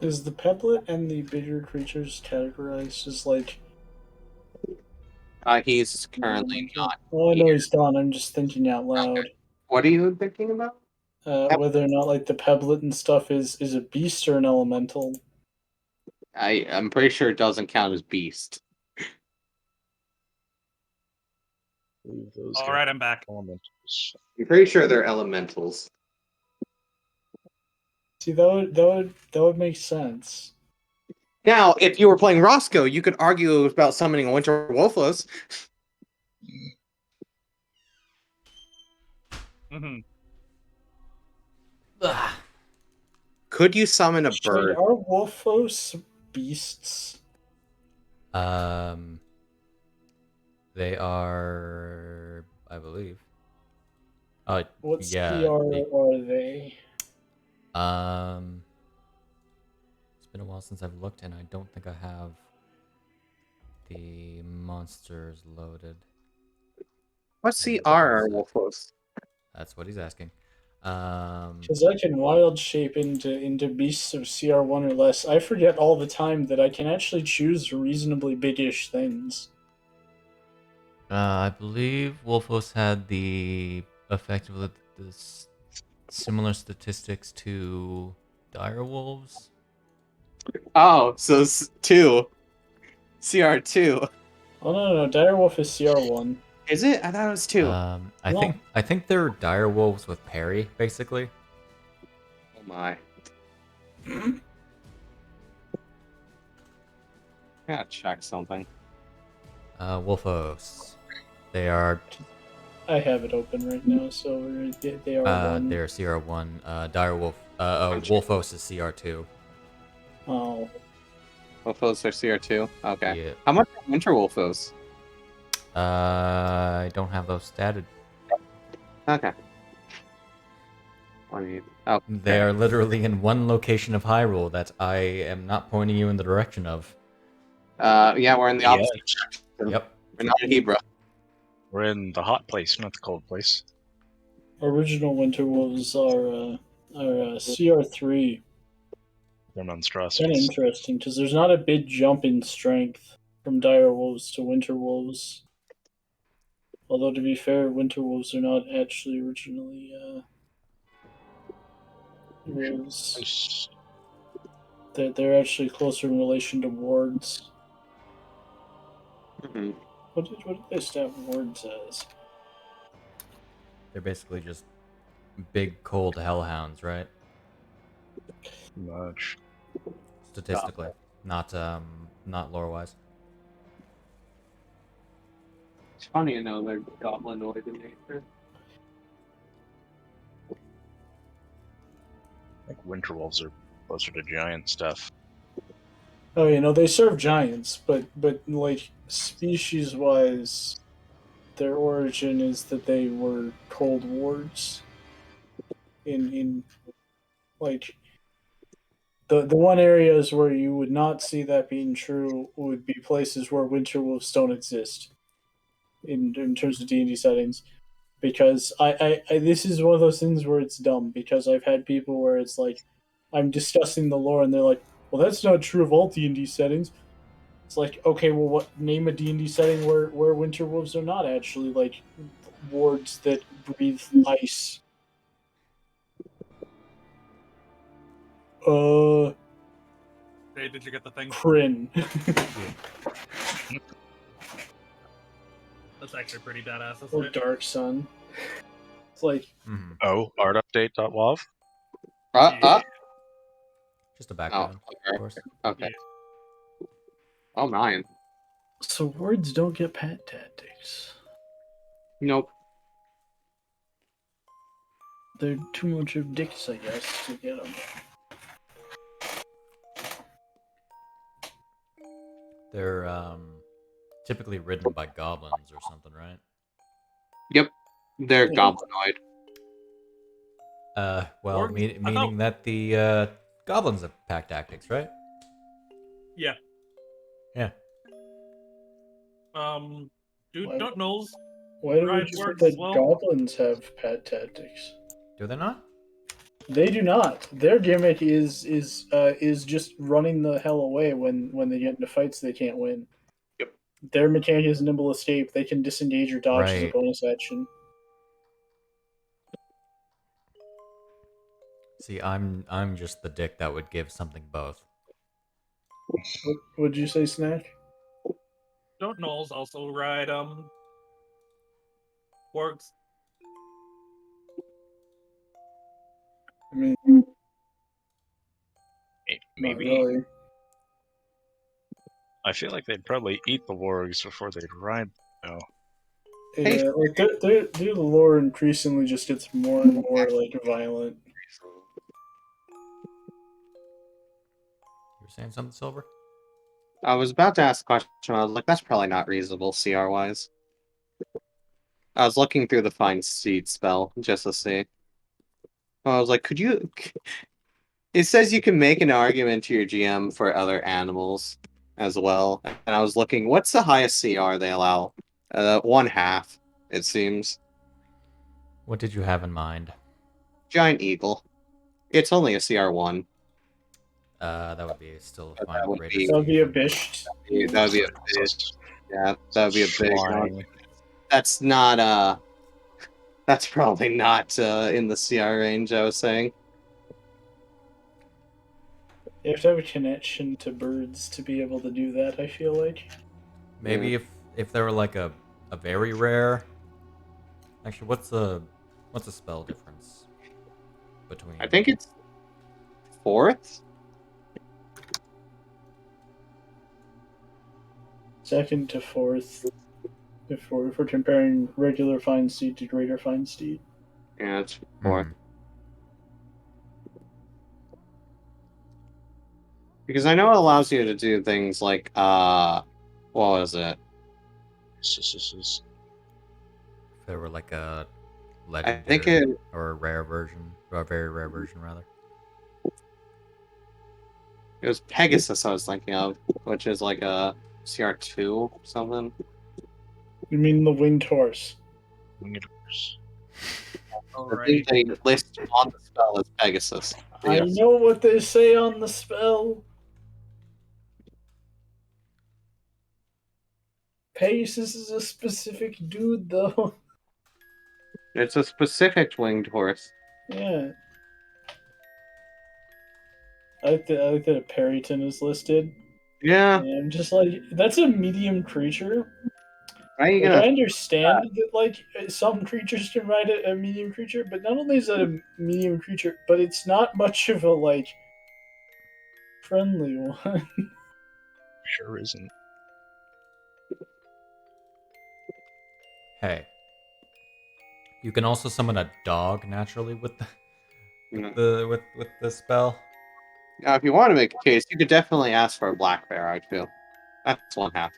Is the Peblet and the bigger creatures categorized as like? He's currently not Oh, I know here. he's gone. I'm just thinking out loud. What are you thinking about? Whether or not like the Peblet and stuff is a beast or an elemental. I'm pretty sure it doesn't count as beast. Those All are right, I'm back. elementals. I'm pretty sure they're elementals. See, that would make sense. Now, if you were playing Roscoe, you could argue about summoning a Winter Wolfos. Hmm. Could you summon a Shit, bird? are Wolfos beasts? They are, I believe. What Yeah. CR are they? It's been a while since I've looked, and I don't think I have the monsters loaded. What And CR are Wolfos? That's what he's asking. Because I can wild shape into beasts of CR1 or less. I forget all the time that I can actually choose reasonably big-ish things. I believe Wolfos had the effectively similar statistics to dire wolves. Oh, so two. CR2. Oh no, Direwolf is CR1. Is it? I thought it was two. I think they're dire wolves with parry, basically. Oh my. I gotta check something. Wolfos. They are I have it open right now, so they are one. they're CR1. Dire wolf. Wolfos is CR2. Oh, Wolfos are CR2? Okay. Yeah. How much are Winter Wolfos? I don't have those statted. Okay. I mean, oh, They are literally in one location of Hyrule that I am not pointing you in the direction of. yeah, we're in the opposite. Yep. We're not in Hebra. We're in the hot place, not the cold place. original Winter Wolves are CR3. They're Kind of monstrosities. interesting because there's not a big jump in strength from Dire Wolves to Winter Wolves. Although to be fair, Winter Wolves are not actually originally wolves. Nice. They're actually closer in relation to wards. Mm-hmm. What did they stat wards as? They're basically just big cold hellhounds, right? Much. Statistically, not lore wise. It's funny to know they're goblinoid in nature. I think winter wolves are closer to giant stuff. Oh, they serve giants, but like species wise, their origin is that they were cold wards. In like the one areas where you would not see that being true would be places where winter wolves don't exist. In terms of D&D settings, because I this is one of those things where it's dumb because I've had people where it's like I'm discussing the lore and they're like, well, that's not true of all D&D settings. It's like, okay, well, what name a D&D setting where winter wolves are not actually like wards that breathe ice? Hey, did you get the thing? Kryn. That's actually pretty badass, isn't Or it? Dark Sun. It's like, Oh, art update.wav? Just a background, of course. Okay. Oh, mine. so wards don't get pat tactics. Nope. They're too much of dicks, I guess, to get them. They're typically ridden by goblins or something, right? Yep. They're Yeah. goblinoid. Well, Or- meaning that the goblins have pack tactics, right? Yeah. Yeah. Dude, What? don't knows. Why do we Right, just works think as that well. goblins have pat tactics? Do they not? They do not. Their gimmick is just running the hell away when they get into fights they can't win. Yep. Their mechanic is nimble escape. They can disengage or dodge as a Right. bonus action. See, I'm just the dick that would give something both. What would you say, Snack? Don't gnolls also ride wargs? I mean, not Maybe. really. I feel like they'd probably eat the wargs before they'd ride, though. Hey. Yeah, like the lore increasingly just gets more and more like violent. You were saying something, Silver? I was about to ask a question. I was like, that's probably not reasonable CR wise. I was looking through the find seed spell just to see. I was like, could you? It says you can make an argument to your GM for other animals as well. And I was looking, what's the highest CR they allow? 1/2, it seems. What did you have in mind? Giant eagle. It's only a CR1. That would be still But fine. that would Greater be- That would be a speed. bisht. That would be a big. Yeah, that would be a big one. Flying. That's not. That's probably not in the CR range. I was saying. You have to have a connection to birds to be able to do that, I feel like. Maybe Yeah. if they were like a very rare. Actually, what's the spell difference between? I think it's 4th. Second to fourth. If we're comparing regular fine steed to greater fine steed. Yeah, it's Hmm. 4th. Because I know it allows you to do things like what was it? This. If they were like a I think legendary it or a rare version, or a very rare version rather. it was Pegasus I was thinking of, which is like a CR2 something. You mean the winged horse? Universe. I think they list on the spell as Pegasus. I Yes. know what they say on the spell. Pegasus is a specific dude, though. It's a specific winged horse. Yeah. I like that a Periton is listed. Yeah. And I'm just like, that's a medium creature. How are you Like, gonna I understand that like some creatures can ride a medium creature, but not only is that a medium creature, but it's not much of a like friendly one. Sure isn't. Hey, you can also summon a dog naturally with the spell. Now if you want to make a case, you could definitely ask for a black bear, I feel. That's 1/2.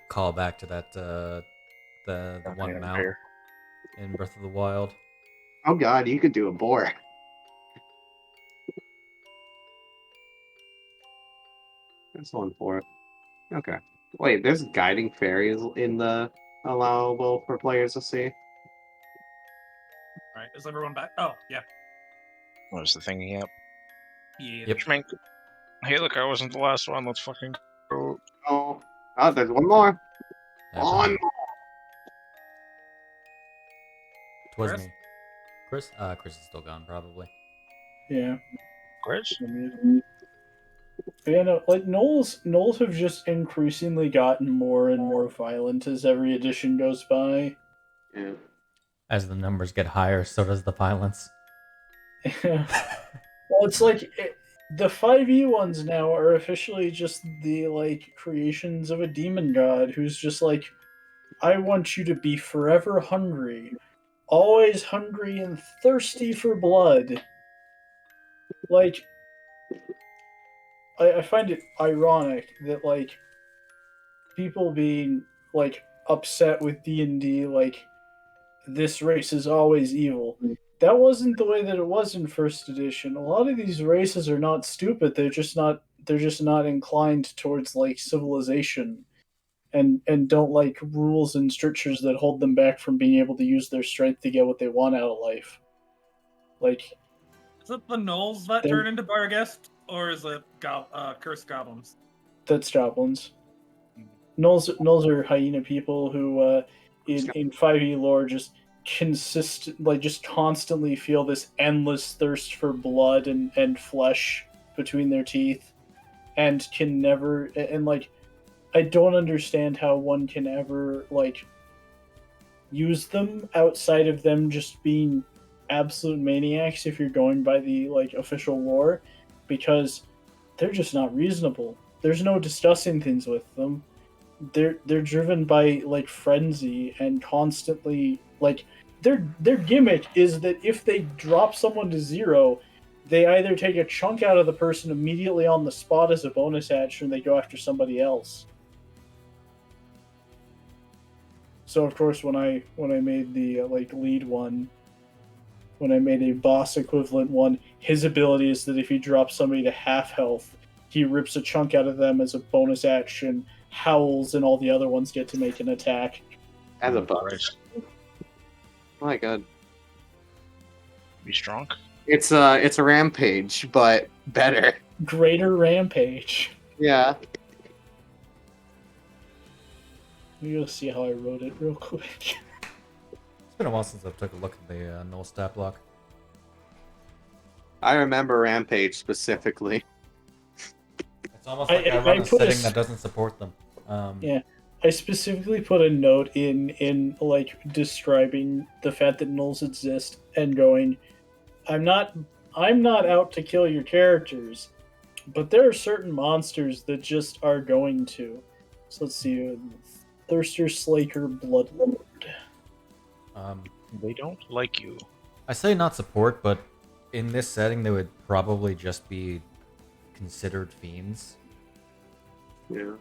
Call back to that the one Yeah, mount fair. in Breath of the Wild. Oh god, you could do a boar. That's 1/4. Okay. Wait, there's guiding fairies in the allowable for players to see. Alright, is everyone back? Oh, yeah. What was the thing? Yep. Yeah. Yep. Schmink. Hey, look, I wasn't the last one. Let's fucking go. Oh, there's one more. Yeah, One but more. twas Chris? me. Chris is still gone probably. Yeah. Chris? Yeah, no, like Knolls have just increasingly gotten more and more violent as every edition goes by. Yeah. As the numbers get higher, so does the violence. Well, it's like the 5e ones now are officially just the like creations of a demon god who's just like, I want you to be forever hungry, always hungry and thirsty for blood. Like, I find it ironic that like people being like upset with D&D, like this race is always evil. That wasn't the way that it was in first edition. A lot of these races are not stupid. They're just not inclined towards like civilization and don't like rules and strictures that hold them back from being able to use their strength to get what they want out of life. Like, Is it the gnolls that They're- turn into Barghest, or is it cursed goblins? that's goblins. Gnolls are hyena people who, in 5e lore, just just constantly feel this endless thirst for blood and flesh between their teeth, and can never. And like, I don't understand how one can ever like use them outside of them just being absolute maniacs if you're going by the like official lore, because they're just not reasonable. There's no discussing things with them. They're driven by like frenzy and constantly like their gimmick is that if they drop someone to 0, they either take a chunk out of the person immediately on the spot as a bonus action, or they go after somebody else. So of course, when I made the like lead one, when I made a boss equivalent one, his ability is that if he drops somebody to half health, he rips a chunk out of them as a bonus action, howls, and all the other ones get to make an attack. As a Oh, buff. Christ. Oh my god. Be strong. It's a rampage, but better. Greater Rampage. Yeah. Let me go see how I wrote it real quick. It's been a while since I took a look at the null stat block. I remember Rampage specifically. It's almost like I I run a put a setting s- that doesn't support them. Yeah. I specifically put a note in like describing the fact that nulls exist and going, I'm not out to kill your characters, but there are certain monsters that just are going to. So let's see, Thirster, Slaker, Bloodlord. They don't like you. I say not support, but in this setting, they would probably just be considered fiends. Yeah.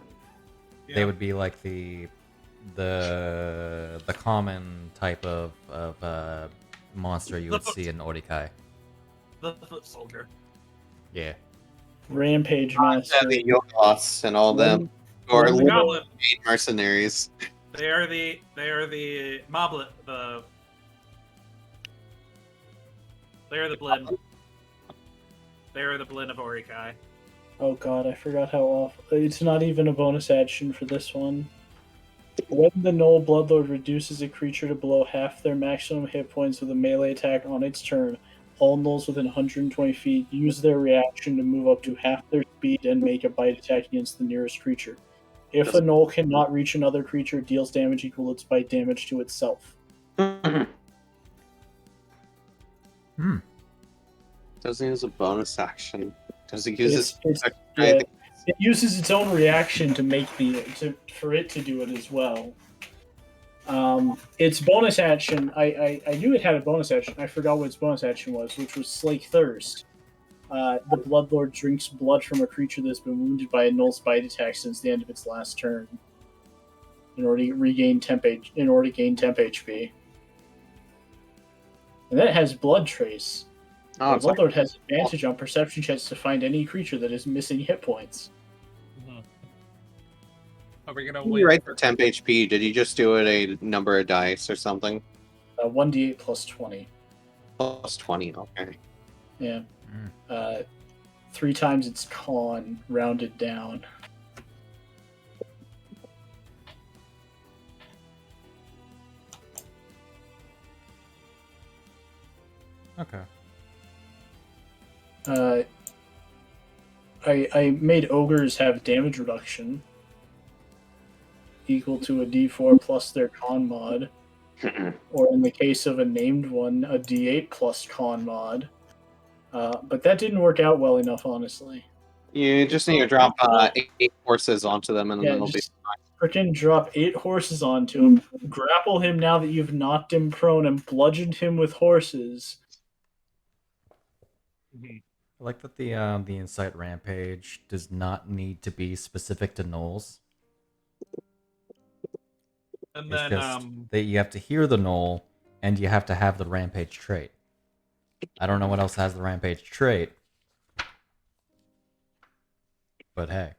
They would be like the common type of monster you would see in Orikai. The foot soldier. Yeah. Rampage Yeah, Master. the Yogos and all them. Or One- The little goblin. mercenaries. They are the moblet. They are the blend. They are the blend of Orikai. Oh god, I forgot how awful. It's not even a bonus action for this one. When the Null Bloodlord reduces a creature to below half their maximum hit points with a melee attack on its turn, all Nulls within 120 feet use their reaction to move up to half their speed and make a bite attack against the nearest creature. If a Null cannot reach another creature, it deals damage equal to its bite damage to itself. Doesn't use a bonus action. Does it use It uses its own reaction to make for it to do it as well. Its bonus action, I knew it had a bonus action. I forgot what its bonus action was, which was Slake Thirst. The Bloodlord drinks blood from a creature that's been wounded by a null bite attack since the end of its last turn, in order to gain temp HP. And then it has Blood Trace. Oh, The it's like, Bloodlord has advantage on perception checks to find any creature that is missing hit points. Are we gonna you wait? right for temp HP. Did you just do it a number of dice or something? 1d8 plus 20. Plus 20, okay. Yeah. 3 times its con, rounded down. Okay. I made ogres have damage reduction equal to a d4 plus their con mod, or in the case of a named one, a d8 plus con mod. But that didn't work out well enough, honestly. You just need to drop 8 horses onto them and then Yeah, it'll be just freaking drop 8 horses onto him, grapple him now that you've knocked him prone, and bludgeoned him with horses. I like that the Insight Rampage does not need to be specific to Knolls. And It's then just that you have to hear the Knoll, and you have to have the Rampage trait. I don't know what else has the Rampage trait, but hey.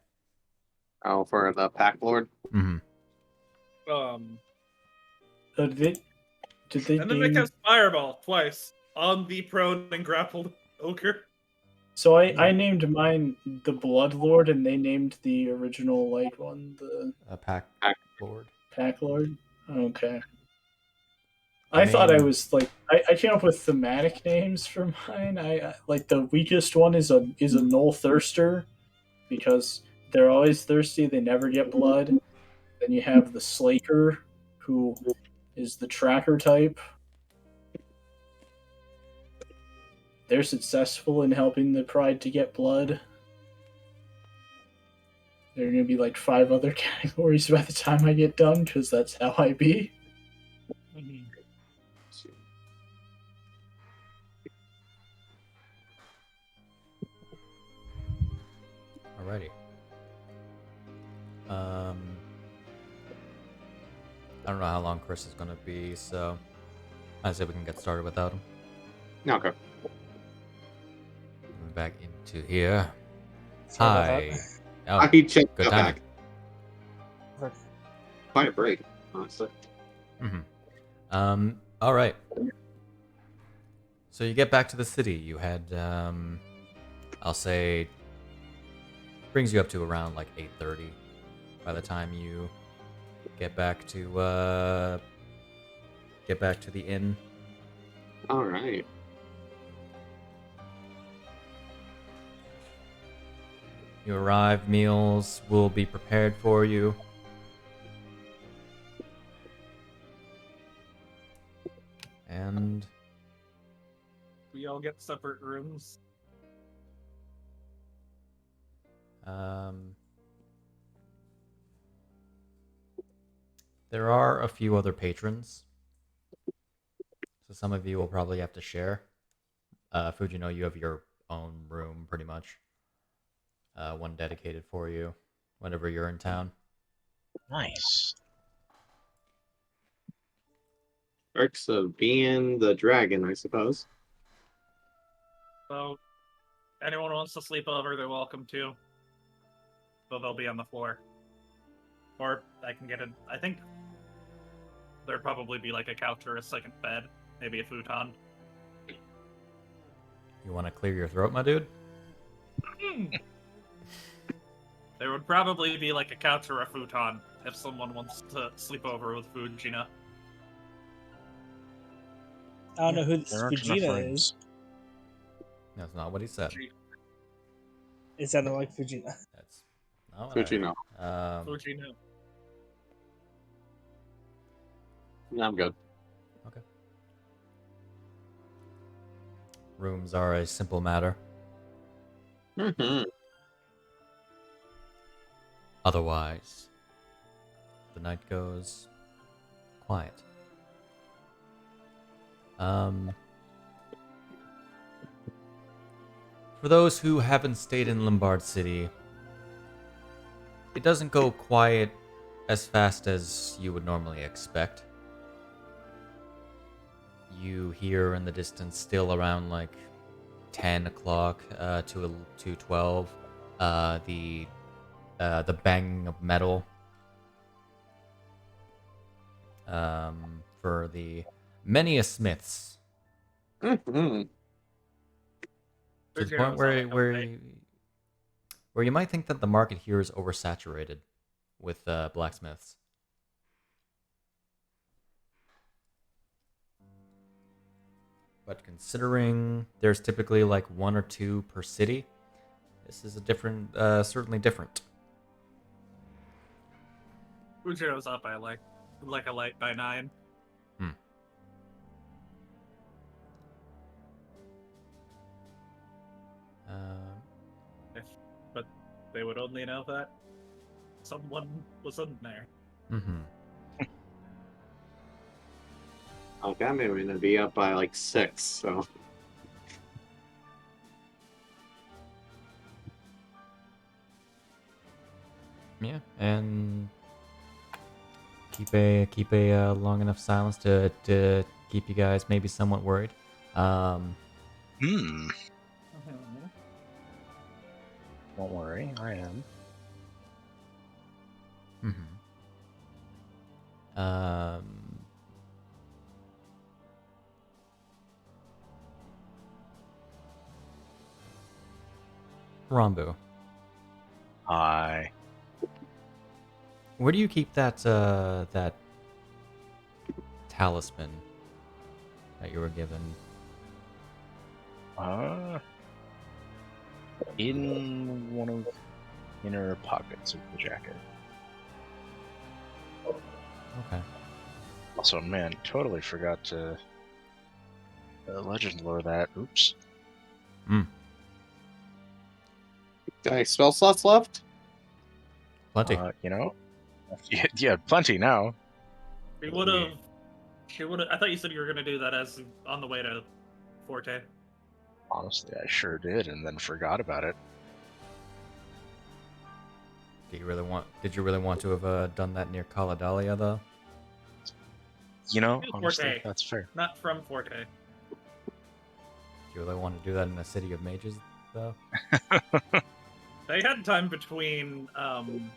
Oh, for the Pack Lord? Mm-hmm. Did they and then they name... cast Fireball twice on the prone and grappled ogre. So I named mine the Blood Lord, and they named the original light one the Pack Lord. Pack Lord. Okay. I I thought I mean- was like I came up with thematic names for mine. I like the weakest one is a null thirster because they're always thirsty. They never get blood. Then you have the Slaker, who is the tracker type. They're successful in helping the Pride to get blood. There are going to be like 5 other categories by the time I get done, because that's how I be. Alrighty. I don't know how long Chris is gonna be, so I say we can get started without him. Okay. Moving back into here. Sorry Hi. I Oh, checked good out timing. back. Quite a break, honestly. All right. So you get back to the city. You had, I'll say, brings you up to around like 8:30 by the time you get back to the inn. All right. You arrive, meals will be prepared for you. And We all get separate rooms. there are a few other patrons. So some of you will probably have to share. Fujino, you have your own room pretty much. One dedicated for you whenever you're in town. Nice. Perks of being the dragon, I suppose. So, anyone who wants to sleep over, they're welcome to. So they'll be on the floor. Or I can get I think there'd probably be like a couch or a second bed, maybe a futon. You want to clear your throat, my dude? There would probably be like a couch or a futon if someone wants to sleep over with Fujina. I don't know who this There aren't enough Fujina rooms. is. That's not what he said. It sounded like Fujina. That's not what Fujino. Fujina. I'm good. Okay. Rooms are a simple matter. Mm-hmm. Otherwise, the night goes quiet. For those who haven't stayed in Lombard City, it doesn't go quiet as fast as you would normally expect. You hear in the distance, still around like 10 o'clock to 12, the banging of metal for the many a smiths. Mm-hmm. To the point where you might think that the market here is oversaturated with blacksmiths. But considering there's typically like 1 or 2 per city, this is a different, certainly different. Fujina's up by like a light by 9. But they would only know that someone was in there. Mm-hmm. Okay, I'm going to be up by like 6, so. Yeah, and keep a long enough silence to keep you guys maybe somewhat worried. Don't worry, I am. Rambu, Hi. where do you keep that that talisman that you were given? In one of the inner pockets of the jacket. Okay. Also, man, totally forgot to legend lore that. Oops. Any spell slots left? Plenty. You know, yeah, plenty now. We would have. She would have. I thought you said you were gonna do that as on the way to Forte. Honestly, I sure did, and then forgot about it. Did you really want to have done that near Caladalia though? You know, It's honestly, Forte. that's fair. Not from Forte. Do you really want to do that in a city of mages though? They had time between on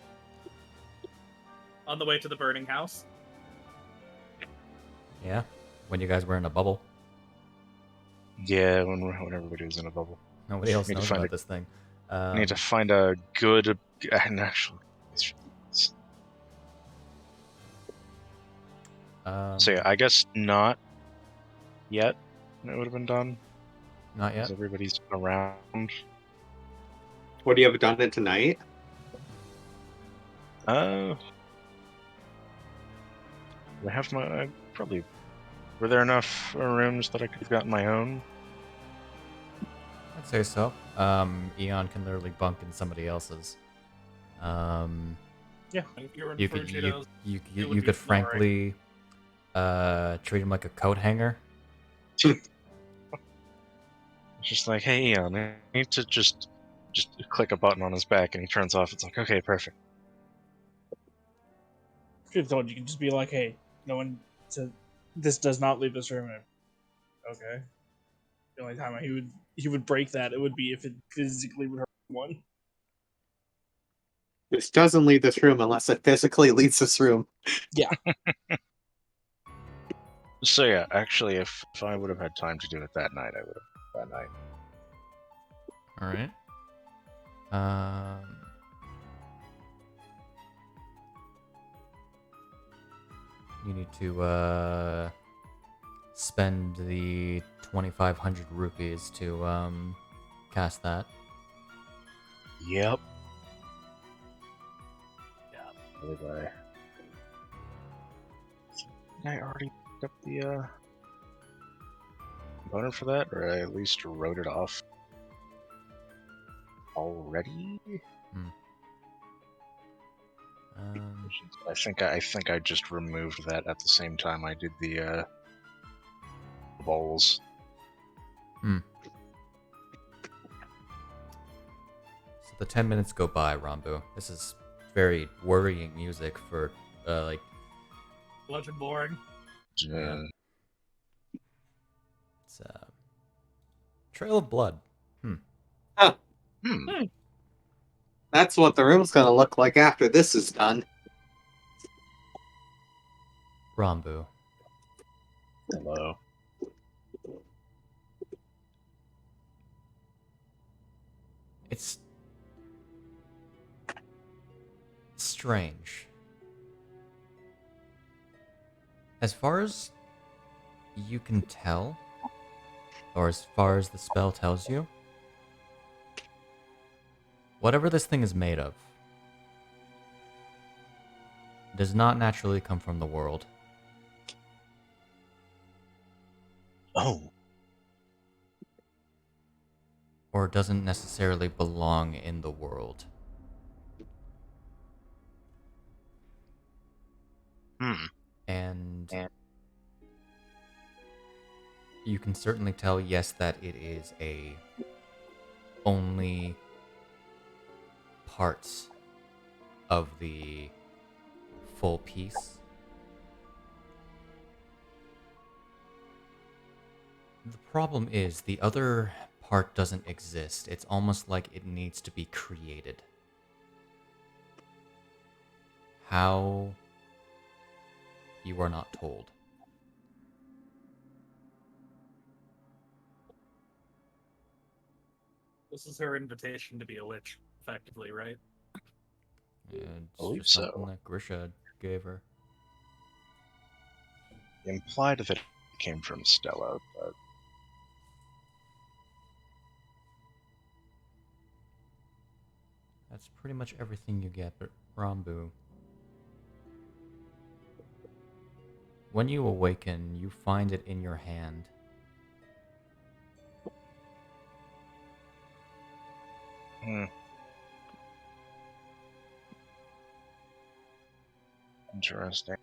the way to the burning house. Yeah. When you guys were in a bubble. Yeah, when everybody was in a bubble. Nobody else Need to knows find about this thing. I need to find a good actual. So yeah, I guess not yet. It would have been done Not yet. because everybody's around. Would you have done it tonight? I have my probably. Were there enough rooms that I could have gotten my own? I'd say so. Eon can literally bunk in somebody else's. If you're in You could Frugitos, you it would you be could snoring. frankly treat him like a coat hanger. It's just like, hey, Eon, I need to just click a button on his back, and he turns off. It's like, okay, perfect. Should have told you can just be like, hey, no one to this does not leave this room. And, okay. The only time he would break that it would be if it physically would hurt one. This doesn't leave this room unless it physically leaves this room. So yeah, actually, if I would have had time to do it that night, I would have that night. All right. You need to spend the 2,500 rupees to cast that. Yep. Yeah. Did I already picked up the component for that, or I at least wrote it off already? I think I just removed that at the same time I did the bowls. So the 10 minutes go by, Rambu. This is very worrying music for like Legend boring. Yeah. it's Trail of Blood. Huh. Hmm. That's what the room's gonna look like after this is done. Rambu. Hello. It's strange. As far as you can tell, or as far as the spell tells you, whatever this thing is made of does not naturally come from the world. Oh. Or doesn't necessarily belong in the world. And you can certainly tell, yes, that it is only parts of the full piece. The problem is the other part doesn't exist. It's almost like it needs to be created. How? You are not told. This is her invitation to be a witch, effectively, right? Yeah, it's Believe just something so. that Grisha gave her. Implied that it came from Stella, but That's pretty much everything you get, but Rambu. When you awaken, you find it in your hand. interesting.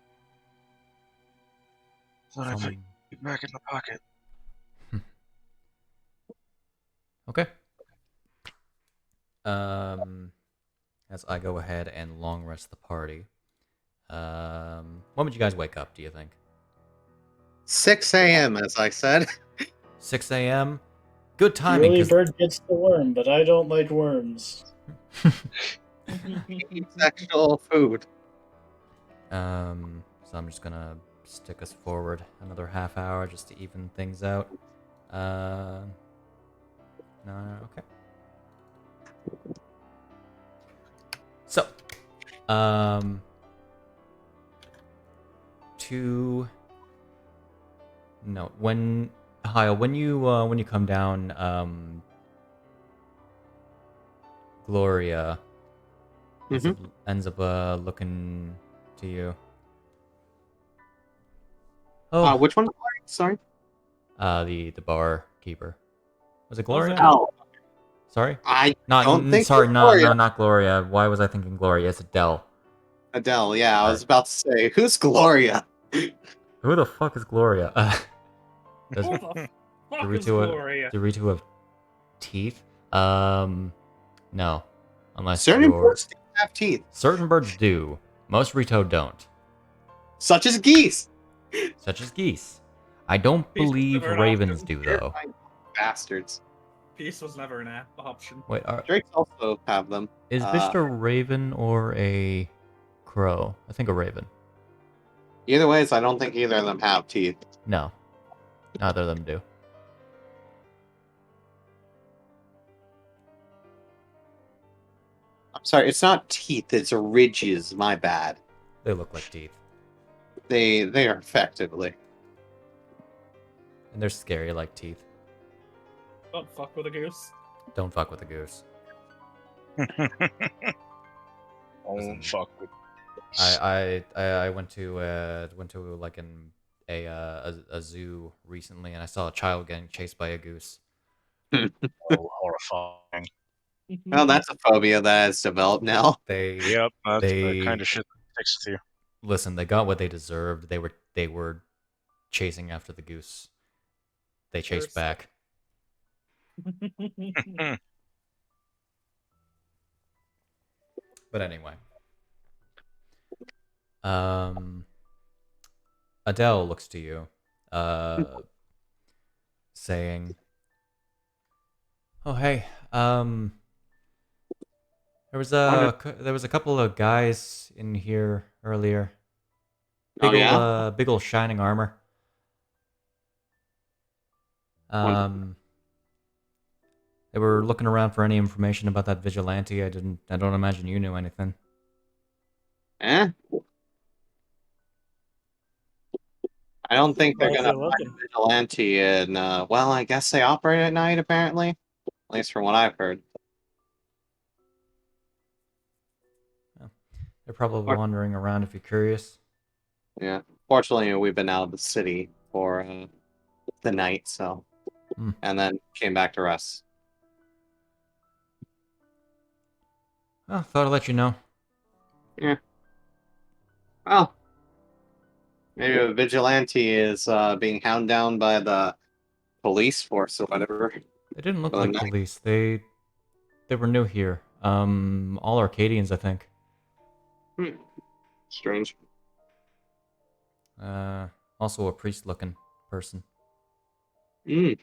Thought I put it back in the pocket. Okay. As I go ahead and long rest the party. When would you guys wake up, do you think? 6 a.m., as I said. 6 a.m.? Good The timing, early because bird gets the worm, but I don't like worms. It's actual food. So I'm just gonna stick us forward another half hour just to even things out. No, okay. So, when Hyle, when you come down, Gloria ends up looking to you. Oh, Which one? Sorry. the barkeeper. Was it Was it- Gloria? Oh, Sorry, I not don't think sorry, it's Gloria. not Gloria. Why was I thinking Gloria? It's Adele. Adele, yeah, I Alright. was about to say, who's Gloria? Who the fuck is Gloria? Does Who the fuck is Dorito Gloria? Dorito have teeth? No, unless Certain you're birds have teeth, certain birds do. Most Rito don't, such as geese. such as geese. I don't Geese was believe never an ravens option. do though. Terrifying bastards. Peace was never an option. Wait, Drakes also have them. is Bishop a raven or a crow? I think a raven. Either ways, I don't think either of them have teeth. No, neither of them do. I'm sorry, it's not teeth, it's ridges, my bad. They look like teeth, They are effectively. and they're scary like teeth. Don't fuck with a goose. Don't fuck with a goose. Listen. Fuck. I went to like a zoo recently, and I saw a child getting chased by a goose. Oh, horrifying. Well, that's a phobia that has developed now. Yep, that's the They kind of shit that sticks with you. listen. They got what they deserved. They were chasing after the goose. They chased back. But anyway, Adele looks to you, saying, "Oh hey, there was a couple of guys in here earlier. Oh, yeah? Big ol' shining armor. They were looking around for any information about that vigilante. I don't imagine you knew anything. Eh? I don't think they're Well, if gonna you're find looking. a vigilante and, well, I guess they operate at night, apparently. At least from what I've heard. They're probably wandering around if you're curious. Yeah. Fortunately, we've been out of the city for the night, so. And then came back to rest. Oh, thought I'd let you know. Yeah. Well, maybe a vigilante is being hound down by the police force or whatever. They didn't look Well, like nice. police. They were new here. All Arcadians, I think. Strange. Also a priest-looking person. Maybe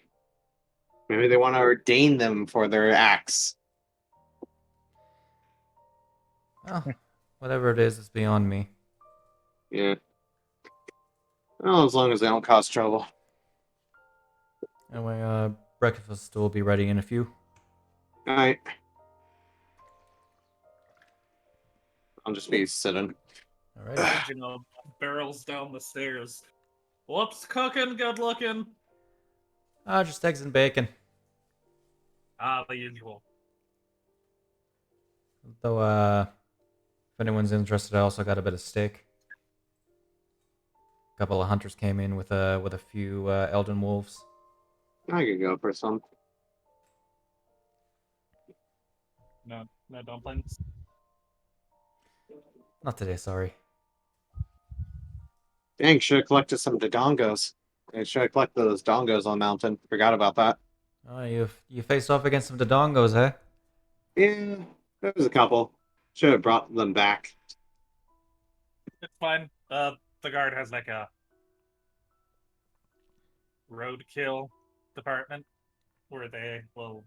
they want to ordain them for their acts. Oh, whatever it is, it's beyond me. Yeah. Well, as long as they don't cause trouble. Anyway, breakfast will be ready in a few. Alright. I'll just be sitting. Alrighty. You know, barrels down the stairs. Whoops, cooking, good looking. Just eggs and bacon. The usual. Though, if anyone's interested, I also got a bit of steak. A couple of hunters came in with a few Elden Wolves. I could go for some. No dumplings. Not today, sorry. Dang, should have collected some Dodongos. I should have collected those dongos on mountain. Forgot about that. Oh, you faced off against some Dodongos, eh? Yeah, there was a couple. Should have brought them back. It's fine. The guard has like a roadkill department where they will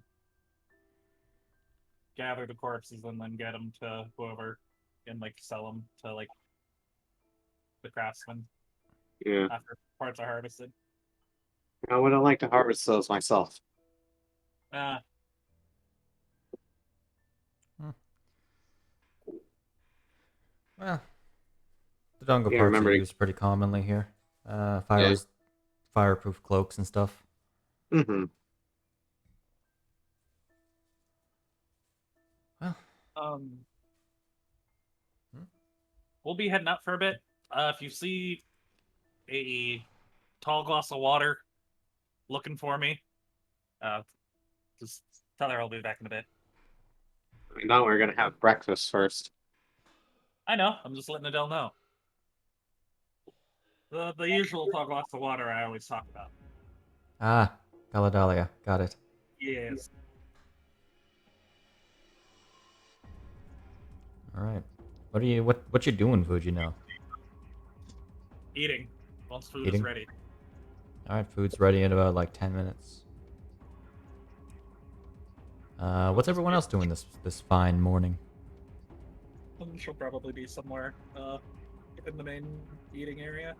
gather the corpses and then get them to whoever and like sell them to like the craftsmen Yeah, after parts are harvested. I would have liked to harvest those myself. Well, Dodongo Yeah, parts remember- are used pretty commonly here. Fireproof cloaks and stuff. Mm-hmm. Well, We'll be heading out for a bit. If you see a tall glass of water looking for me, just tell her I'll be back in a bit. I thought we were gonna have breakfast first. I know. I'm just letting Adele know. The usual tall glass of water I always talk about. Galadalia, got it. Yes. All right. What you doing, Fuji, now? Eating. Once food Eating? is ready. All right, food's ready in about like 10 minutes. What's everyone else doing this fine morning? She'll probably be somewhere in the main eating area.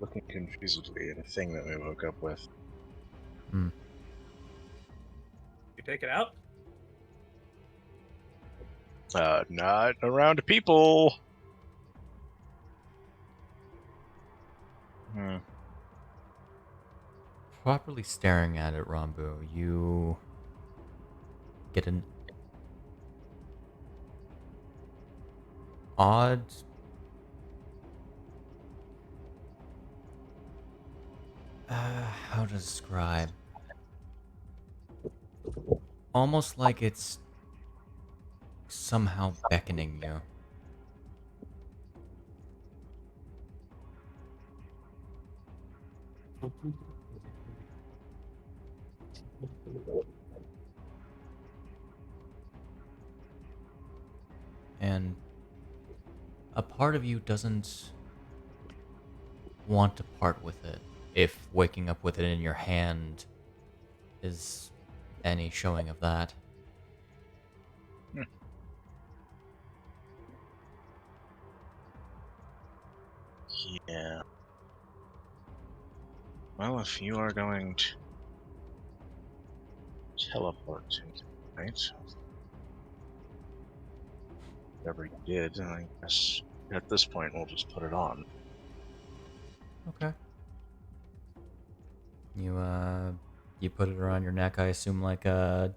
Looking confusedly at a thing that we woke up with. You take it out? Not around people. Properly staring at it, Rambu, you get an odd how to describe, almost like it's somehow beckoning you. And a part of you doesn't want to part with it, if waking up with it in your hand is any showing of that. Yeah. Well, if you are going to teleport to right? Whatever you did, I guess at this point we'll just put it on. Okay. You put it around your neck, I assume, like hide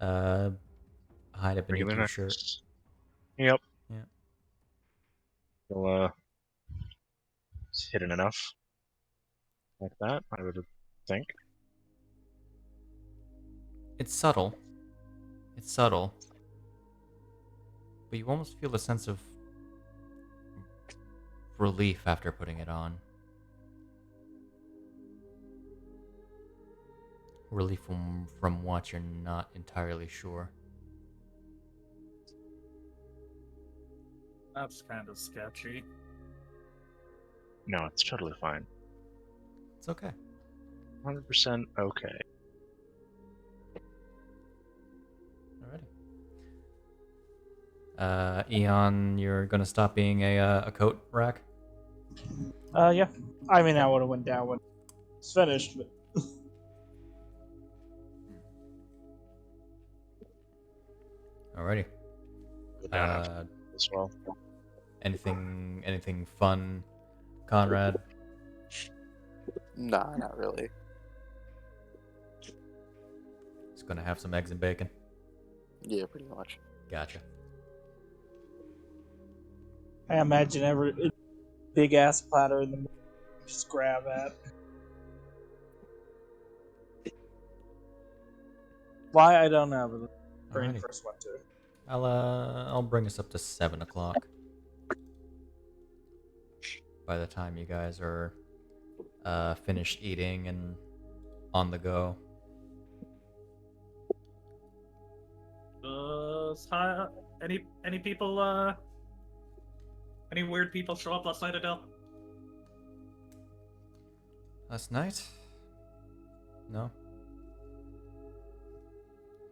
it beneath Regular your shirt. necklace. Yep. Yeah. Well, it's hidden enough. Like that, I would think. It's subtle. It's subtle. But you almost feel a sense of relief after putting it on. Relief from what you're not entirely sure. That's kind of sketchy. No, it's totally fine. It's okay. 100% okay. Alrighty. Eon, you're gonna stop being a coat rack? Yeah. I mean, I would have went down when it's finished, but Alrighty. Go down after Uh, as well. anything fun, Conrad? Nah, not really. Just gonna have some eggs and bacon. Yeah, pretty much. Gotcha. I imagine every big ass platter in the middle, just grab at. Why I don't know, but the brain Alrighty. first went to. I'll bring us up to 7 o'clock. By the time you guys are finished eating and on the go. Any people any weird people show up last night, Adele? Last night? No.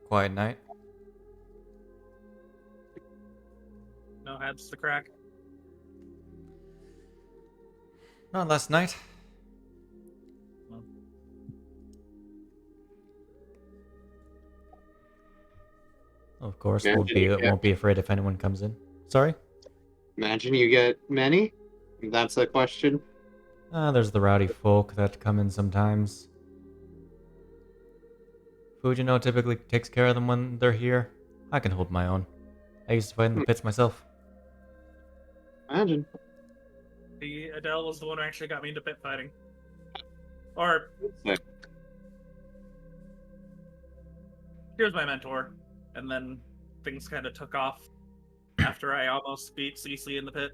Quiet night? No heads to crack. Not last night. No. Of course, Yeah, won't be afraid if anyone comes in. Sorry? Imagine you get many? If that's the question. There's the rowdy folk that come in sometimes. Fujino typically takes care of them when they're here. I can hold my own. I used to fight in the pits myself. Imagine. The Adele was the one who actually got me into pit fighting. Or Sick. here's my mentor, and then things kind of took off after I almost beat Cece in the pit.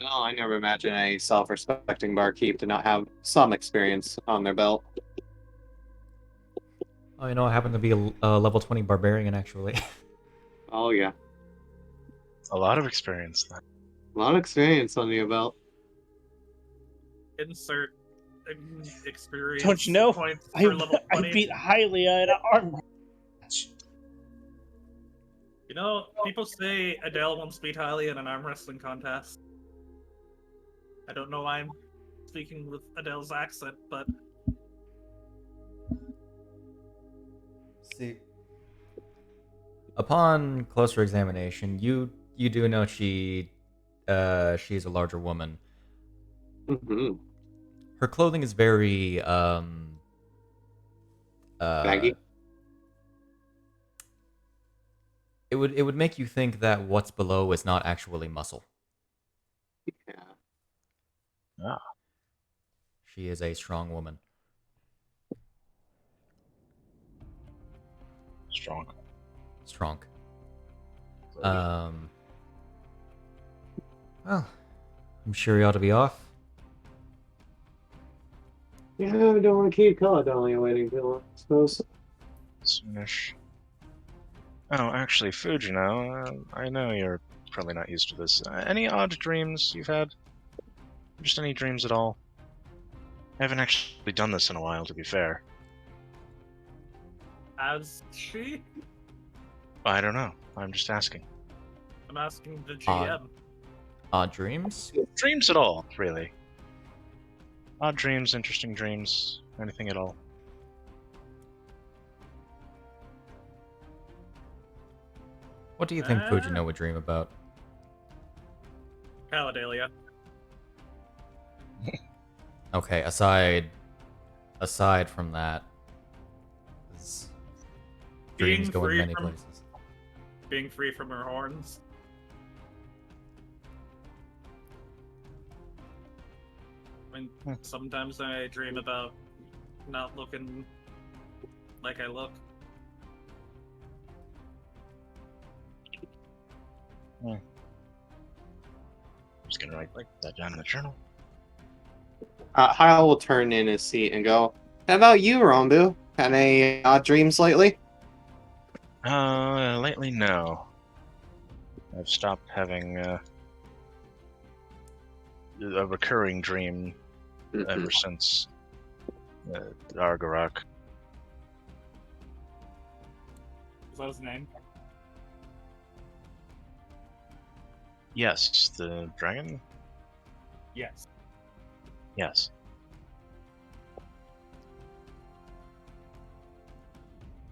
No, I never imagined a self-respecting barkeep to not have some experience on their belt. Oh, you know, I happen to be a level 20 barbarian, actually. Oh yeah, A lot of experience then. a lot of experience on your belt. Insert experience. Don't you know? Points I, for level I 20. beat Hylia in an arm match. You know, people say Adele once beat Hylia in an arm wrestling contest. I don't know why I'm speaking with Adele's accent, but See, upon closer examination, you do know she's a larger woman. Mm-hmm. Her clothing is very Baggy. it would make you think that what's below is not actually muscle. Yeah. Ah, She is a strong woman. strong. Strong. Well, I'm sure you ought to be off. Yeah, I don't want to keep Paladin waiting too long, I suppose. Soonish. Oh, actually, Fujino, I know you're probably not used to this. Any odd dreams you've had? Just any dreams at all? I haven't actually done this in a while, to be fair. as she, I don't know. I'm just asking. I'm asking the GM. Odd dreams? Dreams at all, really. Odd dreams, interesting dreams, anything at all. What do you think Fujino would dream about? Caladelia. Okay, aside from that, 'cause dreams Being go in free many from- places. Being free from her horns. I mean, sometimes I dream about not looking like I look. I'm just gonna write that down in the journal. Hyle will turn in his seat and go, "How about you, Rombu? Had any odd dreams lately?" Lately, no. I've stopped having a recurring dream ever since Argarok. Is that his name? Yes, the dragon? Yes. Yes.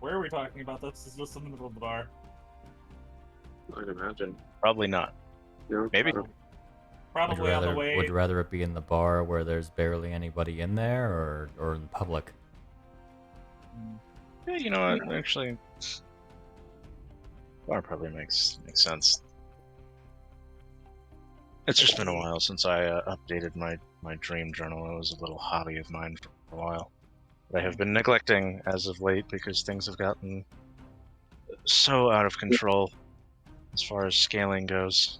Where are we talking about this? Is this in the middle of the bar? I'd imagine. Probably not. No, Maybe. Probably on the way. Would you rather it be in the bar where there's barely anybody in there, or in public? Yeah, you know what? Actually, bar probably makes sense. It's just been a while since I updated my dream journal. It was a little hobby of mine for a while. But I have been neglecting as of late because things have gotten so out of control as far as scaling goes.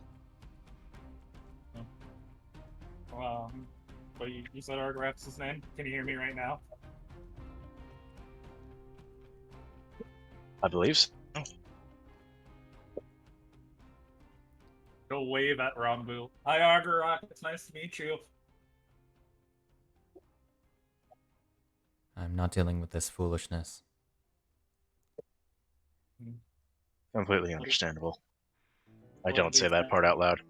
But you said Argraph's name? Can you hear me right now? I believe so. Go wave at Rambu. Hi, Argarak. It's nice to meet you. I'm not dealing with this foolishness. Completely understandable. I What don't do say you that think? part out loud.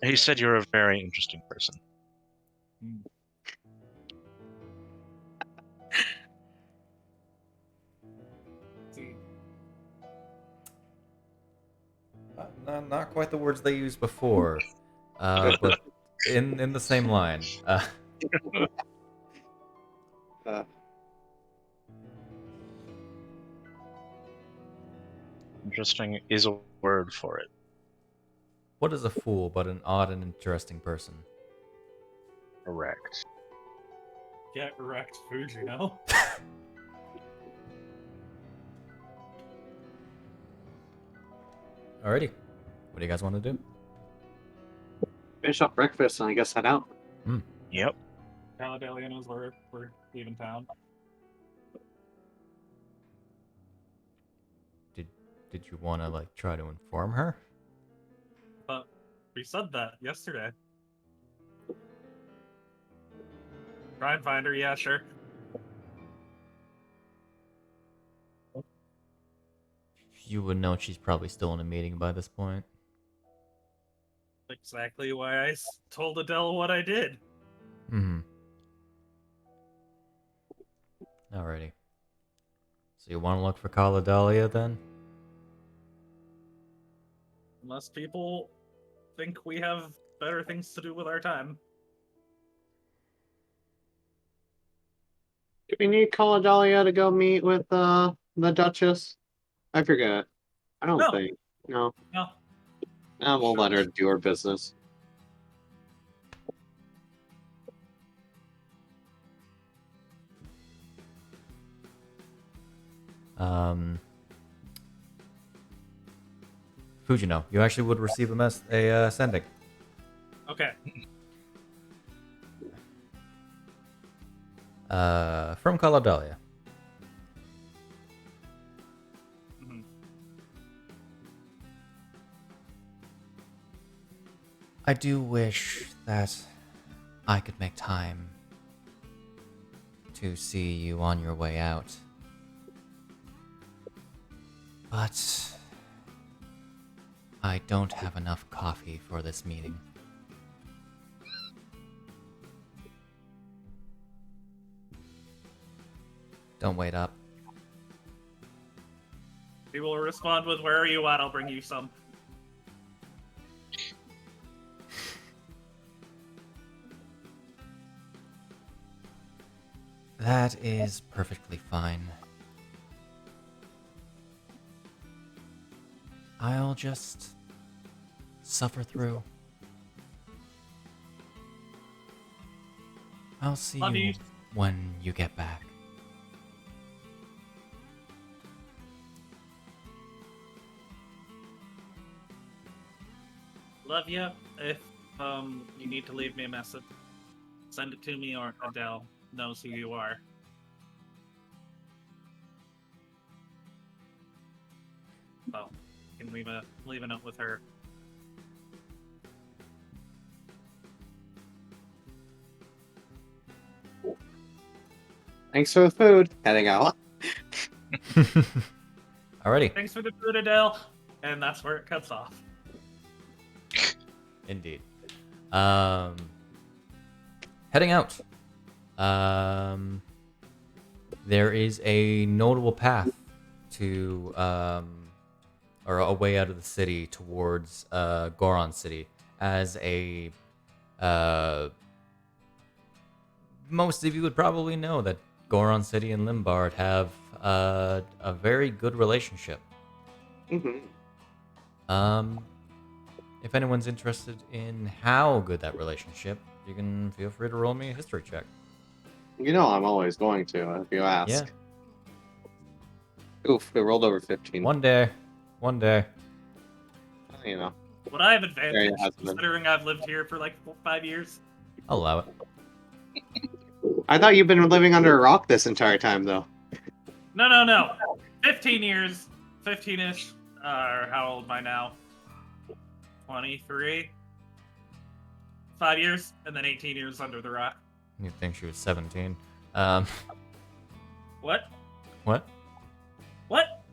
He said you're a very interesting person. See, Not quite the words they used before, but in the same line. Interesting is a word for it. What is a fool but an odd and interesting person? Correct. get wrecked, food, you know? Alrighty. What do you guys want to do? Finish up breakfast and I guess head out. Yep. Caladelia knows we're leaving town. Did you want to like try to inform her? But we said that yesterday. Try and find her, yeah, sure. You would know she's probably still in a meeting by this point. Exactly why I told Adele what I did. Alrighty. So you want to look for Caladelia then? Unless people think we have better things to do with our time. Do we need Caladelia to go meet with the Duchess? I forget. I don't No. think. No. No. We'll let her do her business. Fujino, you actually would receive a sending. Okay. From Caladelia. Mhm. I do wish that I could make time to see you on your way out. But I don't have enough coffee for this meeting. Don't wait up. We will respond with, where are you at? I'll bring you some. That is perfectly fine. I'll just suffer through. I'll see Love you you. when you get back. Love you. If you need to leave me a message, send it to me, or Adele knows who you are. So, you can leave a note with her. Thanks for the food. Heading out. Alrighty. Thanks for the food, Adele. And that's where it cuts off. Indeed. Heading out. there is a notable path to, or a way out of the city towards Goron City, as a most of you would probably know that Goron City and Limbard have a very good relationship. If anyone's interested in how good that relationship, you can feel free to roll me a history check. You know I'm always going to, if you ask. Yeah. Oof, it rolled over 15. One day. You know. Would I have There advantage you have it. considering I've lived here for like 5 years? I'll allow it. I thought you've been living under a rock this entire time, though. No. 15 years. 15-ish. How old am I now? 23? 5 years, and then 18 years under the rock. You'd think she was 17. What? What? What?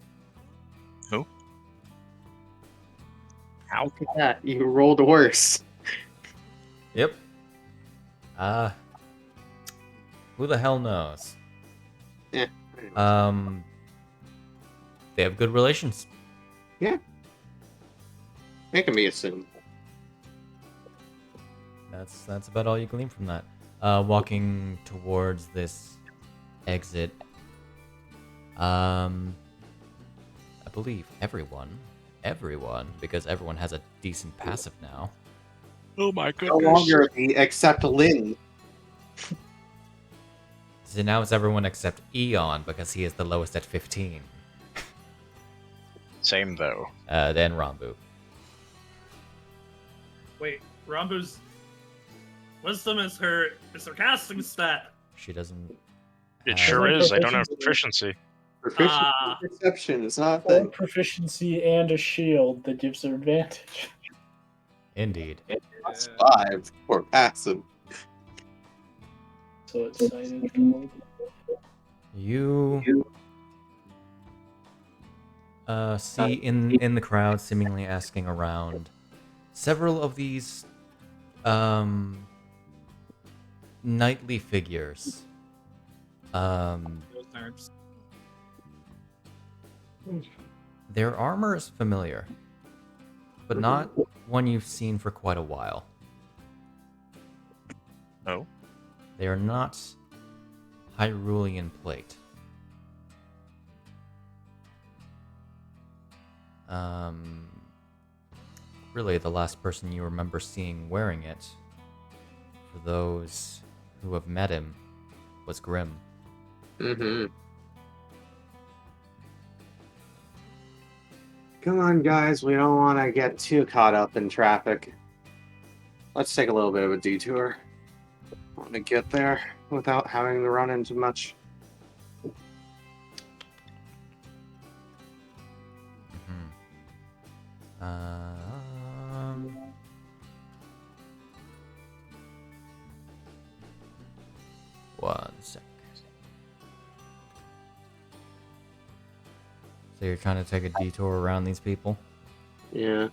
Who? How could that? You rolled worse. Yep. Who the hell knows? Yeah. They have good relations. Making me assume. That's about all you glean from that. Walking towards this exit. I believe everyone, because everyone has a decent passive now. Oh my No goodness. longer me, except Lynn. So now it's everyone except Eon, because he is the lowest at 15. Same though. Then Rambu. Wait, Rambu's wisdom is her casting stat. She doesn't. It have- sure like is. I don't have proficiency. proficiency. Ah. Perception is not a Or thing. proficiency and a shield that gives her advantage. Indeed. Plus 5 for passive. So it's cited gold. You see in the crowd, seemingly asking around, several of these knightly figures. Those nerds. Their armor is familiar, but not one you've seen for quite a while. Oh. They are not Hyrulean plate. Really, the last person you remember seeing wearing it, for those who have met him, was Grim. Mm-hmm. Come on, guys. We don't want to get too caught up in traffic. Let's take a little bit of a detour. I want to get there without having to run into much. One sec. So you're trying to take a detour around these people? Yeah.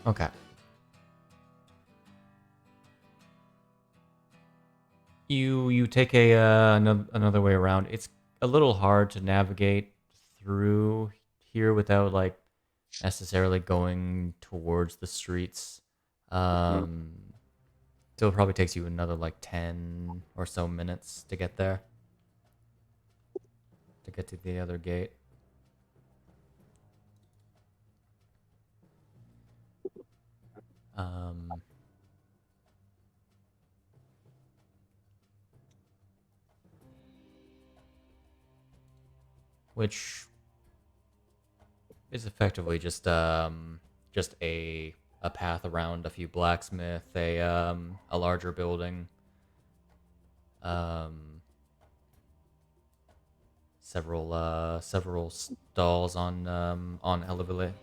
Okay. You take a another way around. It's a little hard to navigate through here without like necessarily going towards the streets. So it probably takes you another like 10 or so minutes to get there. To get to the other gate. Which is effectively just a path around a few blacksmith, a larger building, several stalls on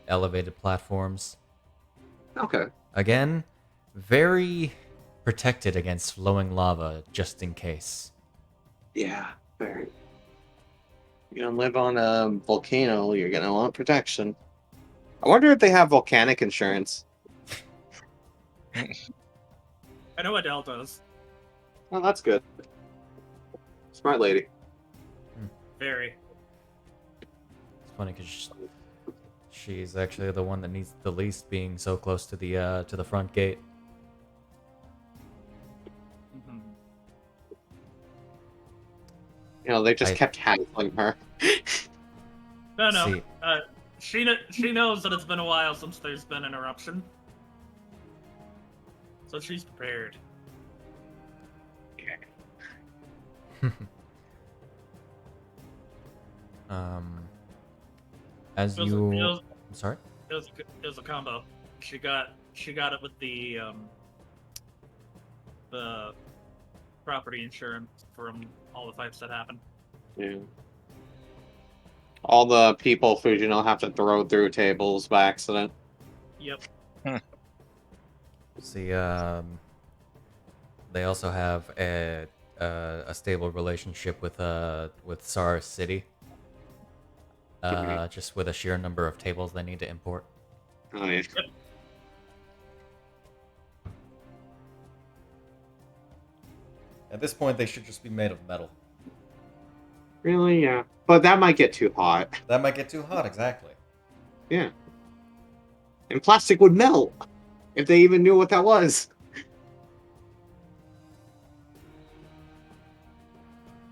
elevated platforms. Okay. Again, very protected against flowing lava, just in case. Yeah. Very. You live on a volcano, you're gonna want protection. I wonder if they have volcanic insurance. I know Adele does. Oh, that's good. Smart lady. Very. It's funny because she's actually the one that needs the least, being so close to the front gate. Mhm. They just I- kept hassling her. No, no. See, She knows that it's been a while since there's been an eruption, so she's prepared. as It was, you, it was, I'm sorry. it was a combo. She got it with the property insurance from all the fights that happened. Yeah. All the people Fujino have to throw through tables by accident. Yep. See, they also have a stable relationship with Sar City. Just with a sheer number of tables they need to import. Oh yeah. At this point, they should just be made of metal. Really? Yeah. But that might get too hot. That might get too hot, exactly. Yeah. And plastic would melt if they even knew what that was.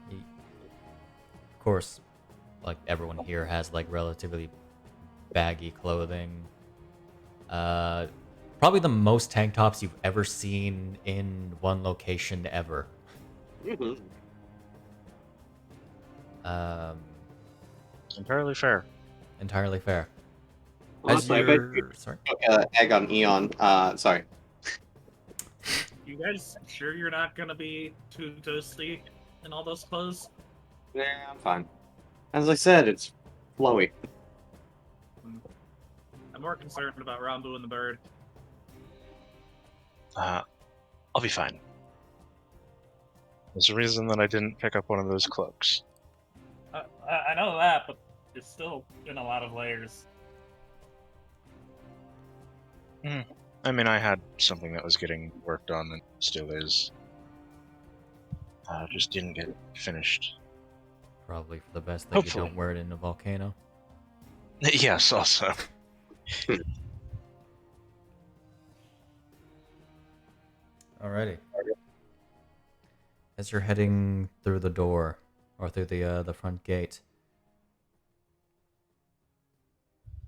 Of course, like everyone here has like relatively baggy clothing. Probably the most tank tops you've ever seen in one location ever. Mm-hmm. Entirely fair. Entirely fair. Honestly, I bet you Sorry. took egg on Eon. Sorry. You guys sure you're not gonna be too toasty in all those clothes? Yeah, I'm fine. As I said, it's flowy. I'm more concerned about Rambo and the bird. I'll be fine. There's a reason that I didn't pick up one of those cloaks. I know that, but it's still in a lot of layers. I mean, I had something that was getting worked on and still is. Just didn't get finished. Probably for the best that Hopefully. you don't wear it in a volcano. Yes, also. Alrighty. As you're heading through the door, or through the front gate,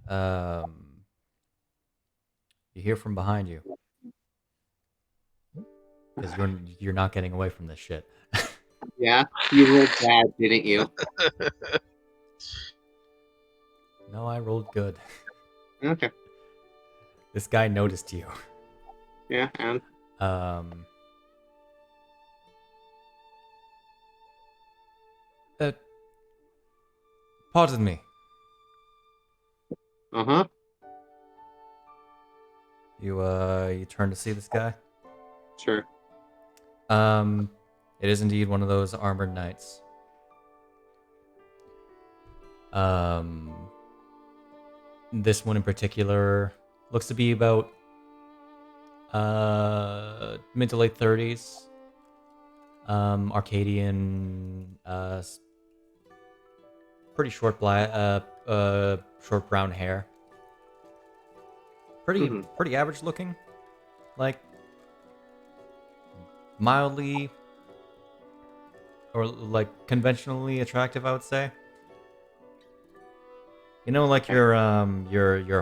you hear from behind you, because you're not getting away from this shit. Yeah, you rolled bad, didn't you? No, I rolled good. Okay. This guy noticed you. Yeah, and Pardon me. uh-huh. You turn to see this guy. Sure. It is indeed one of those armored knights. This one in particular looks to be about mid to late 30s. Arcadian, pretty short short brown hair. Pretty average looking, like mildly or like conventionally attractive, I would say. You know, like your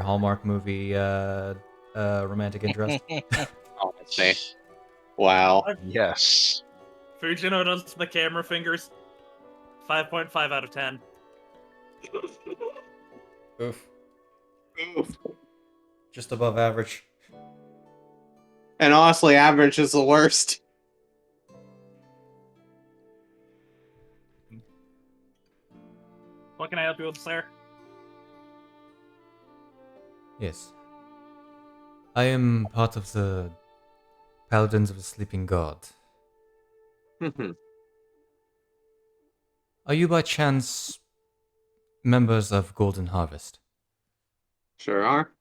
Hallmark movie romantic interest. Oh, I see. Wow. Yes. Fujino does the camera fingers. 5.5 out of 10. Oof. Oof. Just above average. And honestly, average is the worst. What can I help you with, sir? Yes. I am part of the Paladins of the Sleeping God. Mhm. Are you by chance members of Golden Harvest. Sure are.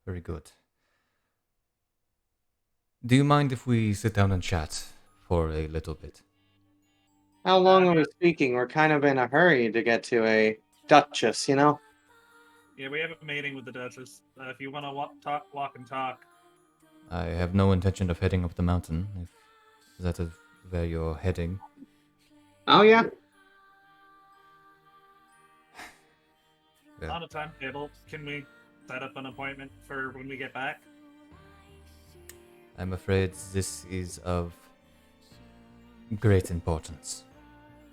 Very good. Do you mind if we sit down and chat for a little bit? How long are we speaking? We're kind of in a hurry to get to a Duchess, you know? Yeah, we have a meeting with the Duchess. If you want to walk and talk. I have no intention of heading up the mountain, if that is where you're heading. Oh, yeah? Yeah. On a timetable, can we set up an appointment for when we get back? I'm afraid this is of great importance.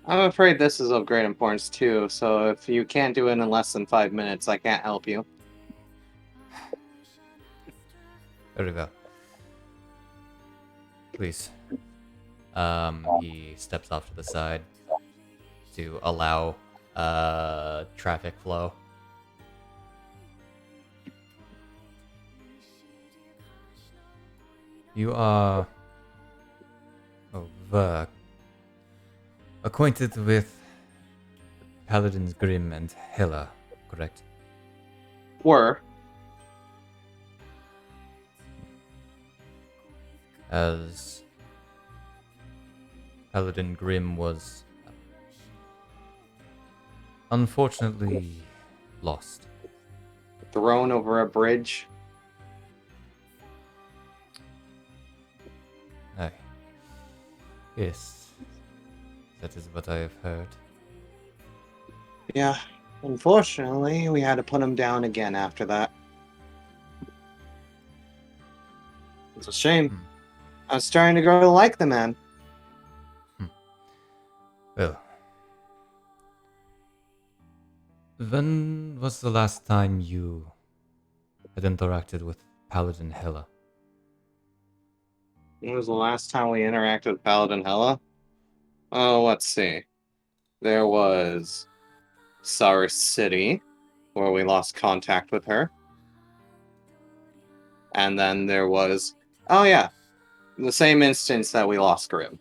I'm afraid this is of great importance, too, so if you can't do it in less than 5 minutes, I can't help you. Very well. Please. He steps off to the side to allow traffic flow. You are acquainted with Paladins Grim and Hela, correct? Were. As Paladin Grim was unfortunately lost. Thrown over a bridge. Aye. Yes. That is what I have heard. Yeah, unfortunately, we had to put him down again after that. It's a shame. Hmm. I was starting to grow to like the man. Well, when was the last time you had interacted with Paladin Hela? When was the last time we interacted with Paladin Hela? Oh, let's see. There was Sour City, where we lost contact with her. And then there was, oh yeah, the same instance that we lost Grim.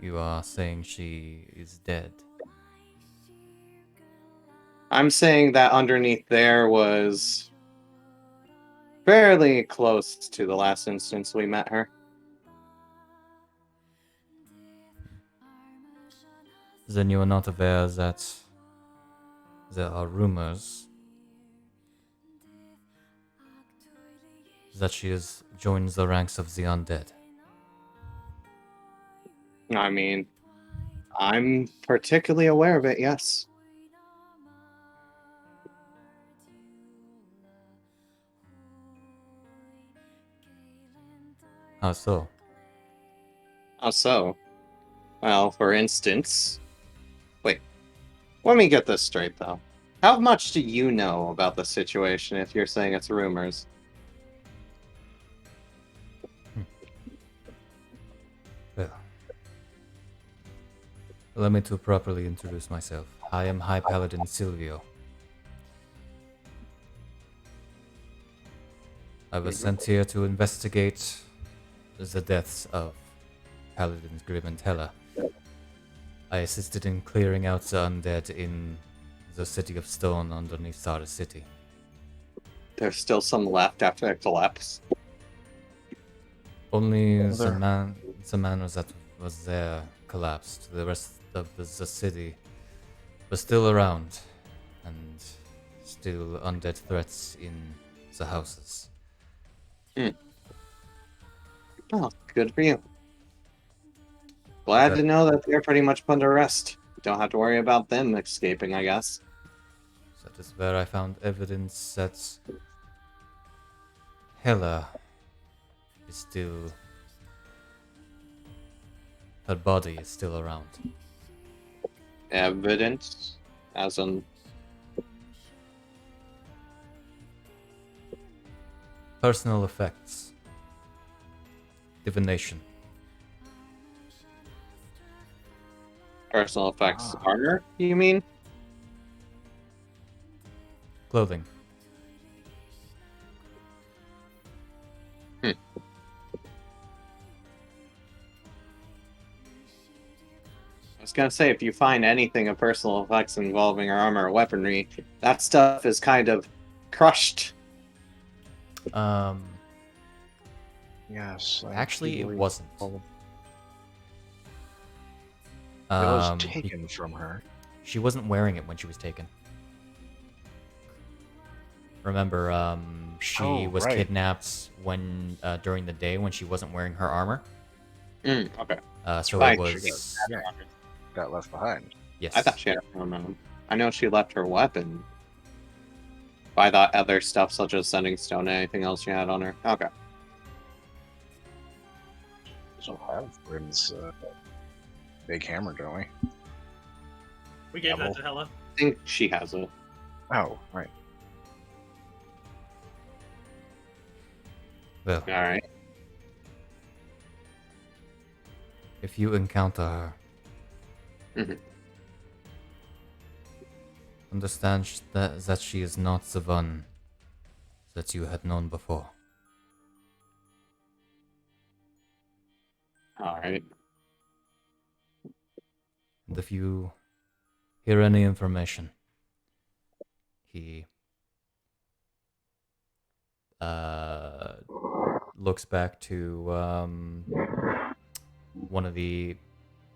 You are saying she is dead. I'm saying that underneath there was fairly close to the last instance we met her. Then you are not aware that there are rumors that she has joined the ranks of the undead. I mean, I'm particularly aware of it, yes. How so? How so? Well, for instance... Wait, let me get this straight, though. How much do you know about the situation if you're saying it's rumors? Well, allow me to properly introduce myself. I am High Paladin Silvio. I was sent here to investigate the deaths of Paladins Grim and Hela. I assisted in clearing out the undead in the City of Stone underneath Sara City. There's still some left after the collapse. Only the There- man that was there collapsed. The rest of the city was still around, and still undead threats in the houses. Oh, good for you. Glad to know that they're pretty much put to rest. Don't have to worry about them escaping, I guess. That is where I found evidence that Hela is still... her body is still around. Evidence? As in... Personal effects. Divination. Personal effects armor, you mean? Clothing. was gonna say, if you find anything of personal effects involving her armor or weaponry, that stuff is kind of crushed. Yes. I Actually, do it believe wasn't. It was Um, taken from her. She wasn't wearing it when she was taken. Remember, she Oh, was right. kidnapped when during the day when she wasn't wearing her armor. Okay. So Right. it was Yeah. Got left behind. yes. I thought she had her armor on. I know she left her weapon. But I thought other stuff such as Sending Stone and anything else she had on her. Okay. We still have Bryn's big hammer, don't we? We gave that Double. to Hella. I think she has it. Oh, right. Well, Alright. if you encounter her, Mhm. understand that she is not the one that you had known before. Alright. And if you hear any information, he looks back to one of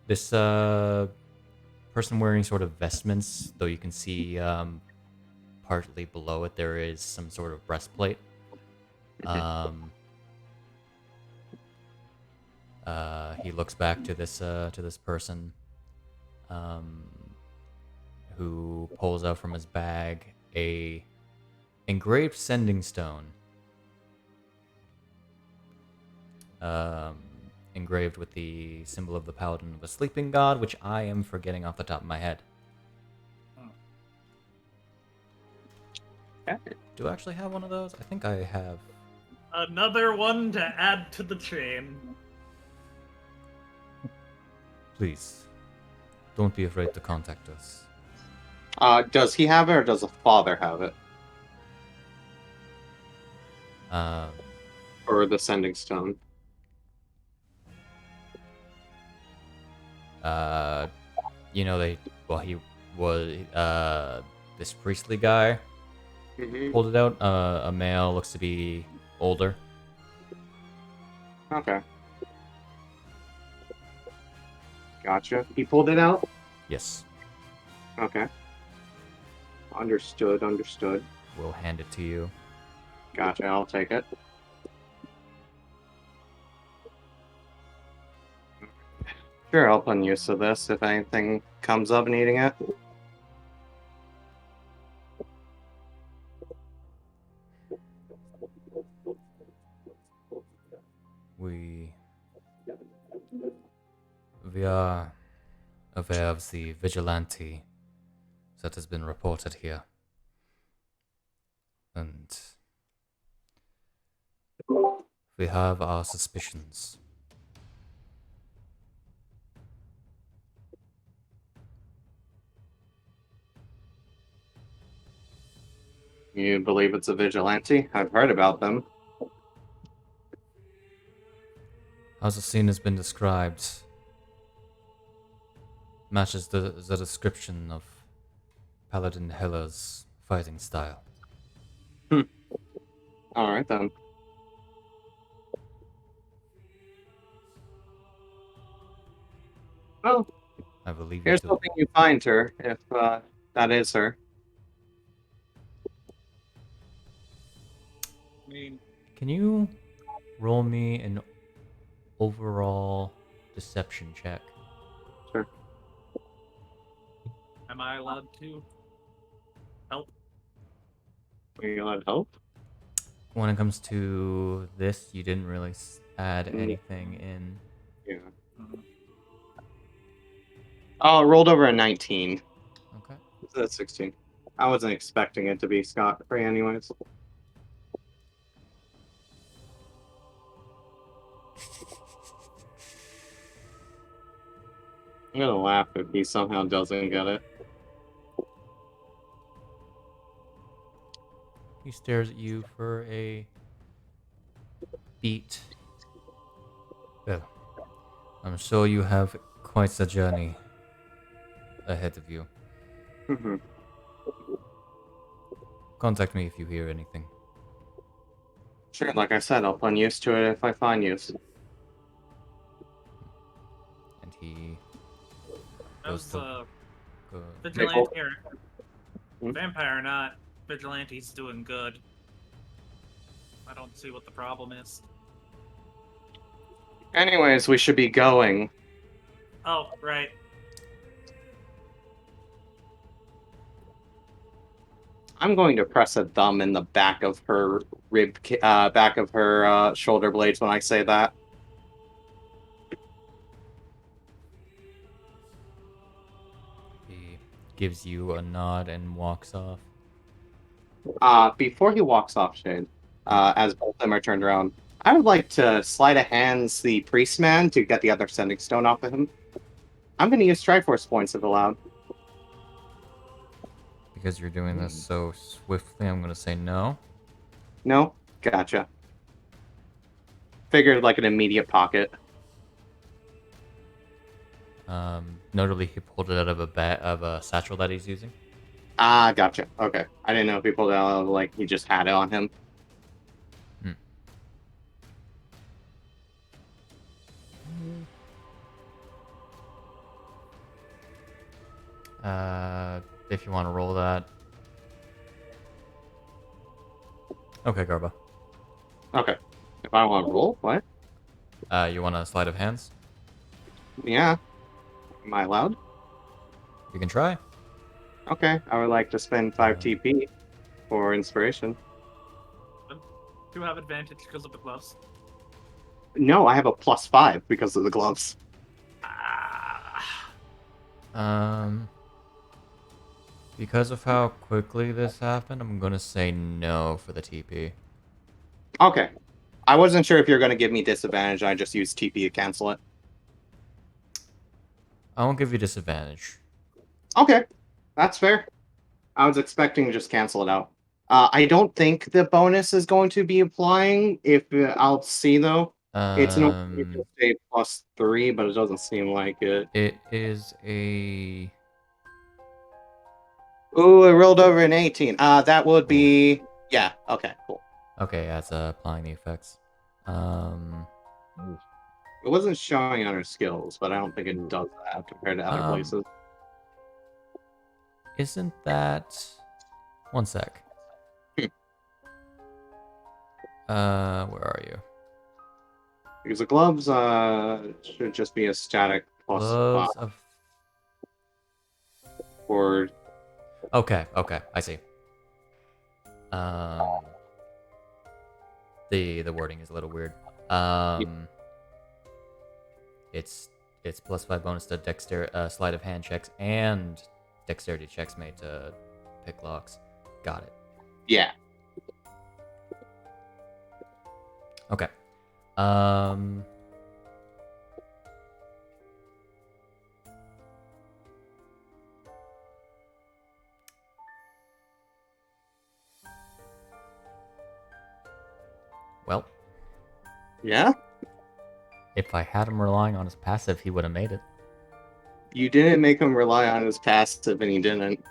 this person wearing sort of vestments, though you can see partly below it there is some sort of breastplate. He looks back to this person who pulls out from his bag a engraved sending stone, engraved with the symbol of the Paladin of a sleeping god, which I am forgetting off the top of my head. Okay. Do I actually have one of those? I think I have. Another one to add to the chain. Please, don't be afraid to contact us. Does he have it or does the father have it? Or the Sending Stone? He was this priestly guy pulled it out. A male, looks to be older. Okay. Gotcha. He pulled it out? Yes, Okay. Understood. we'll hand it to you. Gotcha, I'll take it. Sure, I'll put use of this if anything comes up needing it. We are aware of the vigilante that has been reported here. And we have our suspicions. You believe it's a vigilante? I've heard about them. As the scene has been described, matches the description of Paladin Hella's fighting style. Alright then. Well, I believe here's it to. hoping you find her, if that is her. I mean, Can you roll me an overall deception check? Sure. am I allowed to help? Are you allowed help? When it comes to this, you didn't really add Mm. anything in. Yeah. Mhm. Oh, it rolled over a 19. Okay. So that's 16. I wasn't expecting it to be scot-free anyways. I'm gonna laugh if he somehow doesn't get it. He stares at you for a beat. Well, I'm sure you have quite the journey ahead of you. Mhm. Contact me if you hear anything. Sure, like I said, I'll put use to it if I find use. And he How's goes to the go. vigilante or Hmm? vampire or not? Vigilante's doing good. I don't see what the problem is. Anyways, we should be going. Oh, right. I'm going to press a thumb in the back of her shoulder blades when I say that. He gives you a nod and walks off. Before he walks off, Shade, as both of them are turned around, I would like to sleight of hands the priest man to get the other sending stone off of him. I'm going to use Triforce points if allowed. Because you're doing this so swiftly, I'm gonna say no. No? Gotcha. Figured like an immediate pocket. Notably, he pulled it out of a satchel that he's using. Gotcha. Okay. I didn't know if he pulled it out, like he just had it on him. If you want to roll that. Okay, Garba. Okay. If I want to roll, what? You want a sleight of hands? Yeah. Am I allowed? You can try. Okay. I would like to spend 5 TP for inspiration. Do have advantage because of the gloves. No, I have a +5 because of the gloves. Because of how quickly this happened, I'm gonna say no for the TP. Okay. I wasn't sure if you're going to give me disadvantage. I just used TP to cancel it. I won't give you disadvantage. Okay. That's fair. I was expecting to just cancel it out. I don't think the bonus is going to be applying. If I'll see though, it's normally just a +3, but it doesn't seem like it. It is a. Ooh, it rolled over an 18. That would be Okay, cool. Okay, that's applying the effects. It wasn't showing on her skills, but I don't think it does that compared to other places. Isn't that? One sec. Where are you? Because the gloves should just be a static +5 Gloves of. or Okay, I see. The wording is a little weird. It's +5 bonus to sleight of hand checks and dexterity checks made to pick locks. Got it. yeah. Okay. Well, Yeah? if I had him relying on his passive, he would have made it. You didn't make him rely on his passive, and he didn't.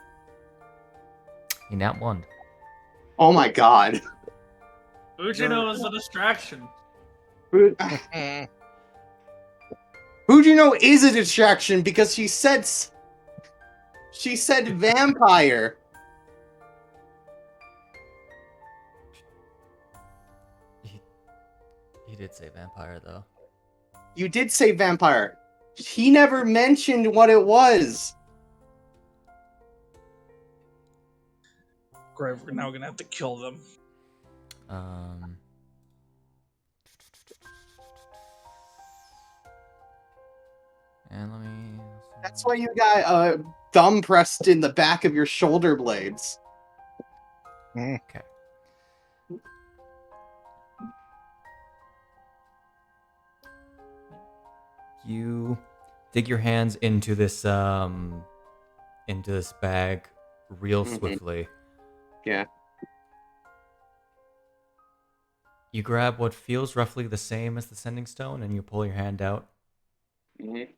He nat one. Oh my god. Fujino is a distraction. Fujino is a distraction because she said vampire. He did say vampire though. You did say vampire. He never mentioned what it was. Great, we're now gonna have to kill them. And let me. That's why you got a thumb pressed in the back of your shoulder blades. Okay. You dig your hands into this bag real swiftly. Yeah. You grab what feels roughly the same as the sending stone and you pull your hand out. Mm-hmm.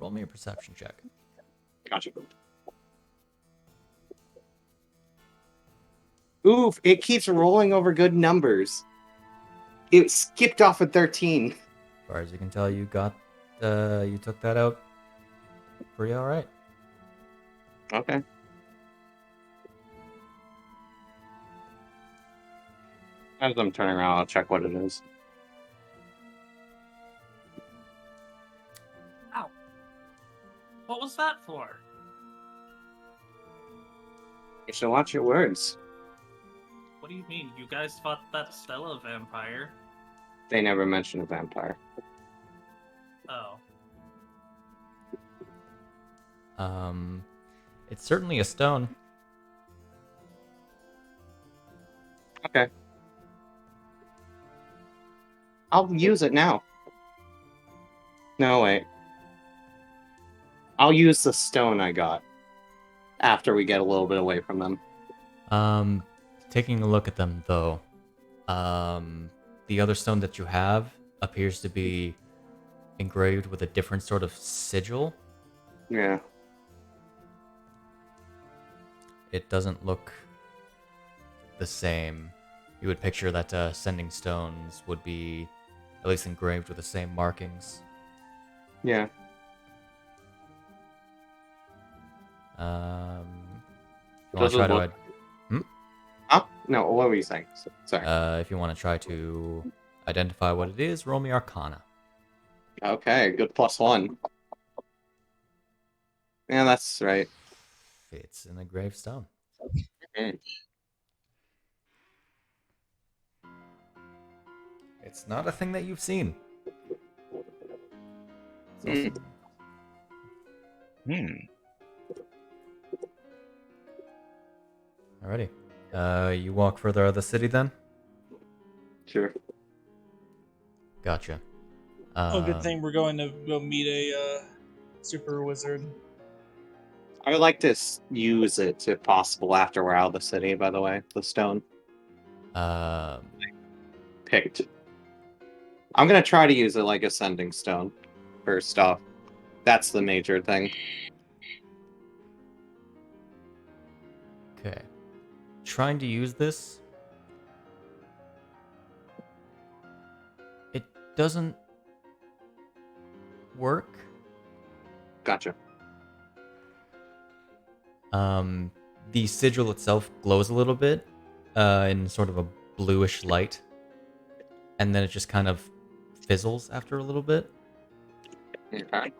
roll me a perception check. Gotcha. Oof, it keeps rolling over good numbers. It skipped off at 13. As far as you can tell, you took that out pretty all right. Okay. As I'm turning around, I'll check what it is. Ow. What was that for? You should watch your words. What do you mean? You guys fought that Stella vampire? They never mention a vampire. Oh. It's certainly a stone. Okay. I'll use it now. No, wait. I'll use the stone I got after we get a little bit away from them. Taking a look at them though, the other stone that you have appears to be engraved with a different sort of sigil. Yeah. It doesn't look the same. You would picture that sending stones would be at least engraved with the same markings. Yeah. If you want to try to, Oh, no, what were you saying? Sorry. if you want to try to identify what it is, roll me Arcana. Okay, good +1. Yeah, that's right. It's an engraved stone. Mm. It's not a thing that you've seen. Mm. Alrighty. You walk further out of the city then? Sure. Gotcha. Oh, good thing we're going to go meet a super wizard. I would like to use it, if possible, after we're out of the city, by the way. The stone. Picked. I'm going to try to use it like a sending stone, first off. That's the major thing. Okay. Trying to use this. It doesn't work. Gotcha. The sigil itself glows a little bit in sort of a bluish light. And then it just kind of fizzles after a little bit. Okay.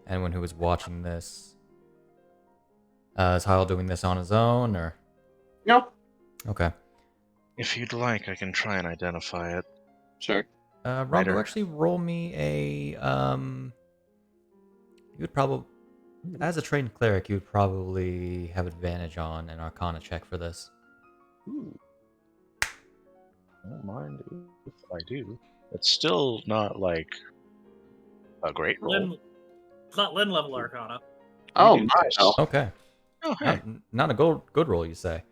Anyone who was watching this, is Hyle doing this on his own, or? Nope. Okay. If you'd like, I can try and identify it. Sure. Rob, Righto. actually roll me a, you would probably, as a trained cleric, you would probably have advantage on an Arcana check for this. Ooh. I don't mind if I do. It's still not like a great roll. It's not Lin level Arcana. Oh, do my. this. Oh, Okay. Oh, hey. Not a good roll, you say.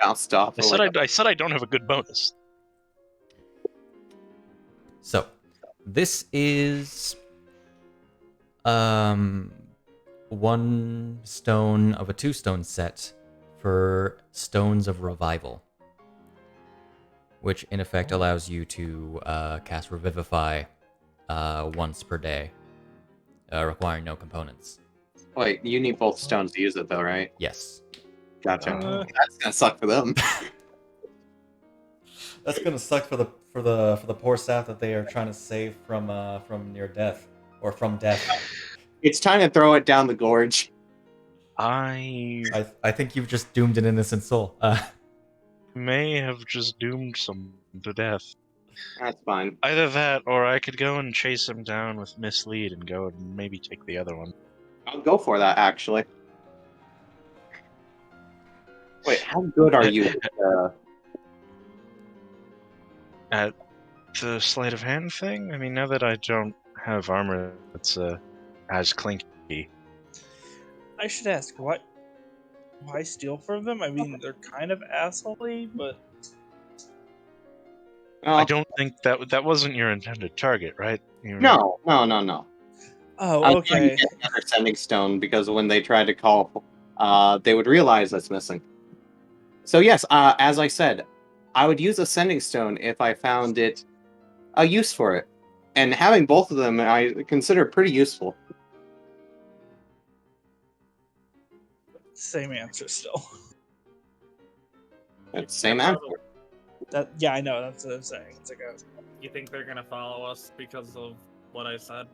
bounced off. I said I don't have a good bonus. So, this is one stone of a 2-stone set for Stones of Revival, which in effect allows you to cast Revivify once per day, requiring no components. Wait, you need both stones to use it, though, right? Yes. Gotcha. Oh. That's gonna suck for them. That's gonna suck for the poor staff that they are trying to save from near death or from death. It's time to throw it down the gorge. I I think you've just doomed an innocent soul. may have just doomed some to death. That's fine. Either that, or I could go and chase him down with Mislead and go and maybe take the other one. I'll go for that, actually. Wait, how good are you At the sleight of hand thing? I mean, now that I don't have armor that's as clinky. I should ask, why steal from them? I mean, they're kind of assholey, but I don't think that wasn't your intended target, right? No. Oh, I'm trying to okay. get another sending stone because when they tried to call, they would realize that's missing. So yes, as I said, I would use a sending stone if I found it a use for it, and having both of them I consider pretty useful. Same answer still. It's the same Yeah, answer. Yeah, I know. That's what I'm saying. It's like You think they're gonna follow us because of what I said?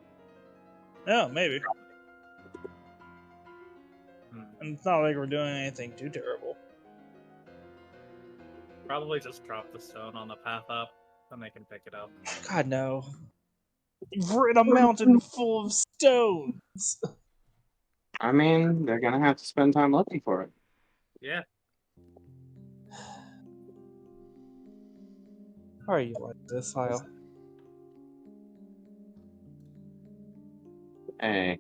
maybe. Hmm. And it's not like we're doing anything too terrible. Probably just drop the stone on the path up, then they can pick it up. God no. We're in a mountain full of stones. I mean, they're gonna have to spend time looking for it. Yeah. How are you like this, Hyle? Hey,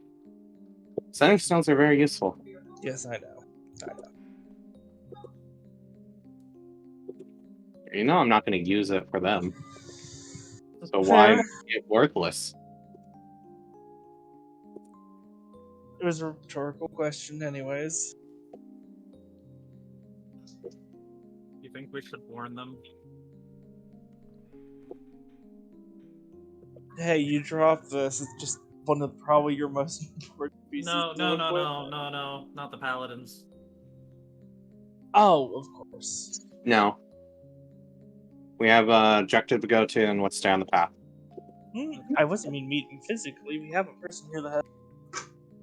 sending stones are very useful. Yes, I know. You know, I'm not going to use it for them. So why Fair. make it worthless? It was a rhetorical question, anyways. You think we should warn them? Hey, you dropped this. It's just one of probably your most important pieces. No, to no, equip. not the paladins. Oh, of course. No. We have an objective to go to and what's stay on the path. I wasn't meeting physically. We have a person here that has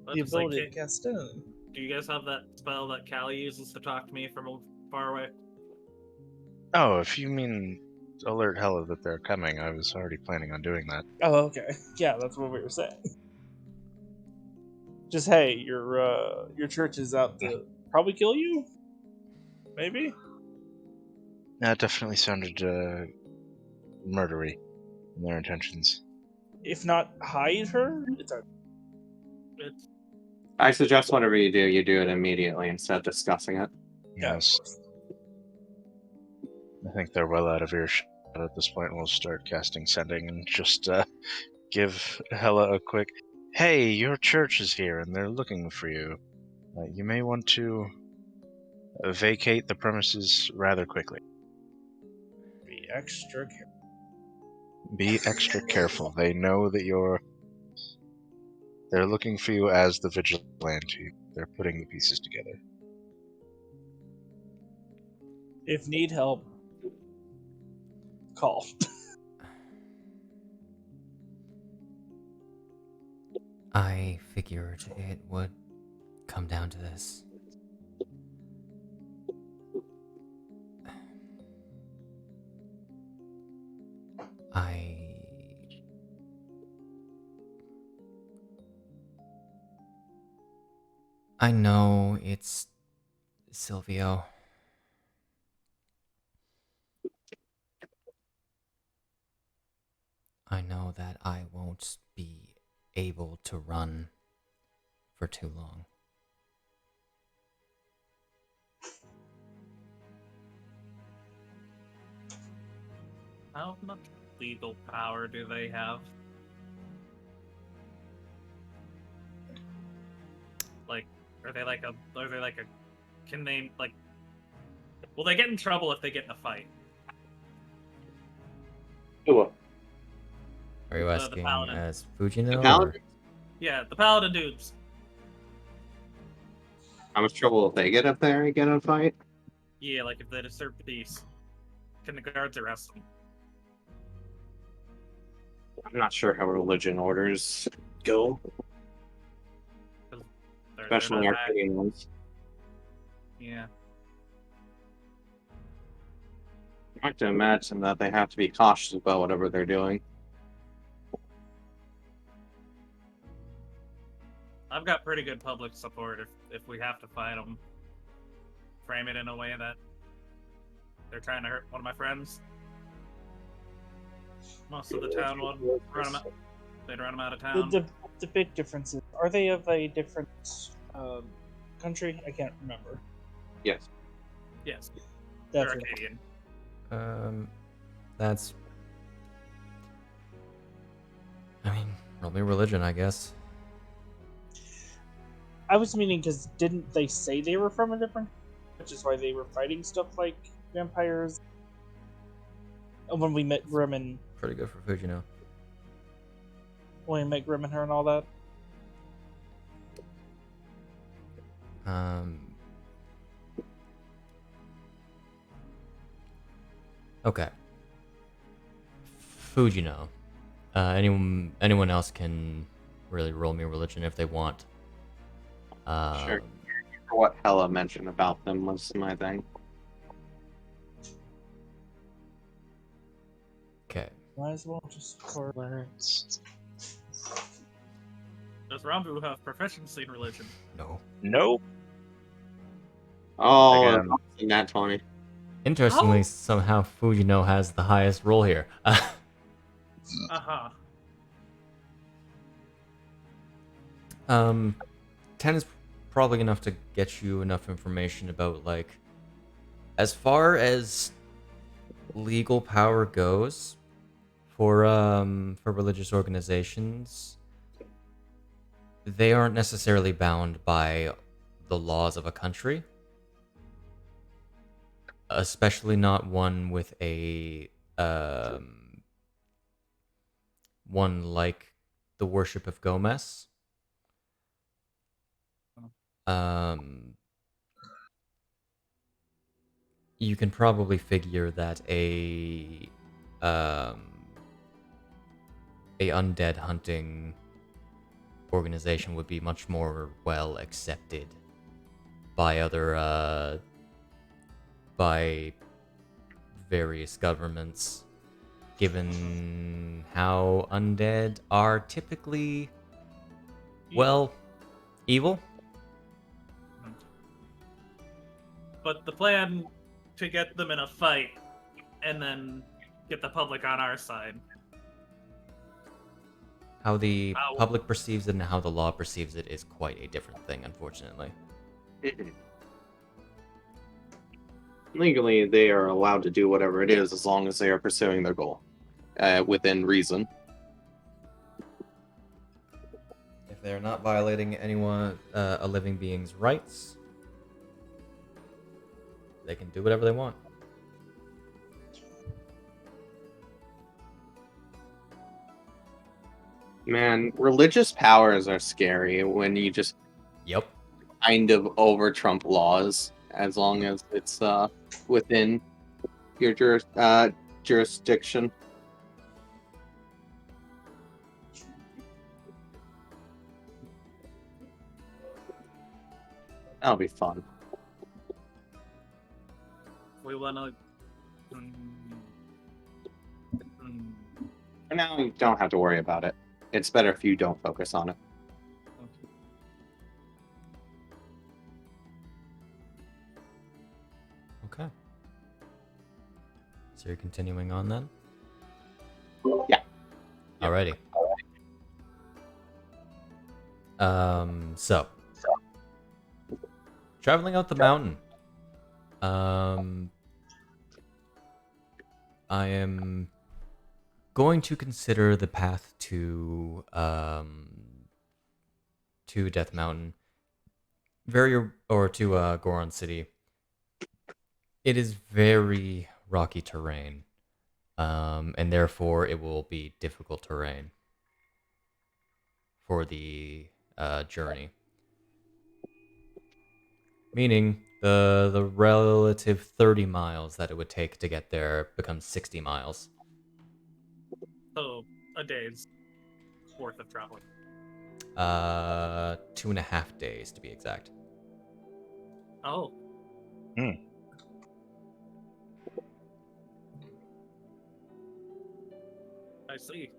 But the it's like, ability to cast stone. do you guys have that spell that Callie uses to talk to me from far away? Oh, if you mean alert Hella that they're coming, I was already planning on doing that. Oh, okay. Yeah, that's what we were saying. Just hey, your church is out to probably kill you. Maybe. That definitely sounded murdery in their intentions. If not hide her, it's a It's I suggest whatever you do it immediately instead of discussing it. yeah, of Yes, course. I think they're well out of earshot at this point. We'll start casting sending and just give Hella a quick, "Hey, your church is here and they're looking for you. You may want to vacate the premises rather quickly. Be extra careful. Be extra careful. They know that they're looking for you as the vigilante. They're putting the pieces together." If need help, call. I figured it would come down to this. I know it's Silvio. I know that I won't be able to run for too long. how much legal power do they have? Like, are they like a? Can they like? Will they get in trouble if they get in a fight? Ooh, Are you The asking paladin. as the Fujino? paladin? Yeah, the paladin dudes. How much trouble will they get up there and get in a fight? Yeah, like if they disturb the peace, can the guards arrest them? I'm not sure how religion orders go, They're especially not back. Arcadian ones. Yeah. I like to imagine that they have to be cautious about whatever they're doing. I've got pretty good public support if we have to fight them. Frame it in a way that they're trying to hurt one of my friends. Most of the town would run them out. They'd run them out of town. The big difference is, are they of a different country? I can't remember. Yes. Yes, That's they're what- Arcadian. That's I mean, roll me religion, I guess. I was meaning because didn't they say they were from a different, which is why they were fighting stuff like vampires. When we met Grim and Pretty good for Fujino. when we met Grim and her and all that. Okay. Fujino. Anyone else can really roll me religion if they want. Sure. What Hella mentioned about them was my thing. Okay. Might as well just for Let's... Does Rambu have proficiency in religion? No. Nope. Oh, Again. in that 20. Interestingly, Oh. somehow Fujino has the highest roll here. Uh-huh. 10 is probably enough to get you enough information about, like, as far as legal power goes for religious organizations, they aren't necessarily bound by the laws of a country, especially not one with a one like the worship of Gomez. You can probably figure that a undead hunting organization would be much more well accepted by other by various governments, given how undead are typically, well, evil. But the plan to get them in a fight and then get the public on our side. How the Ow. public perceives it and how the law perceives it is quite a different thing, unfortunately. Legally, they are allowed to do whatever it is as long as they are pursuing their goal within reason. If they're not violating anyone, a living being's rights, they can do whatever they want. Man, religious powers are scary when you just Yep. kind of over trump laws as long as it's within your jurisdiction. That'll be fun. We wanna... For now, you don't have to worry about it. It's better if you don't focus on it. Okay. So you're continuing on then? Yeah. Alrighty. So traveling out the mountain. I am going to consider the path to Death Mountain to Goron City. It is very rocky terrain, and therefore it will be difficult terrain for the journey. Meaning the relative 30 miles that it would take to get there becomes 60 miles. So, a day's worth of traveling. 2.5 days to be exact. Oh. I see.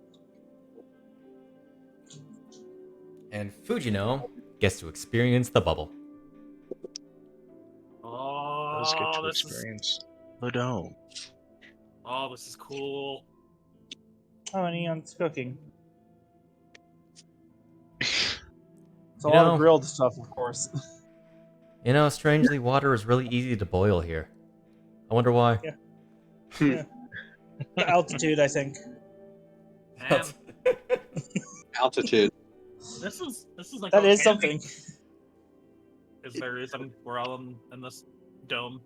And Fujino gets to experience the bubble. Let's get Oh, to this is... experience the dome. Oh, this is cool. Oh, and Eon's cooking. It's a You lot know- of grilled stuff, of course. You know, strangely, water is really easy to boil here. I wonder why. Yeah. The altitude, I think. And Altitude. This is like That a is camping. something. Is there a reason we're all in this dome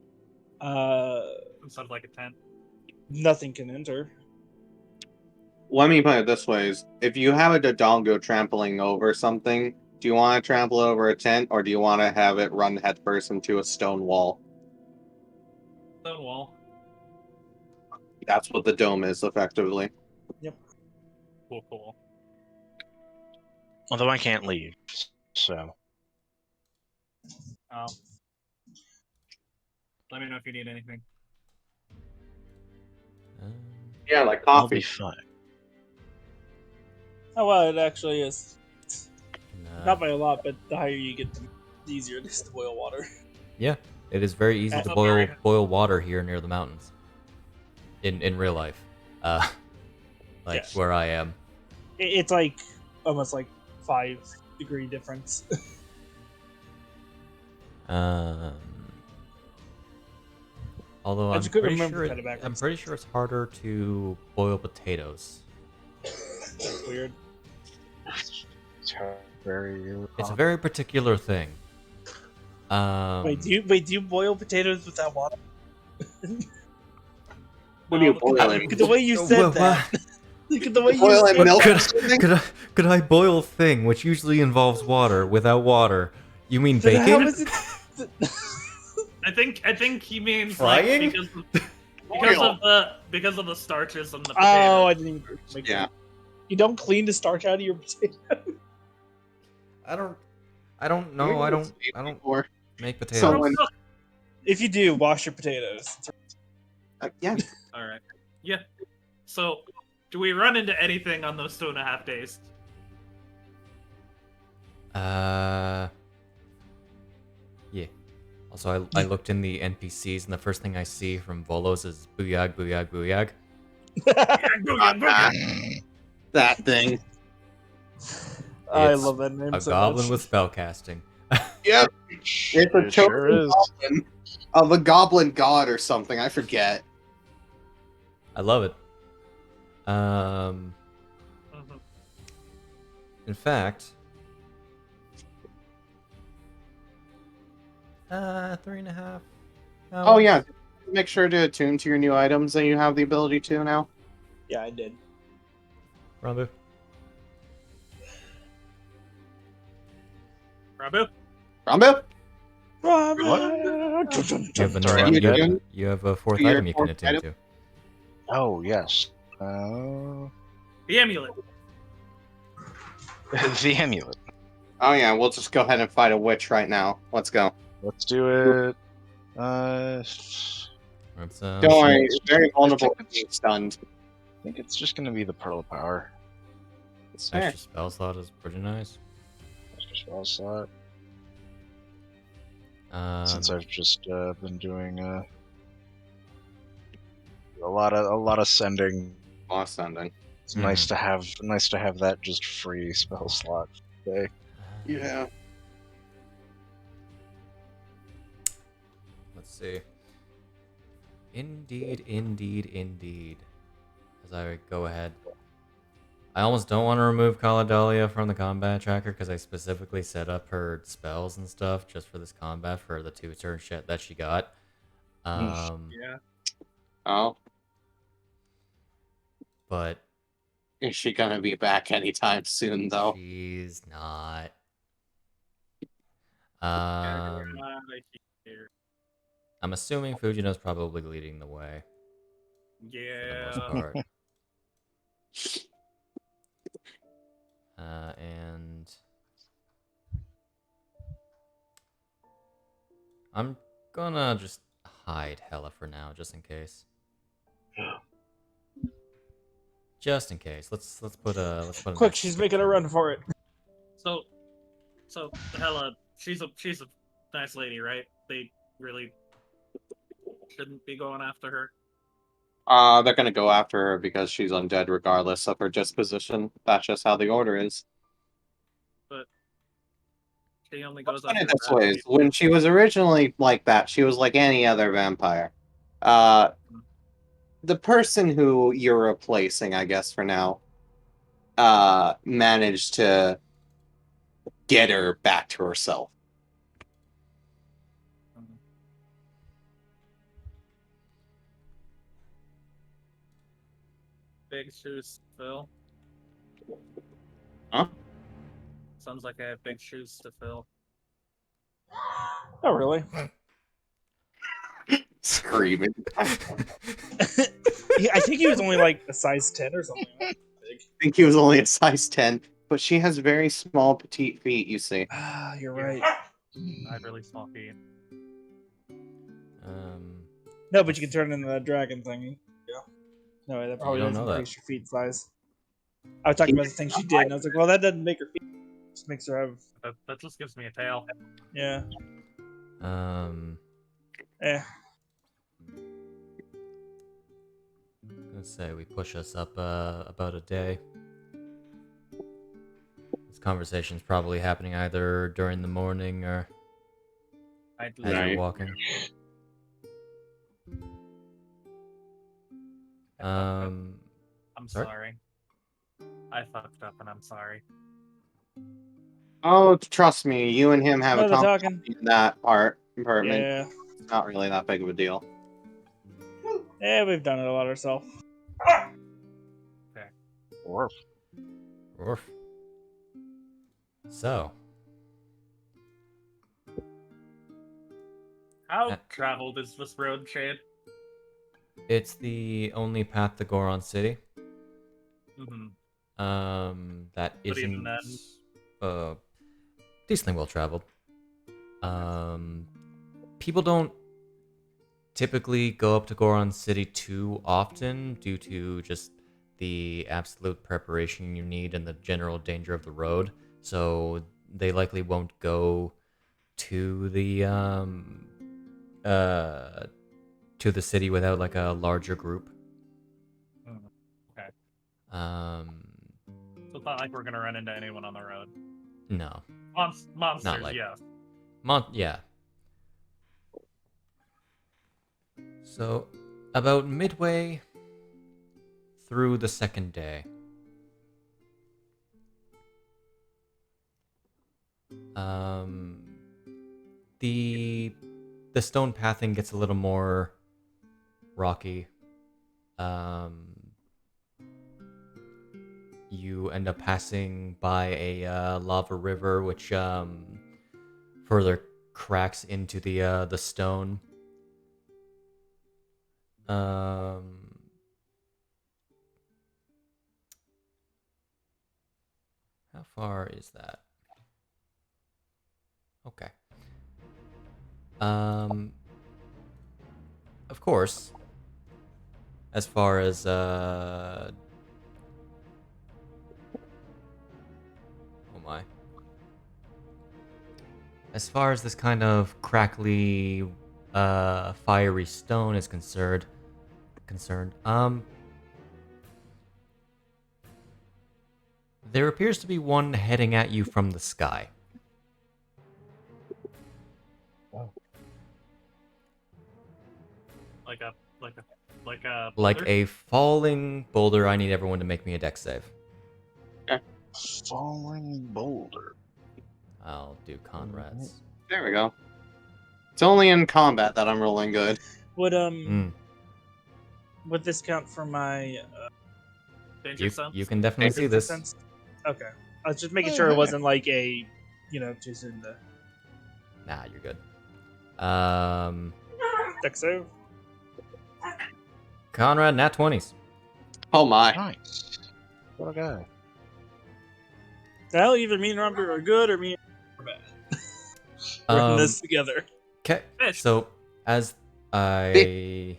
instead of like a tent? Nothing can enter. Let me put it this way: if you have a Dodongo trampling over something, do you want to trample over a tent, or do you want to have it run headfirst into a stone wall? Stone wall. That's what the dome is, effectively. Cool. Although I can't leave, so Oh. Let me know if you need anything. Um, Yeah, like I'll be coffee. fine. Oh well, it actually is. nah. Not by a lot, but the higher you get, the easier it is to boil water. Yeah, it is very easy That's to not very- boil water here near the mountains. In real life, like Yes. where I am. It's like almost like 5-degree difference. Although I I'm just couldn't pretty remember sure to cut it I'm backwards. pretty sure it's harder to boil potatoes. That's weird. It's very. It's a very particular thing. Wait, do you boil potatoes without water? What do you No, boil the- in? The way you said Well, that. Look at the way you Boil said in milk? that. Could I boil a thing which usually involves water without water? You mean Then how baking? is it? I think he means Frying? like because of the starches and the Oh, potatoes. I didn't even make Yeah. that. You don't clean the starch out of your potato. I don't know. I don't Or, make So potatoes. when- If you do, wash your potatoes. yeah. All right. Yeah. So, do we run into anything on those 2.5 days? Yeah. Also, I looked in the NPCs, and the first thing I see from Volos is booyag, booyag, booyag. That thing. I It's love that name A so goblin much. with spellcasting. Yep. It's a It sure chosen is. goblin of a goblin god or something. I forget. I love it. Mhm. In fact, 3.5 hours. Oh yeah. Make sure to attune to your new items that you have the ability to now. Yeah, I did. Rambo. Rabu? Rambo? You have, Sorry, another, I'm dead. you have a fourth Your item you can fourth attune item? to. Oh yes. The amulet. The amulet. Oh yeah, we'll just go ahead and fight a witch right now. Let's go. Let's do it. Let's, Don't worry, it's- it's very vulnerable think to it's- being stunned. I think it's just gonna be the Pearl of Power. It's fair. extra spell slot is pretty nice. Extra spell slot. Um, Since I've just been doing a lot of sending. Boss sending. It's nice to have that just free spell slot today. Yeah. Let's see. Indeed. As I go ahead. I almost don't want to remove Caladelia from the combat tracker because I specifically set up her spells and stuff just for this combat for the 2-turn shit that she got. Yeah. Oh, But is she gonna be back anytime soon, though? she's not. Outta here. I'm assuming Fujino's probably leading the way for the Yeah. most part. And I'm gonna just hide Hella for now, just in case. Just in case. Let's put a Quick, nice she's stick making a through. run for it. So Hella, she's a nice lady, right? They really shouldn't be going after her. They're gonna go after her because she's undead regardless of her disposition. That's just how the order is. But she only goes Put after it this bad way, people. when she was originally like that, she was like any other vampire. The person who you're replacing, I guess for now, manage to get her back to herself. Big shoes to fill. Huh? Sounds like I have big shoes to fill. Oh, really? Screaming. Yeah, I think he was only like a size 10 or something. Big. I think he was only a size 10, but she has very small, petite feet, you see. Ah, you're Yeah. right. I have really small feet. No, but you can turn into that dragon thingy. Yeah. No, that probably don't doesn't know that. increase your feet size. I was talking about the things she did, and I was like, well, that doesn't make her feet. It just makes her have. That just gives me a tail. Yeah. Eh. Let's say we push us up about a day. This conversation's probably happening either during the morning or I'd as Right. you're walking. I'm sorry? sorry. I fucked up and I'm sorry. Oh, trust me, you and him have No, a they're conversation talking. in that apartment. Yeah. It's not really that big of a deal. Yeah, we've done it a lot ourselves. Orf. Orf. So, How traveled is this road, Shade? it's the only path to Goron City. Mm-hmm. That But even isn't decently well traveled. People don't typically go up to Goron City too often due to just the absolute preparation you need and the general danger of the road. So they likely won't go to the city without like a larger group. Okay. Um, So it's not like we're gonna run into anyone on the road. no. Monsters, Not like- yeah. Yeah. So, about midway through the second day, the stone pathing gets a little more rocky. You end up passing by a lava river, which further cracks into the stone. How far is that? Okay. Of course, as far as oh my. As far as this kind of crackly, fiery stone is concerned, there appears to be one heading at you from the sky. Like Like a falling boulder. I need everyone to make me a dex save. Falling boulder. I'll do Conrad's. There we go. It's only in combat that I'm rolling good. Would Mm. would this count for my danger You, sense. you can definitely see this. sense? Okay, I was just making sure it wasn't like a, too soon to Nah, you're good. dex save. Conrad, nat 20s. Oh my. Nice. What a guy. That'll either mean are good or mean are bad. We're in this together. Okay, Fish. so as I...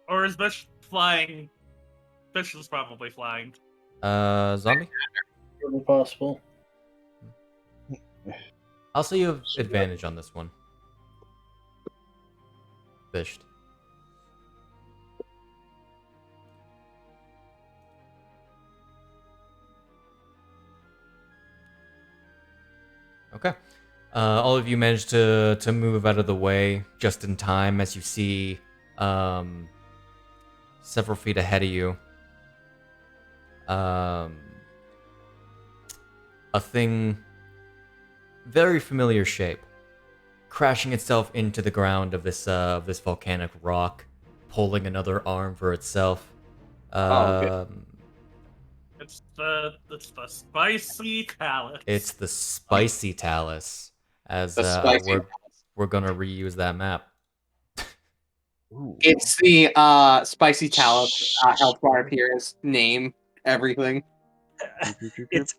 Or is Fish flying? Fish is probably flying. Zombie? Certainly possible. I'll say you have advantage on this one. Fished. Okay. All of you managed to move out of the way just in time as you see several feet ahead of you. a thing very familiar shape, crashing itself into the ground of this volcanic rock, pulling another arm for itself. Okay. It's the spicy talent. It's the spicy talus, as The spicy. we're gonna reuse that map. Ooh. It's the spicy talus health bar appearance name everything. It's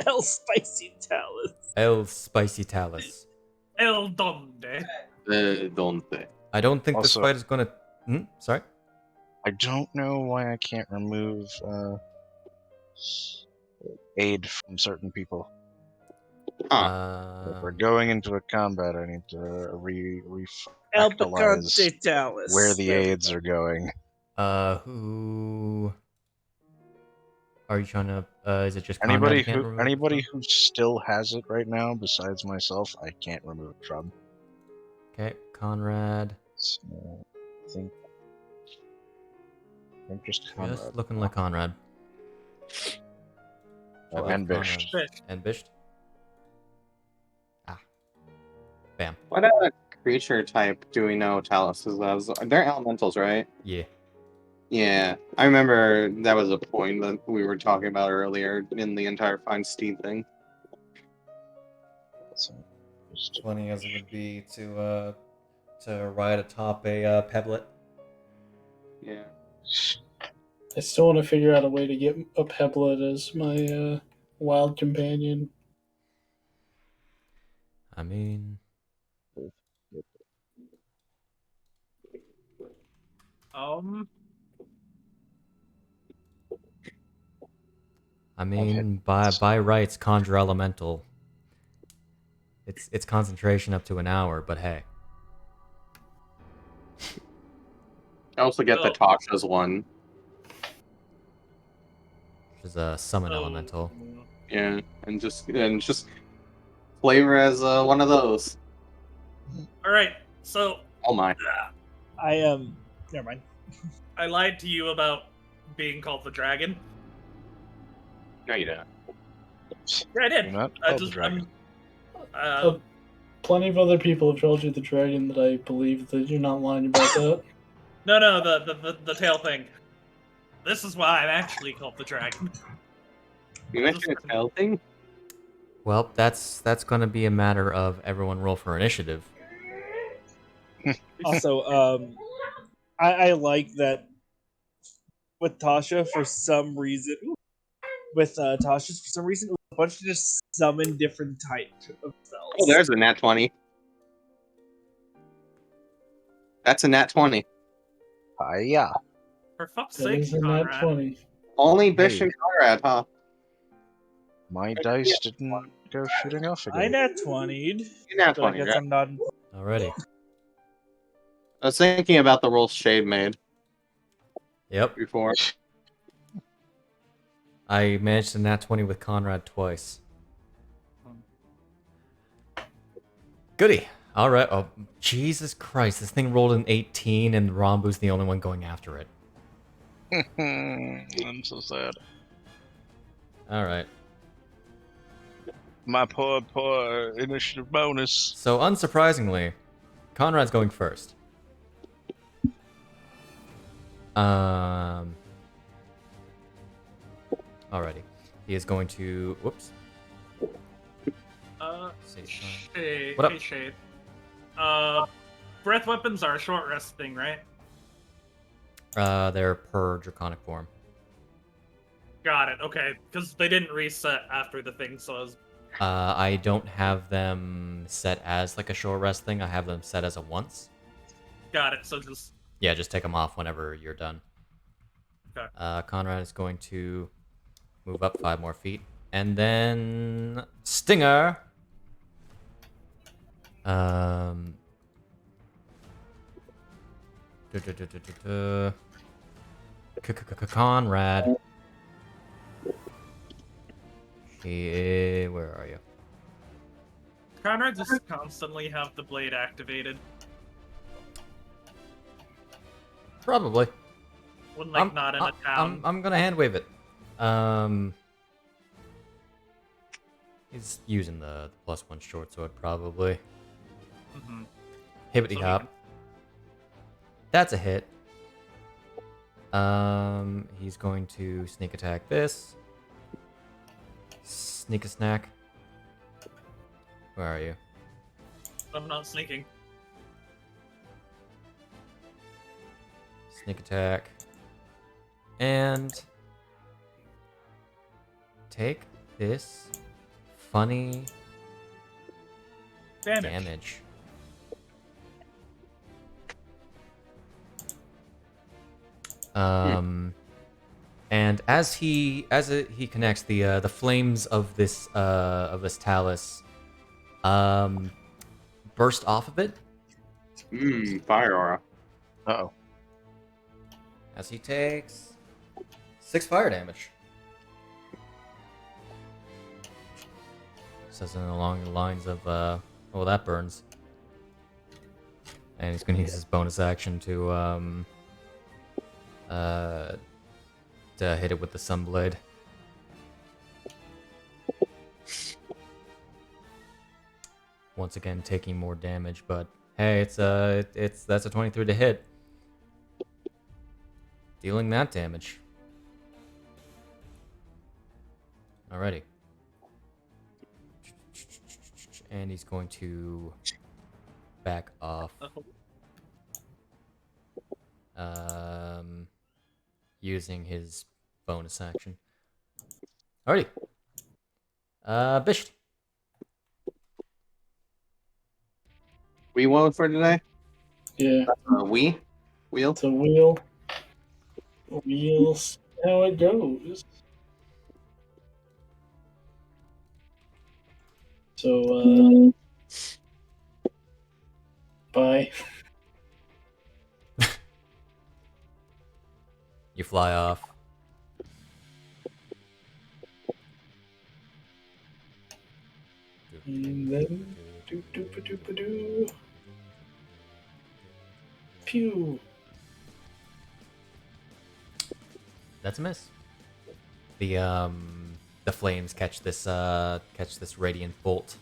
El Spicy Talus. El spicy talus. El Donde. Donde. I don't think this Also- fight is gonna. Sorry. I don't know why I can't remove aid from certain people. If we're going into a combat, I need to El refractalize Picante Talus. where the There we aids go. are going. Who are you trying to? Is it just Conrad you can't remove it Anybody from? who still has it right now, besides myself, I can't remove it from. Okay, Conrad. So, I think just Conrad. Just looking like Conrad. Oh, Should and be Bisht. Conrad. And Bisht. Bam. What creature type do we know Talus is as? They're elementals, right? Yeah. Yeah. I remember that was a point that we were talking about earlier in the entire Find Steed thing. So, just- Funny as it would be to ride atop a pebblet. Yeah. I still want to figure out a way to get a Peblet as my wild companion. I mean, by rights, conjure elemental. It's concentration up to an hour, but hey. I also get the Tasha's one. Which is a summon Oh. elemental. Yeah, and just flavor as one of those. All right, so Oh my. I never mind. I lied to you about being called the dragon. No, you don't. Yeah, I did. You're not I called the just dragon. Plenty of other people have told you the dragon that I believe that you're not lying about that. no, the tail thing. This is why I'm actually called the dragon. You mentioned a tail thing? Well, that's gonna be a matter of everyone roll for initiative. Also, I like that with Tasha for some reason. With Tasha's for some reason, it was a bunch of just summon different types of spells. Oh, there's a nat 20. That's a nat 20. Yeah. For fuck's That sake, is a nat Conrad. 20. Only Bish Hey. and Conrad, huh? My dice didn't go shooting off I again. nat 20'd. You nat So I 20, guess right? I'm not. Alrighty. I was thinking about the rolls Shade made Yep. before. I managed to nat 20 with Conrad twice. Goody. Alright. Oh, Jesus Christ. This thing rolled an 18 and Rambu's the only one going after it. I'm so sad. Alright. My poor initiative bonus. So, unsurprisingly, Conrad's going first. Alrighty. He is going to... Whoops. Shade. What up? Hey, Shade. Breath weapons are a short rest thing, right? They're per draconic form. Got it. Okay, because they didn't reset after the thing, so I was... I don't have them set as like a short rest thing. I have them set as a once. Got it. So just Yeah, just take them off whenever you're done. Okay. Conrad is going to move up 5 more feet. And then... Stinger! Conrad. Where are you? Conrad just constantly have the blade activated Probably. when like not in a town. I'm gonna hand wave it. He's using the +1 short sword, probably. Mm-hmm. Hibbity So hop. That's a hit. He's going to sneak attack this. Sneak a snack. Where are you? I'm not sneaking. Sneak attack. And take this funny damage. And as he connects, the flames of this talus burst off of it Fire aura. Uh-oh. as he takes 6 fire damage. Says along the lines of well, that burns. And he's gonna use his bonus action to hit it with the Sunblade. Once again, taking more damage, but hey, that's a 23 to hit, dealing that damage. Alrighty, and he's going to back off. Using his bonus action. Alrighty. Bish. We won for today? Yeah, Wheel? it's a wheel. We'll see how it goes. So, bye. You fly off. And then, do. Pew. That's a miss. The flames catch this radiant bolt.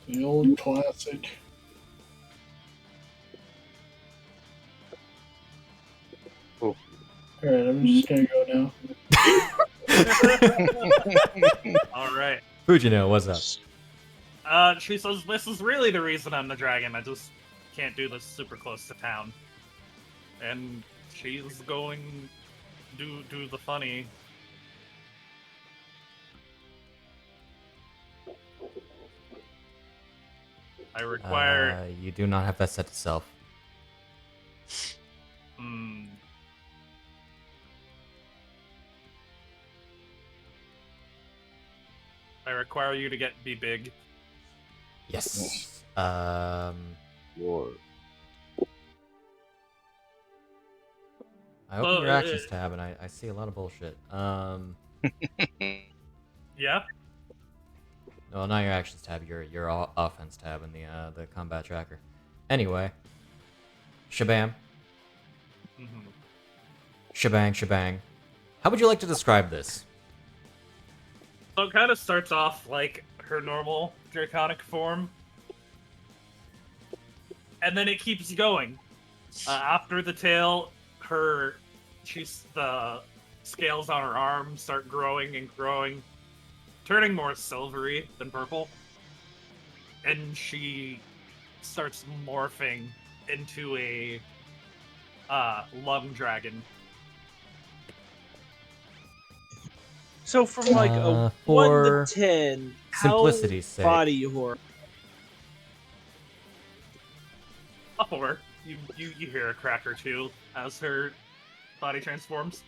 The old classic. Oh. Alright, I'm just gonna go now. All right. Fujino, what's up? She says, this is really the reason I'm the dragon. I just can't do this super close to town. And she's going do the funny. I require... You do not have that set to self. I require you to be big. Yes. Lord. I open your actions tab and I see a lot of bullshit. Yeah? No, not your actions tab. Your offense tab in the combat tracker. Anyway, shabam, shebang. How would you like to describe this? So it kind of starts off like her normal draconic form, and then it keeps going. After the tail, the scales on her arm start growing and growing, turning more silvery than purple, and she starts morphing into a lung dragon. So from like a 1 to 10, simplicity's sake. body horror. A 4. You hear a crack or two as her body transforms.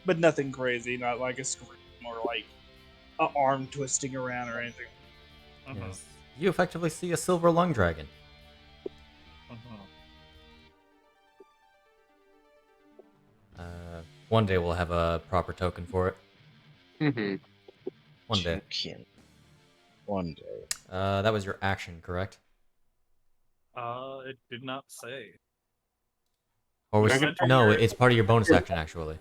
But nothing crazy, not like a scream or like a arm twisting around or anything. Yes. You effectively see a silver lung dragon. One day we'll have a proper token for it. One day. One day. That was your action, correct? It did not say. Or was Dragon no, Figure- it's part of your bonus action actually.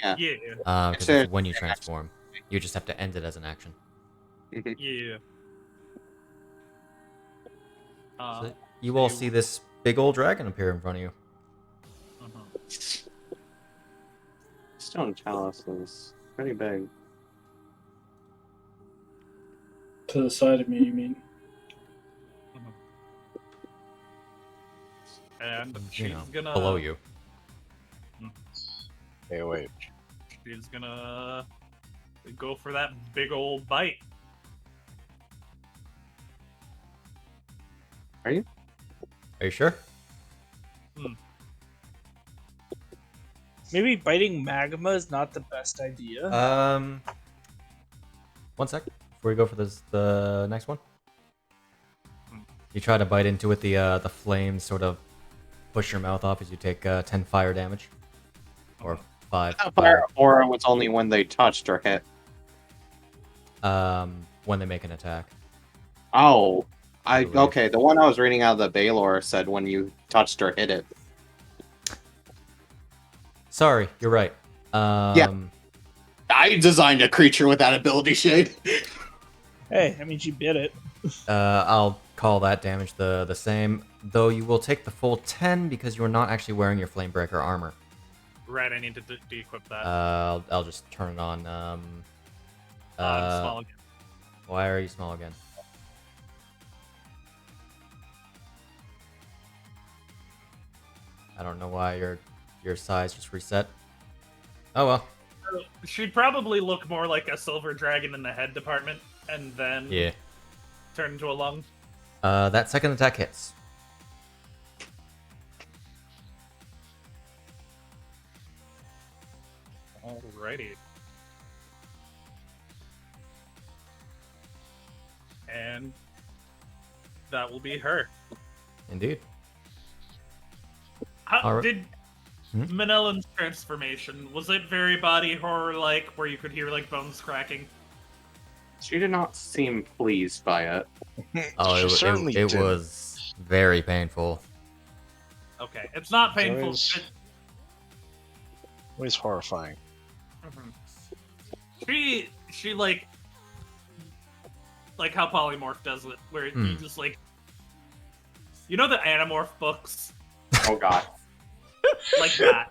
Yeah. Because it's when you transform. You just have to end it as an action. Yeah. So you all see this big old dragon appear in front of you. Stone chalice is pretty big. To the side of me, you mean? And You she's know, gonna below you. Hey, wait. She's gonna go for that big old bite. Are you sure? Maybe biting magma is not the best idea. 1 sec before we go for the next one. You try to bite into it. The flames sort of push your mouth off as you take 10 fire damage, or 5. Fire aura was only when they touched or hit. When they make an attack. Oh, believe. okay. The one I was reading out of the Baylor said when you touched or hit it. Sorry, you're right. Yeah. I designed a creature with that ability, Shade. Hey, I mean, she bit it. I'll call that damage the same, though you will take the full 10 because you are not actually wearing your Flamebreaker armor. Right, I need to de-equip that. I'll just turn it on. I'm small again. Why are you small again? I don't know why your size just reset. Oh well. She'd probably look more like a silver dragon in the head department, and then Yeah. turn into a lung. That second attack hits. Alrighty. And that will be her. Indeed. How Alright. did Manellan's transformation, was it very body horror like, where you could hear like bones cracking? She did not seem pleased by it. Oh, She it certainly did. was very painful. Okay, it's not painful. Always- Always horrifying. She like how Polymorph does it, where you just like, you know the Animorph books, Oh god. like that.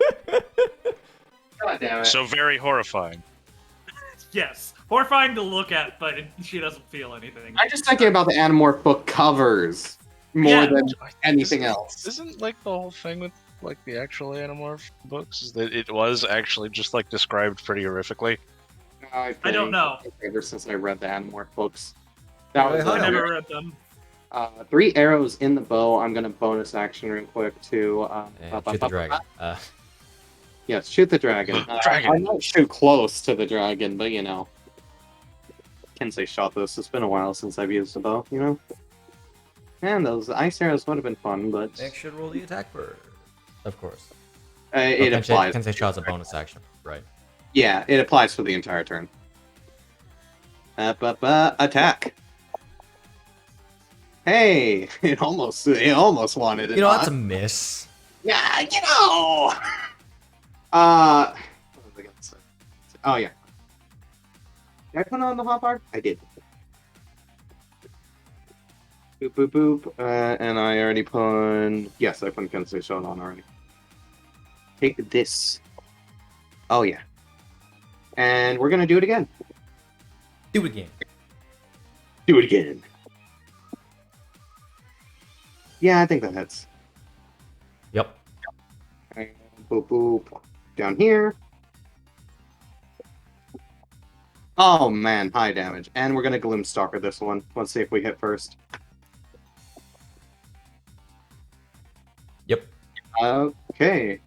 God damn it. So very horrifying. Yes, horrifying to look at, but she doesn't feel anything. I'm just thinking about the Animorph book covers more Yeah. than anything Isn't- else. Isn't like the whole thing with like the actual Animorph books is that it was actually just like described pretty horrifically? I don't know. Ever since I read the Animorph books. That was I never read them. 3 arrows in the bow. I'm gonna bonus action real quick to Shoot the dragon. Yes, shoot the dragon. Dragon. I might shoot close to the dragon, but you know. Can't say shot this. It's been a while since I've used the bow, you know? And those ice arrows would have been fun, but Nick should roll the attack first. Of course. it applies. Kensei shot's a bonus action, right? Yeah, it applies for the entire turn. Attack. Hey, it almost wanted it. You know, not. that's a miss. Yeah, you know. What was I gonna say? Oh yeah. Did I put on the hotbar? I did. Boop boop boop. And I already put. Yes, I put Kensei Shot on already. Take this. Oh yeah. And we're gonna do it again. Do it again. Do it again. Yeah, I think that hits. Yep. And boop boop. Down here. Oh man, high damage. And we're gonna Gloomstalker this one. Let's see if we hit first. Yep. Okay.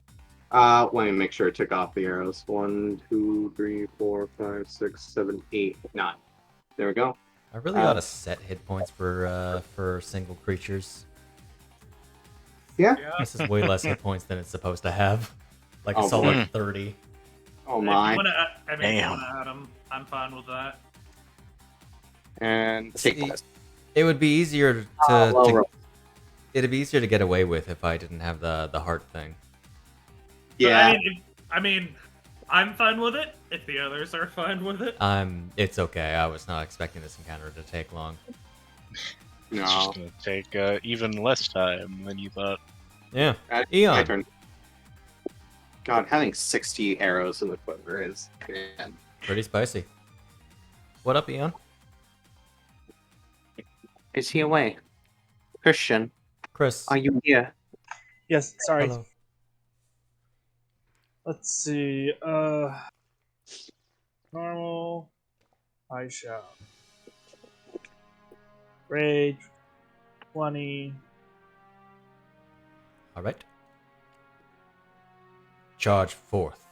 Let me make sure I took off the arrows. 1, 2, 3, 4, 5, 6, 7, 8, 9. There we go. I really ought to set hit points for single creatures. Yeah. This is way less hit points than it's supposed to have. Like a Oh, solid 30. Oh If my. you wanna Damn. add them, I'm fine with that. And take See, this. It would be easier Low roll. it'd be easier to get away with if I didn't have the heart thing. Yeah. I mean, I'm fine with it. If the others are fine with it. It's okay. I was not expecting this encounter to take long. It's No. just gonna take even less time than you thought. Yeah. My Eon. turn. God, having 60 arrows in the quiver is man. Pretty spicy. What up, Eon? Is he away? Christian, Chris. are you here? Yes, sorry. Hello. Let's see. Normal. I shall. Rage. 20. All right. Charge forth,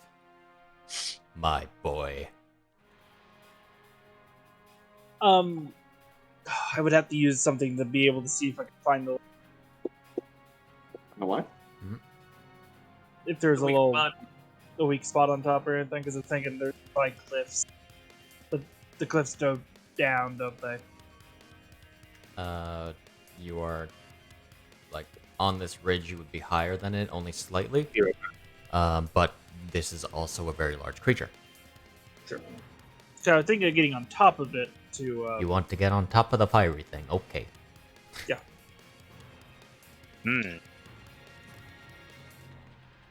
my boy. I would have to use something to be able to see if I can find the What? if there's a Weak little spot. a weak spot on top or anything. Because I'm thinking there's like cliffs, but the cliffs go down, don't they? You are like on this ridge. You would be higher than it, only slightly. But this is also a very large creature. Sure. So I was thinking of getting on top of it to. You want to get on top of the fiery thing? Okay.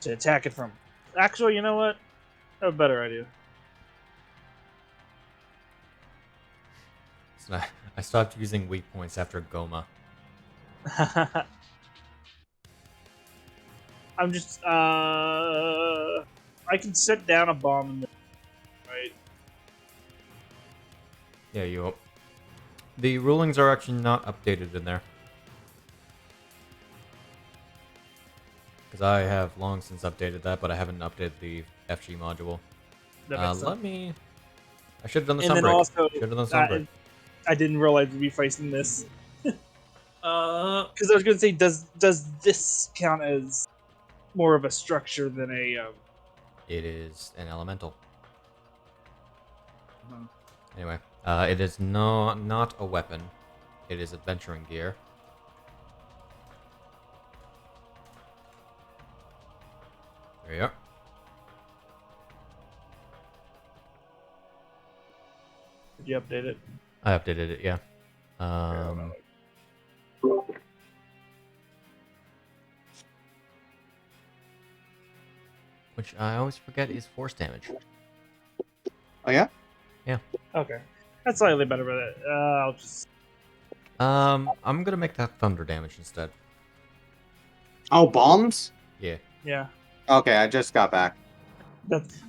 To attack it from. Actually, you know what? I have a better idea. So I stopped using weak points after Goma. I'm just. I can set down a bomb in the. Right. Yeah, you. The rulings are actually not updated in there. Because I have long since updated that, but I haven't updated the FG module. That makes sense. Let me. I should have done the And then sunbreak. also, Should have done the sunbreak. I didn't realize we'd be facing this. Because Uh, I was going to say, does this count as more of a structure than a? It is an elemental. Mhm. Anyway, it is not a weapon. It is adventuring gear. There you are. Did you update it? I updated it, yeah. Which I always forget is force damage. Oh yeah? Okay, that's slightly better, but I'll just. I'm gonna make that thunder damage instead. Oh, bombs? Yeah. Yeah, Okay, I just got back.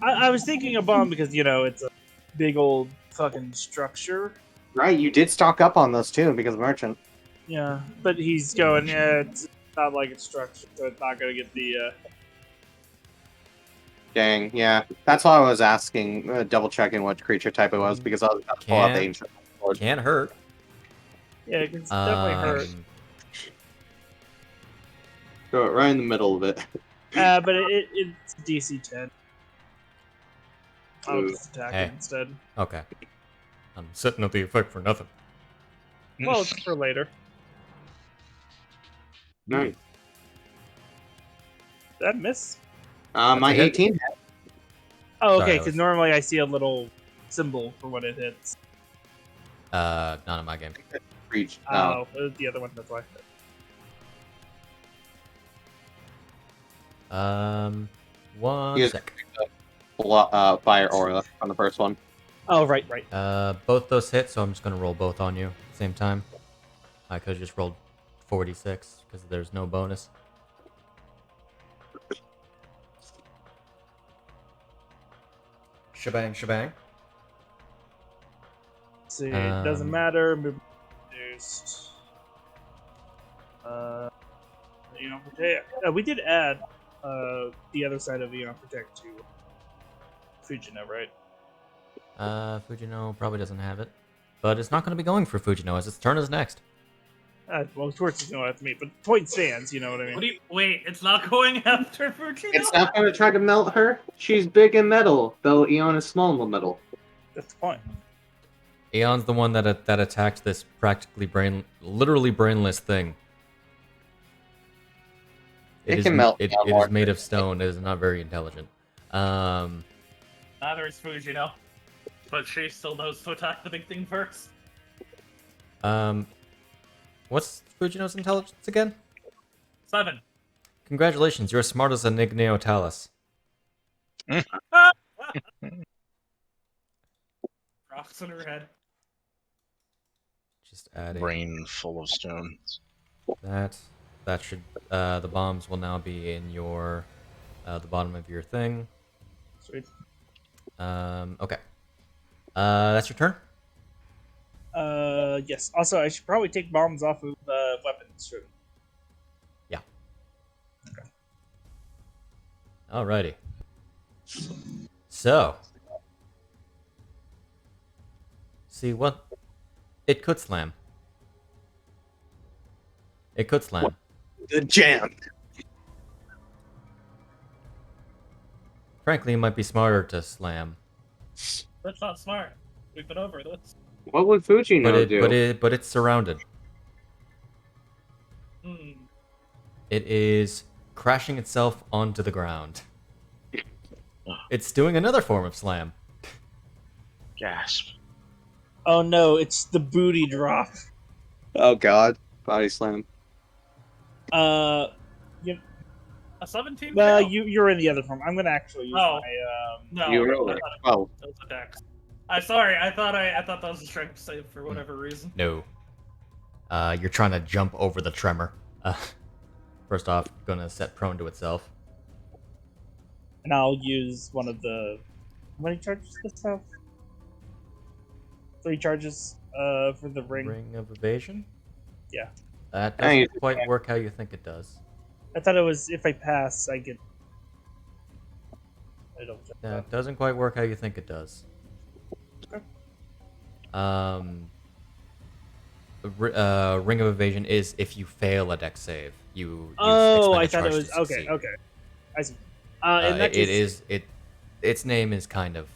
I was thinking a bomb because it's a big old fucking structure. Right, you did stock up on those too because of merchant. Yeah, but he's going. Yeah, it's not like it's structured, so it's not gonna get the. Dang, yeah. That's why I was asking, double checking what creature type it was because I was about to pull out the Can't- ancient sword. Can't hurt. Yeah, it can definitely hurt. Throw it right in the middle of it. But it's DC 10. I'll Ooh. just attack Hey. it instead. Okay. I'm setting up the effect for nothing. Well, it's for later. Nice. Did that miss? My a hit. 18. Oh, Sorry, okay, I because was- normally I see a little symbol for when it hits. Not in my game. Reach. Oh, the other one, that's why. One Yes. sec. Fire aura on the first one. Oh, right. Both those hit, so I'm just gonna roll both on you at the same time. I could have just rolled 46 because there's no bonus. Shebang, shebang. Let's see, it doesn't Um, matter. Movement reduced. Protect. We did add the other side of Protect to Fujino, right? Fujino probably doesn't have it. But it's not going to be going for Fujino as its turn is next. Well, Torch is going after me, but point stands. You know what I mean? what do you wait? It's not going after Fujino. It's not going to try to melt her. She's big in metal, though Eon is small in metal. That's the point. Aeon's the one that attacked this literally brainless thing. It can melt It down is more. made of stone. It is not very intelligent. Neither is Fujino. But she still knows to attack the big thing first. What's Fujino's intelligence again? 7. Congratulations, you're as smart as an Igneo Rocks in her head. Just adding Brain full of stones. that. That should the bombs will now be in your the bottom of your thing. Sweet. Okay. That's your turn. Yes. Also, I should probably take bombs off of weapons. Sure. Yeah. Alrighty. So, see what it could slam. It could slam. The jam. Frankly, it might be smarter to slam. That's not smart. We've been over this. What would Fujino do? But it's surrounded. Hmm. It is crashing itself onto the ground. It's doing another form of slam. Gasp. Oh no, it's the booty drop. Oh god. Body slam. A 17? Well, fail? you're in the other form. I'm gonna actually use Oh. my No. You rolled I it. thought Oh. it was a dex. I'm sorry. I thought that was a strength save for whatever reason. No. You're trying to jump over the tremor. First off, gonna set prone to itself. and I'll use one of the. How many charges does this have? 3 charges. For the ring. Ring of evasion? Yeah. That Hey. doesn't quite work how you think it does. I thought it was if I pass, I get. I don't. That doesn't quite work how you think it does. Okay. Ring of evasion is if you fail a dex save, you use Oh, I expended thought it charge was to okay. succeed. Okay, I see. In that case, Its name is kind of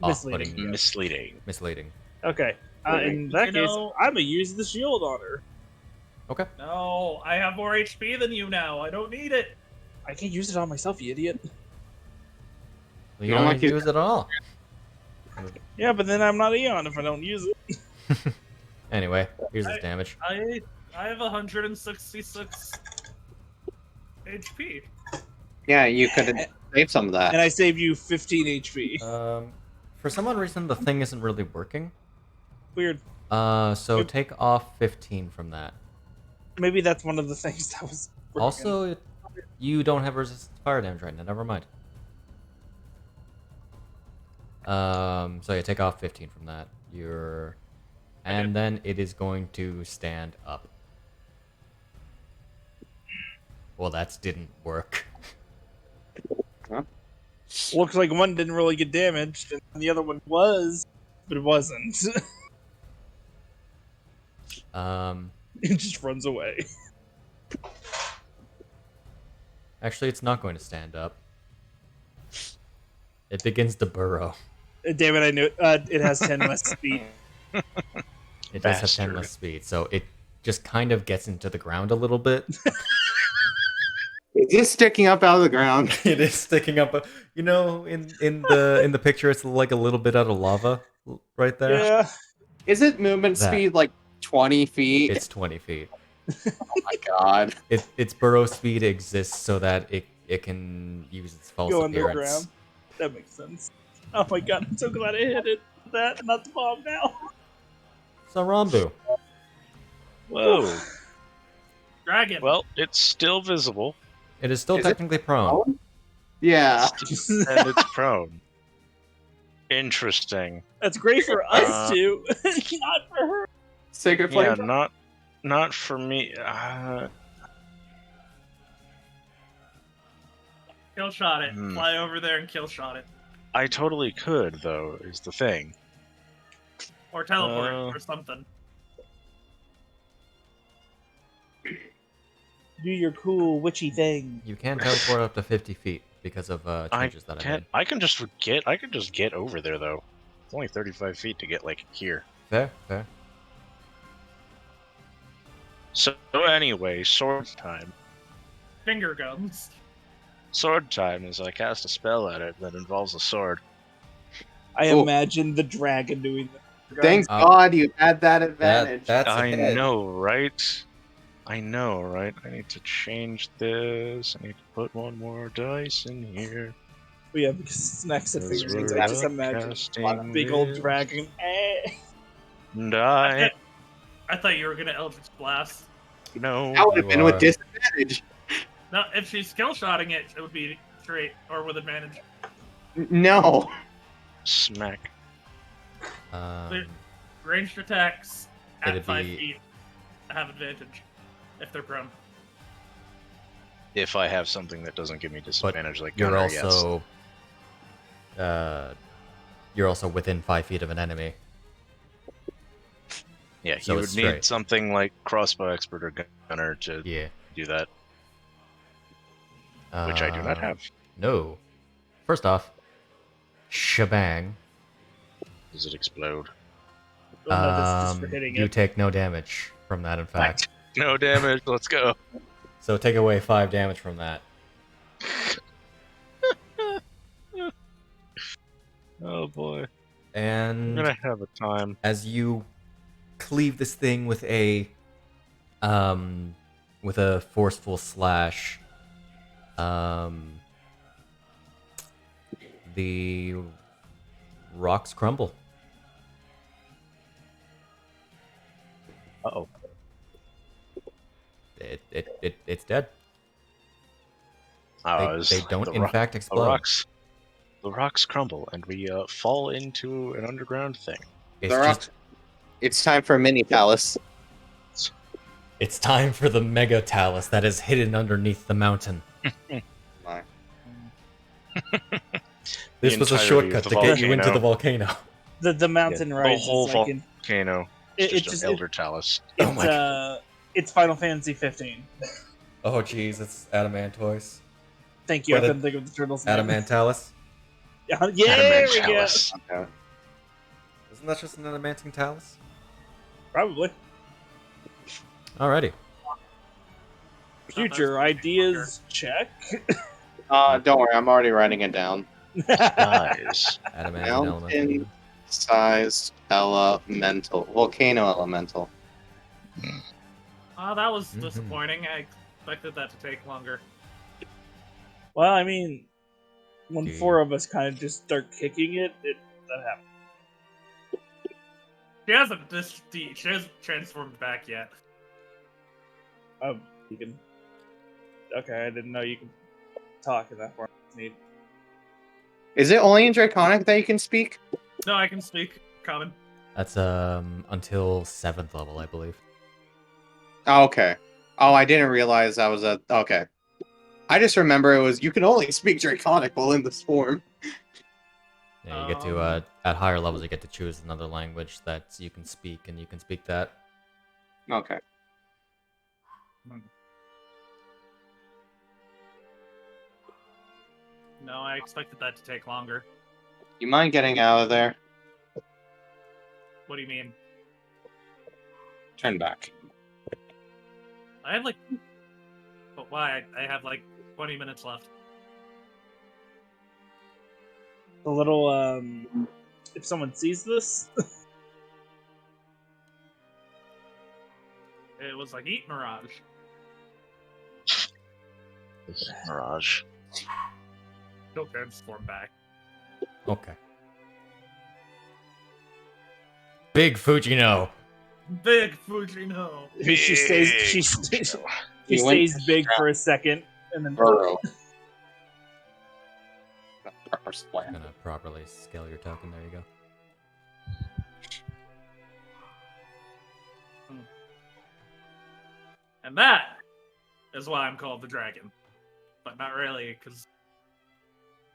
Misleading. off-putting, Misleading. misleading. okay. In that case, I'm gonna use the shield on her. Okay. No, I have more HP than you now. I don't need it. I can't use it on myself, you idiot. Well, you Not don't like need to you- use it at all. Yeah, but then I'm not Eon if I don't use it. Anyway, here's its damage. I have 166 HP. Yeah, you could have saved some of that. And I save you 15 HP. For some odd reason, the thing isn't really working. Weird. So take off 15 from that. Maybe that's one of the things that was. working. Also, you don't have resistance to fire damage right now. Never mind. So yeah, take off 15 from that. And then it is going to stand up. Well, that didn't work. Looks like one didn't really get damaged, and the other one was, but it wasn't. It just runs away. Actually, it's not going to stand up. It begins to burrow. Damn it! I knew it has 10 less speed. It does have 10 Bastard. less speed, so it just kind of gets into the ground a little bit. It's just sticking up out of the ground. It is sticking up. You know, in the picture, it's like a little bit out of lava right there. Yeah. Is it movement That. speed like 20 feet? It's 20 feet. Oh my god. Its burrow speed exists so that it can use its false Go appearance. underground. That makes sense. Oh my god! I'm so glad I hit it. That, not the bomb now. So Rambu, Whoa. Dragon. Well, it's still visible, it is still Is it technically prone. Yeah. and it's prone. Interesting. That's great for us two, not for her. Sacred Yeah, flame. not for me. Kill shot it. Hmm. Fly over there and kill shot it. I totally could, though, is the thing. Or teleport Uh. or something. Do your cool witchy thing. You can teleport up to 50 feet because of changes that I made. I can just get over there, though. It's only 35 feet to get, like, here. Fair, fair. So anyway, sword time. finger guns. Sword time as I cast a spell at it that involves a sword. I Oh. imagine the dragon doing that. Thank God you had that advantage. That's I ahead. know, right? I know, right? I need to change this. I need to put one more dice in here. But yeah, because it's next to Because figurines. we're I just imagine casting big old this. dragon. And I I thought you were gonna Eldritch Blast. know That would have you been are. with disadvantage. No, if she's skill shotting it, it would be straight or with advantage. No. Smack. Ranged attacks at It'd 5 be- feet have advantage if they're prone. If I have something that doesn't give me disadvantage, like You're Gunner, also you're also within 5 feet of an enemy. yes. Yeah, so you it's would need straight. something like Crossbow Expert or Gunner to Yeah. do that, which I do not have. No. First off, shebang. Does it explode? Oh, no, that's just for hitting You it. take no damage from that, in fact. No damage. Let's go. So take away 5 damage from that. Oh boy. I'm And gonna have a time. as you cleave this thing with a forceful slash, the rocks crumble. Uh-oh. It's dead. They don't in fact explode. The rocks crumble, and we fall into an underground thing. It's The just rocks. It's time for a mini palace. it's time for the mega talus that is hidden underneath the mountain. My. This The was a entirety shortcut of to the get you into volcano. the volcano. The mountain The rides whole is like in, volcano. it's It's just just an Elder Talus. Oh it's my it's Final Fantasy 15. Oh jeez, it's Adamantoise. Thank you. Or I the couldn't think of the turtle's name. Adamantalus. Yeah, there we go. Adamantalus. Okay. Isn't that just an adamantine talus? Probably. Alrighty. Future ideas check. Don't worry, I'm already writing it down. Nice. Adamantine Mountain elemental. sized elemental. Volcano elemental. Oh, that was Mhm. disappointing. I expected that to take longer. Well, I mean, when Dude. 4 of us kind of just start kicking it, that happened. She hasn't transformed back yet. Oh, you can. Okay, I didn't know you could talk in that form. Neat. Is it only in Draconic that you can speak? No, I can speak common. That's until 7th level, I believe. Oh, okay. Oh, I didn't realize that was a. Okay. I just remember it was you can only speak Draconic while in this form. Yeah, you get to at higher levels you get to choose another language that you can speak, and you can speak that. Okay. No, I expected that to take longer. You mind getting out of there? What do you mean? Turn back. I have like... But why? I have like 20 minutes left. The little, if someone sees this, It was like Eat Mirage. Mirage. She'll transform back. Okay. Big Fujino. Big Fujino! she stays, she You went stays big for a second, and then Burrow. Gonna properly scale your token. There you go. And that is why I'm called the dragon. But not really, because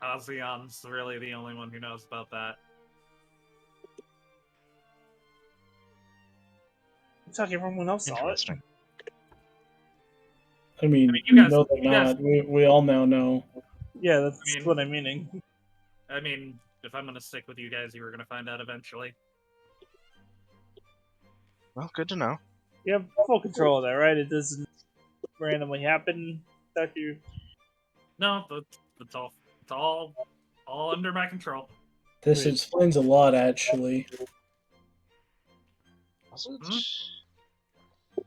Ozion's really the only one who knows about that. looks like everyone else saw it. Interesting. I mean, you guys- no, they're you guys- not. We all now know. Yeah, that's I mean- what I'm meaning. I mean, if I'm gonna stick with you guys, you were gonna find out eventually. Well, good to know. You have full control of that, right? It doesn't randomly happen. Thank you. No, it's all under my control. This explains a lot, actually. Was it? Hmm?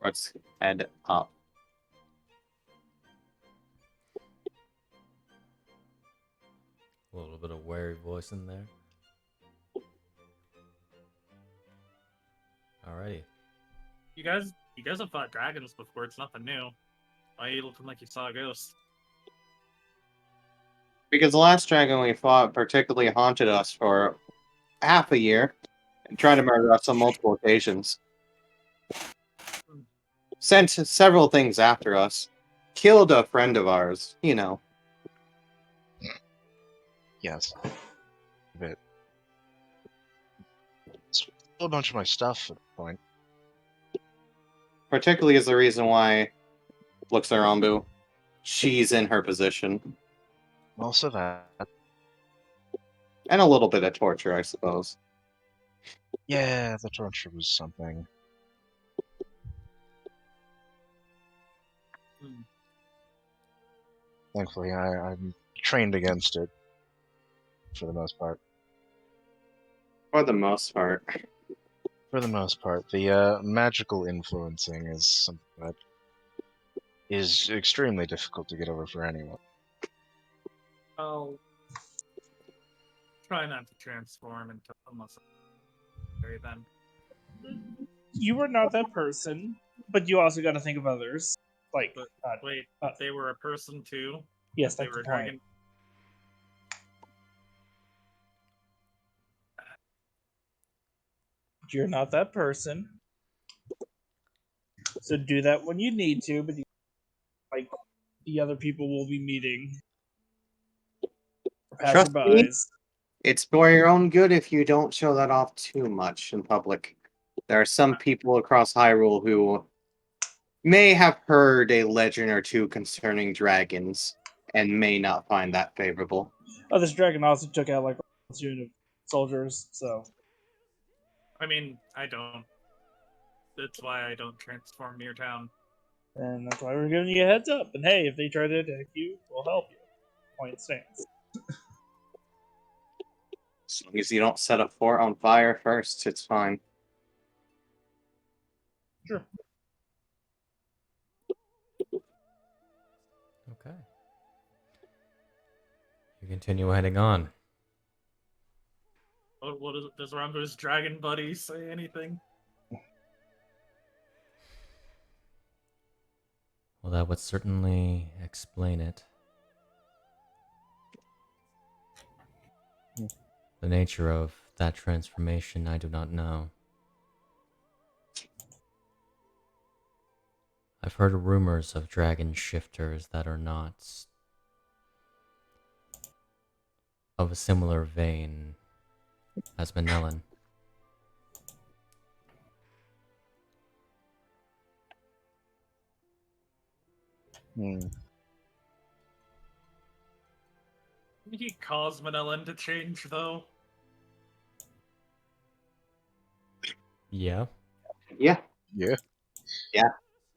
Let's head up. A little bit of wary voice in there. Alrighty. You guys have fought dragons before. It's nothing new. Why are you looking like you saw a ghost? Because the last dragon we fought particularly haunted us for half a year and tried to murder us on multiple occasions. Sent several things after us. Killed a friend of ours, you know. Yes. A bit. Stole a bunch of my stuff at the point. Particularly is the reason why Luxarambu, she's in her position. Also that. And a little bit of torture, I suppose. Yeah, the torture was something. Hmm. Thankfully, I'm trained against it. For the most part. For the most part. For the most part. The magical influencing is something that is extremely difficult to get over for anyone. I'll try not to transform into almost then. You are not that person, but you also got to think of others. Like, But wait, they were a person too. yes, They that's were the a point. dragon. You're not that person. So do that when you need to, but like the other people will be meeting. Or Trust me, passerbys. it's for your own good if you don't show that off too much in public. There are some people across Hyrule who may have heard a legend or two concerning dragons and may not find that favorable. Oh, this dragon also took out like a platoon of soldiers, so I mean, I don't. That's why I don't transform near town. and that's why we're giving you a heads up. And hey, if they try to attack you, we'll help you. Point stands. As long as you don't set a fort on fire first, it's fine. Sure. Okay. You continue heading on. What is it? Does Rambo's dragon buddy say anything? Well, that would certainly explain it. The nature of that transformation, I do not know. I've heard rumors of dragon shifters that are not of a similar vein as Manellan. Did he cause Manellan to change, though? Yeah, Yeah. Yeah,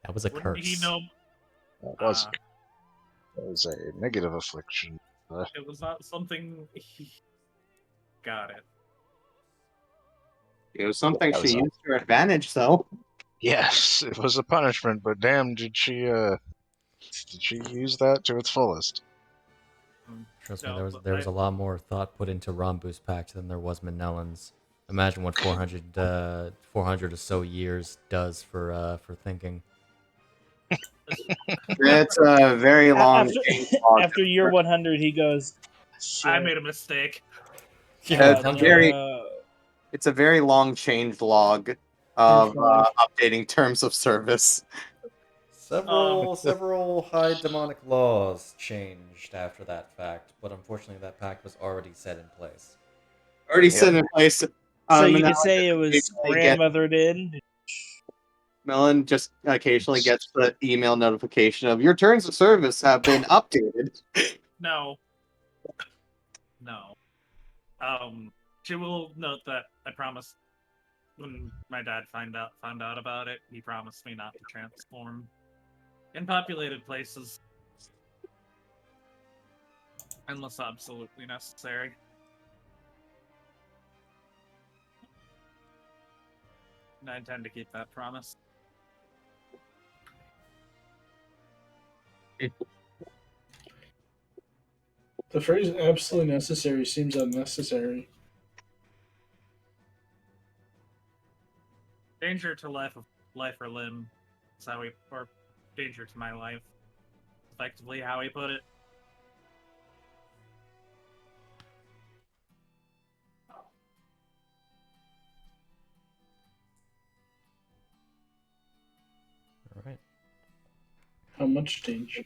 that was a Wouldn't curse. he know? that was a negative affliction. It was not something he... Got it. It was something That was she all. used to her advantage, though. Yes, it was a punishment, but damn, did she use that to its fullest? Trust No, me, but there was a lot more thought put into Rambu's pact than there was Manellan's. Imagine what 400 or so years does for thinking. It's a very long After, change log. after year 100, he goes, shit. I made a mistake. That's God, very- It's a very long change log of updating terms of service. Several high demonic laws changed after that fact, but unfortunately that pact was already set in place. Already set in place. So and you now could say it was occasionally get- grandmothered in. Melon just occasionally gets the email notification of your terms of service have been updated. No. No. She will note that, I promise. when my dad found out about it, he promised me not to transform in populated places unless absolutely necessary. And I intend to keep that promise. The phrase "absolutely necessary" seems unnecessary. Danger to life or limb is how or danger to my life. Effectively how he put it. All right. How much danger?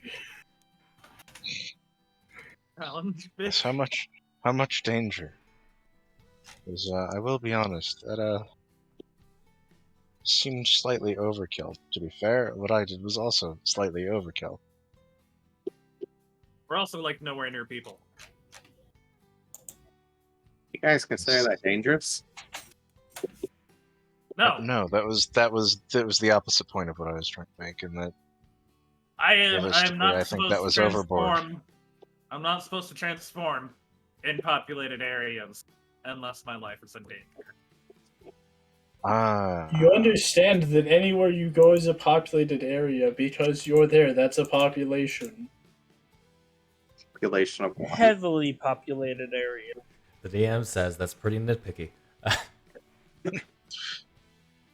Challenge Yes, bitch. how much danger? Because I will be honest, that seemed slightly overkill. To be fair, what I did was also slightly overkill. We're also like nowhere near people. You guys consider that dangerous? No, No, that was the opposite point of what I was trying to make, and that I am realistically, not I think supposed that to was overboard. transform. I'm not supposed to transform in populated areas unless my life is in danger. Ah, You understand that anywhere you go is a populated area because you're there. That's a population. Population of one. Heavily populated area. The DM says that's pretty nitpicky.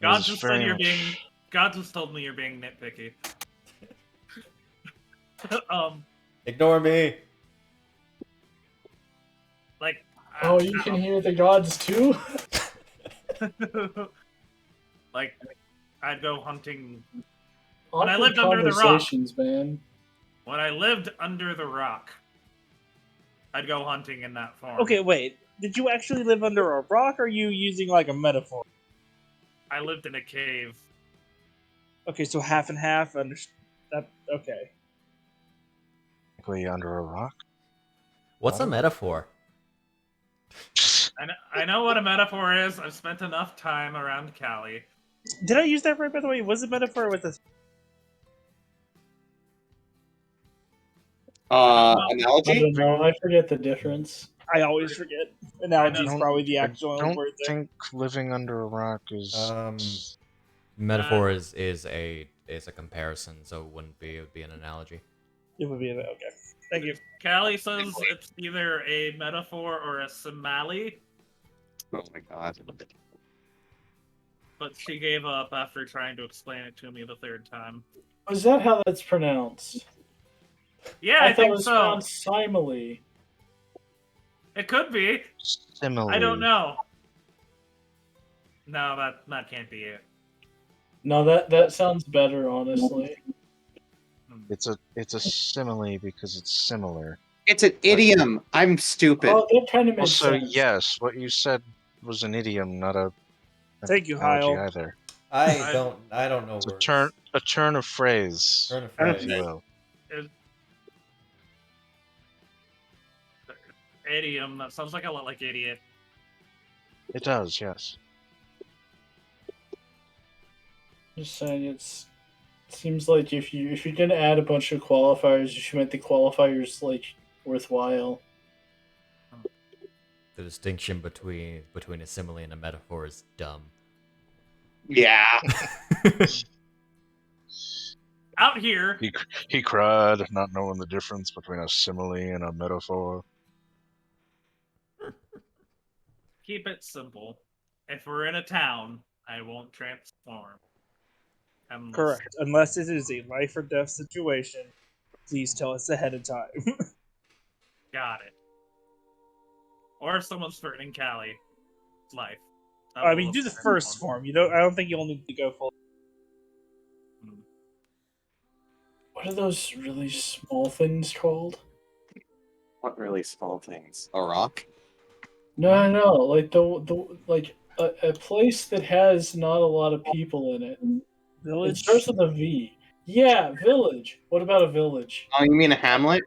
God was just very said you're much- being. God just told me you're being nitpicky. Ignore me. Like. Oh, you can hear the gods too? Like, I'd go hunting. Awkward I lived under the rock. conversations, man. When I lived under the rock, I'd go hunting in that form. Okay, wait. Did you actually live under a rock, or are you using like a metaphor? I lived in a cave. Okay, so half and half. Okay. technically under a rock. What's a metaphor? I know what a metaphor is. I've spent enough time around Cali. Did I use that right, by the way? Was it metaphor with a... I Analogy? don't know. I forget the difference. I always forget. Analogy is don't- probably the I actual don't word there. think living under a rock is. Metaphor is a comparison, so it wouldn't be. It would be an analogy. It would be okay. Thank you. Callie says it's either a metaphor or a simile, Oh my god. but she gave up after trying to explain it to me the third time. Is that how that's pronounced? Yeah, I I thought it think was so. pronounced simile. It could be. Simile. I don't know. No, that can't be it. No, that sounds better, honestly. It's a simile because it's similar. It's an idiom. I'm stupid. Oh, that kind of makes Also, sense. yes, what you said was an idiom, not a Thank you, analogy Hyle. either. I don't know It's a words. turn of phrase, Turn of if phrase. you will. Idiom. That sounds like a lot like idiot. It does, yes. Just saying, it seems like if you're gonna add a bunch of qualifiers, you should make the qualifiers like worthwhile. The distinction between a simile and a metaphor is dumb. Yeah. Out here, He cried, not knowing the difference between a simile and a metaphor. keep it simple. If we're in a town, I won't transform. Unless- Correct. Unless it is a life or death situation, please tell us ahead of time. Got it. Or if someone's threatening Callie, life. I mean, do the first form. I don't think you'll need to go full. What are those really small things called? What really small things? A rock? No, like the like a place that has not a lot of people in it. It Village. starts with a V. Yeah, village. What about a village? Oh, you mean a hamlet?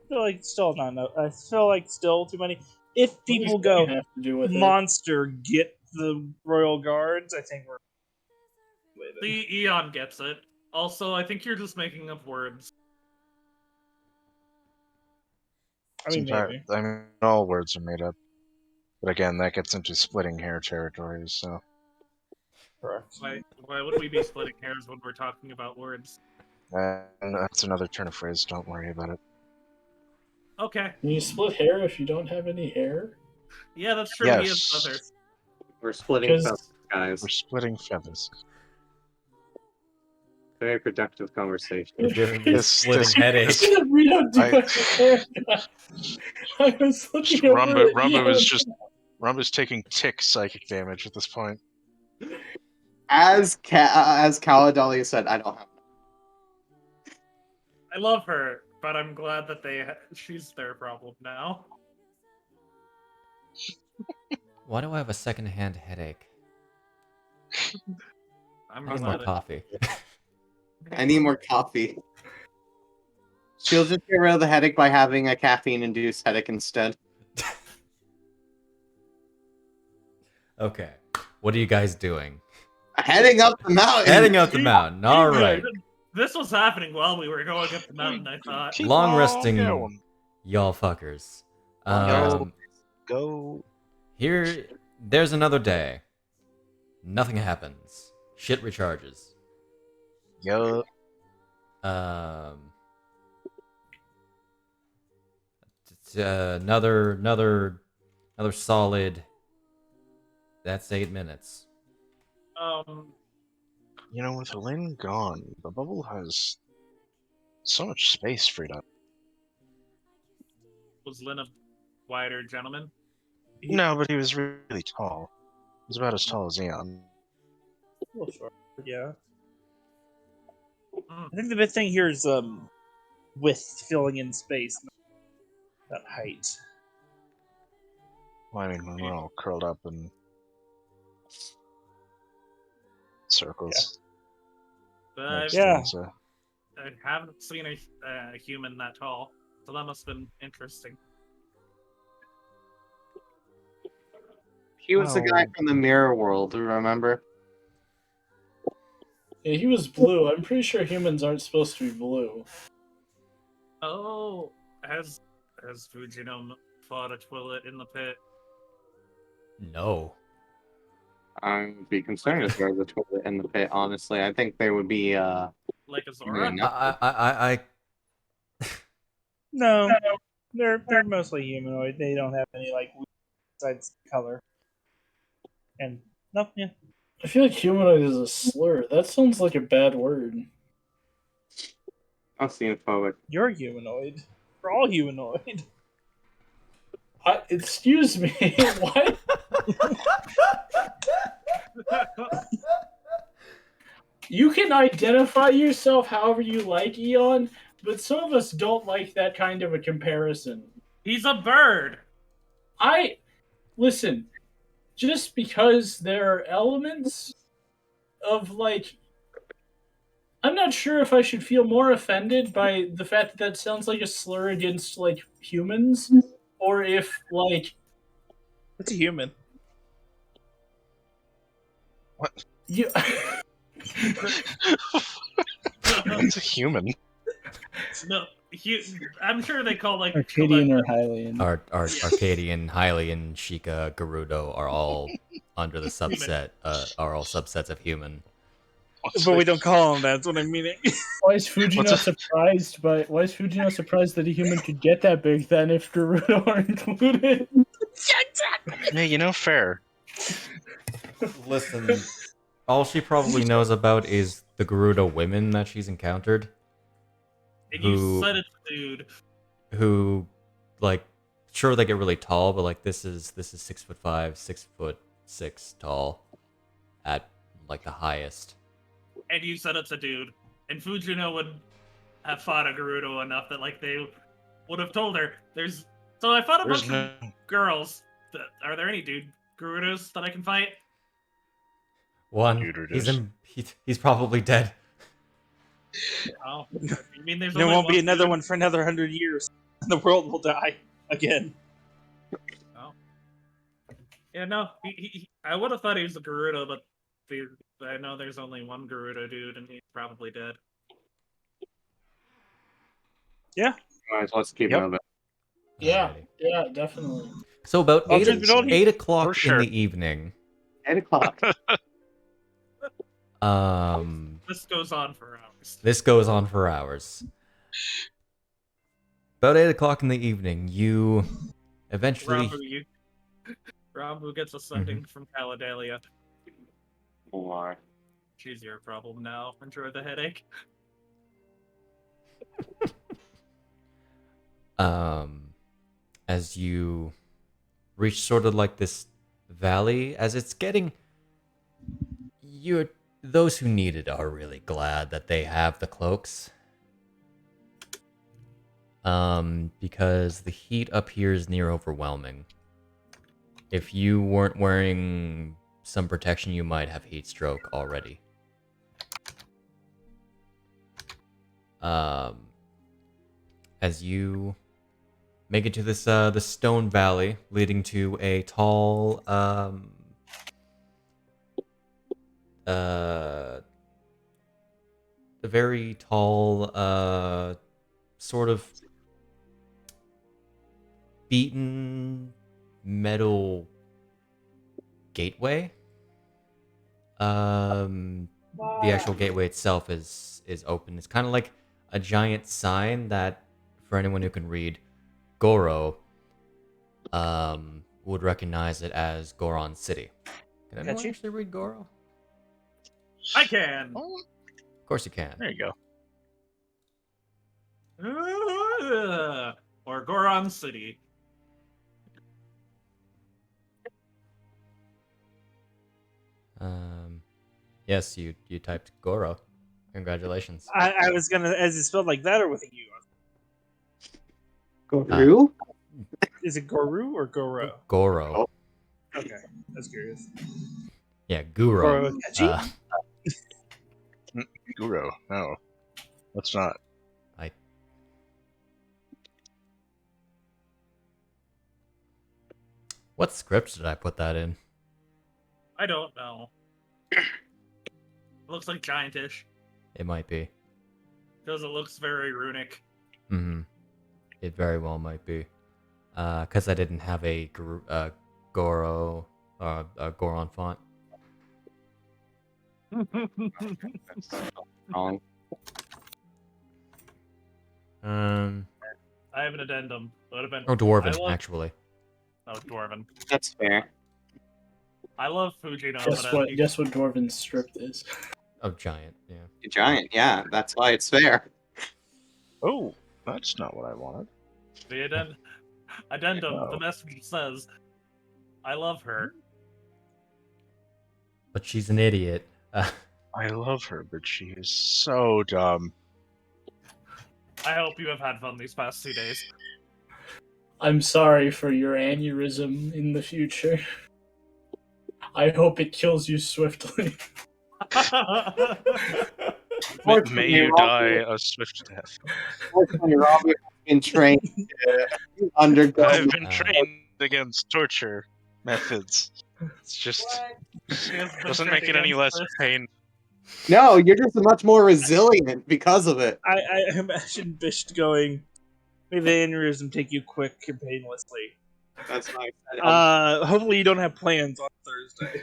I feel like still not enough. I feel like still too many. If What people does go that have to do with it? monster, get the royal guards, I think we're. The Eon gets it. Also, I think you're just making up words. I mean, maybe. I mean, all words are made up. But again, that gets into splitting hair territories, so. Correct. Why would we be splitting hairs when we're talking about words? And that's another turn of phrase, don't worry about it. Okay. Can you split hair if you don't have any hair? Yeah, that's true. Yes. He has others. We're splitting Because- feathers, guys. We're splitting feathers. Very productive conversation. You're giving me a This- splitting this- headache. We don't do I- it with hair. I was looking over at Rumbo is Eon. Rumbo's taking tick psychic damage at this point. As Caladali said, I don't have. I love her, but I'm glad that she's their problem now. Why do I have a secondhand headache? I'm I need glad more coffee. I need more coffee. She'll just get rid of the headache by having a caffeine-induced headache instead. Okay. What are you guys doing? Heading up the mountain. Heading up the mountain. All right. This was happening while we were going up the mountain, I thought. Keep Long on resting, going. y'all fuckers. Go. There's another day. Nothing happens. Shit recharges. Yo. It's, another solid. That's 8 minutes. You know, with Lynn gone, the bubble has so much space freed up. Was Lynn a wider gentleman? No, but he was really tall. He's about as tall as Eon. Well, sure. Yeah. Mm. I think the big thing here is width filling in space, not height. Well, I mean, when we're all curled up in circles. But Yeah. So, I haven't seen a human that tall, so that must have been interesting. He was the guy Well- from the Mirror World, remember? Yeah, he was blue. I'm pretty sure humans aren't supposed to be blue. Oh, has Fujinome fought a Twillet in the pit? No. I would be concerned if there was a toilet in the pit, honestly. I think they would be, Like a Zora? No. I No, they're mostly humanoid. They don't have any like besides color. And no, yeah. I feel like humanoid is a slur. That sounds like a bad word. I'm xenophobic. You're humanoid. We're all humanoid. Excuse me. What? You can identify yourself however you like, Eon, but some of us don't like that kind of a comparison. He's a bird! Listen, just because there are elements of, like, I'm not sure if I should feel more offended by the fact that that sounds like a slur against, like, humans, or if, like... It's a human. What? You... It's a human. No, I'm sure they call like Arcadian or Hylian. Arcadian, Hylian, Sheikah, Gerudo are all under the subset. Are all subsets of human. But we don't call them that. That's what I'm meaning. Why is Fujino surprised that a human could get that big then if Gerudo are included? Yeah, you know, fair. Listen, all she probably knows about is the Gerudo women that she's encountered. And you said it's a dude. Who, like, sure they get really tall, but like this is 6'5", 6'6" tall, at like the highest. And you said it's a dude. And Fujino would have fought a Gerudo enough that like they would have told her So I fought a There's bunch of girls. Are there any dude Gerudos that I can fight? One, he's probably dead. Oh, you mean there's There only won't be one another dude? one for another 100 years. The world will die again. Oh. Yeah, no, I would have thought he was a Gerudo, but I know there's only one Gerudo dude, and he's probably dead. Yeah. All right, so let's keep Yep. moving. Yeah, Alrighty. yeah, definitely. So about Well, 8, truth be told, he- 8 For o'clock sure. in the evening. 8 o'clock. This goes on for hours. This goes on for hours. About 8 o'clock in the evening, you eventually... Rambu gets a sending from Caladelia. Or She's your problem now. Enjoy the headache. As you reach sort of like this valley, as it's getting... Those who need it are really glad that they have the cloaks. Because the heat up here is near overwhelming. If you weren't wearing some protection, you might have heat stroke already. As you make it to this the stone valley leading to a tall a very tall sort of beaten metal gateway. The actual gateway itself is open. It's kind of like a giant sign that, for anyone who can read Goro, would recognize it as Goron City. Can anyone Catchy. actually read Goro? I can. Of course you can. There you go. Or Goron City. Yes, you typed Goro. Congratulations. I was gonna, as it spelled like that or with a U? go through? Is it Goru or Goro? Goro. Okay, I was curious. Yeah, Guro. Goro Catchy? Guro. No. Let's not. What script did I put that in? I don't know. It looks like giantish. It might be. Because it looks very runic. Mm-hmm. It very well might be. Because I didn't have a Goro, a Goron font. Wrong. I have an addendum. It would have been. Or Dwarven, I love- actually. Oh, Dwarven. That's fair. I love Fujino, Guess what Dwarven's script is. Oh, giant, yeah. Giant, yeah. That's why it's fair. Oh, that's not what I wanted. The addendum, Oh. the message says, I love her. But she's an idiot. I love her, but she is so dumb. I hope you have had fun these past 2 days. I'm sorry for your aneurysm in the future. I hope it kills you swiftly. May you die a swift death. Fortunately, Robert has been trained to undergo. I've been trained against torture methods. It's just She has been doesn't make it trained any less against pain. No, you're just much more resilient because of it. I imagine Bish going, may the aneurysm take you quick and painlessly. That's nice. Hopefully you don't have plans on Thursday.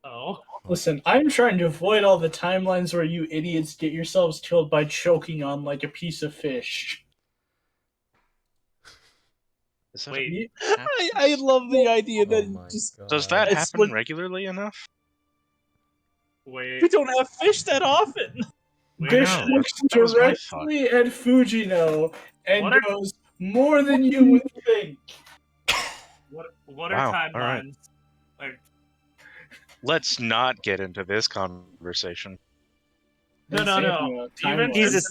Oh. Listen, I'm trying to avoid all the timelines where you idiots get yourselves killed by choking on like a piece of fish. Is that Wait. I love the idea Oh that my just God. Does that It's happen what- regularly enough? Wait. we don't have fish that often. Wait. Bish know, looks that was my thought. directly at Fujino and What are- goes, more than you would think. What are Wow, timelines? alright. Like, Let's not get into this conversation. no. Timelines.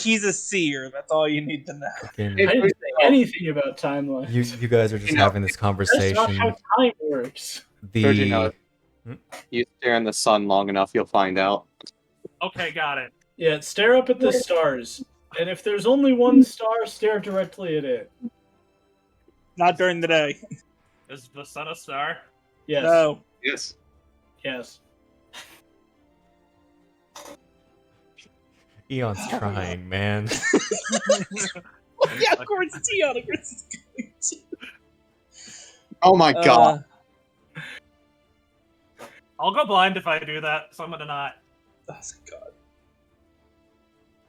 He's a seer. That's all you need to know. Fucking- I didn't say anything about timelines. you guys are just You know, having this That's conversation. not how time works. Fujino, Hmm? you stare in the sun long enough, you'll find out. okay, got it. Yeah, stare up at the stars. And if there's only one star, stare directly at it. Not during the day. Is the sun a star? Yes. No. Yes. Yes. Eon's trying, man. Yeah, of course, it's Eon. Of course it's going to. Oh my god. I'll go blind if I do that, so I'm gonna not. Oh, God.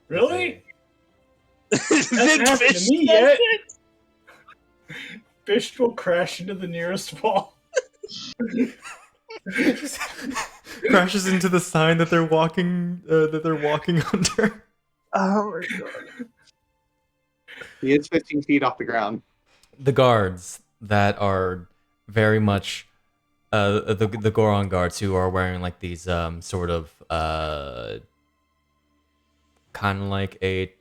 Really? Hasn't Hasn't happened to me does yet. it? Fish will crash into the nearest wall. Crashes into the sign that they're walking under. Oh my god. He is 15 feet off the ground. The guards that are very much the Goron guards who are wearing like these sort of kind of like it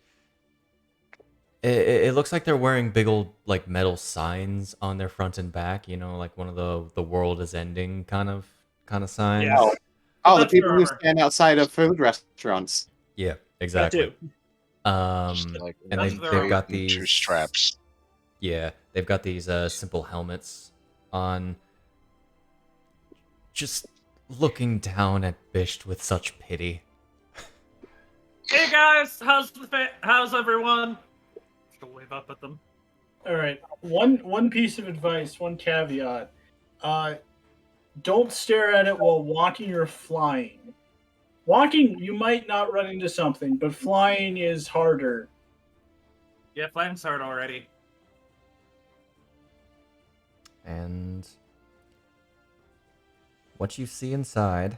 looks like they're wearing big old like metal signs on their front and back, you know, like one of the world is ending kind of signs. Yeah. Oh, the That's people who forever. stand outside of food restaurants. Yeah, That exactly. too. Like, And That's they've got two these straps. Yeah, they've got these simple helmets on, just looking down at Bisht with such pity. Hey guys, how's everyone? Just wave up at them. All right. One piece of advice, one caveat. Don't stare at it while walking or flying. Walking, you might not run into something, but flying is harder. Yeah, flying's hard already. And what you see inside,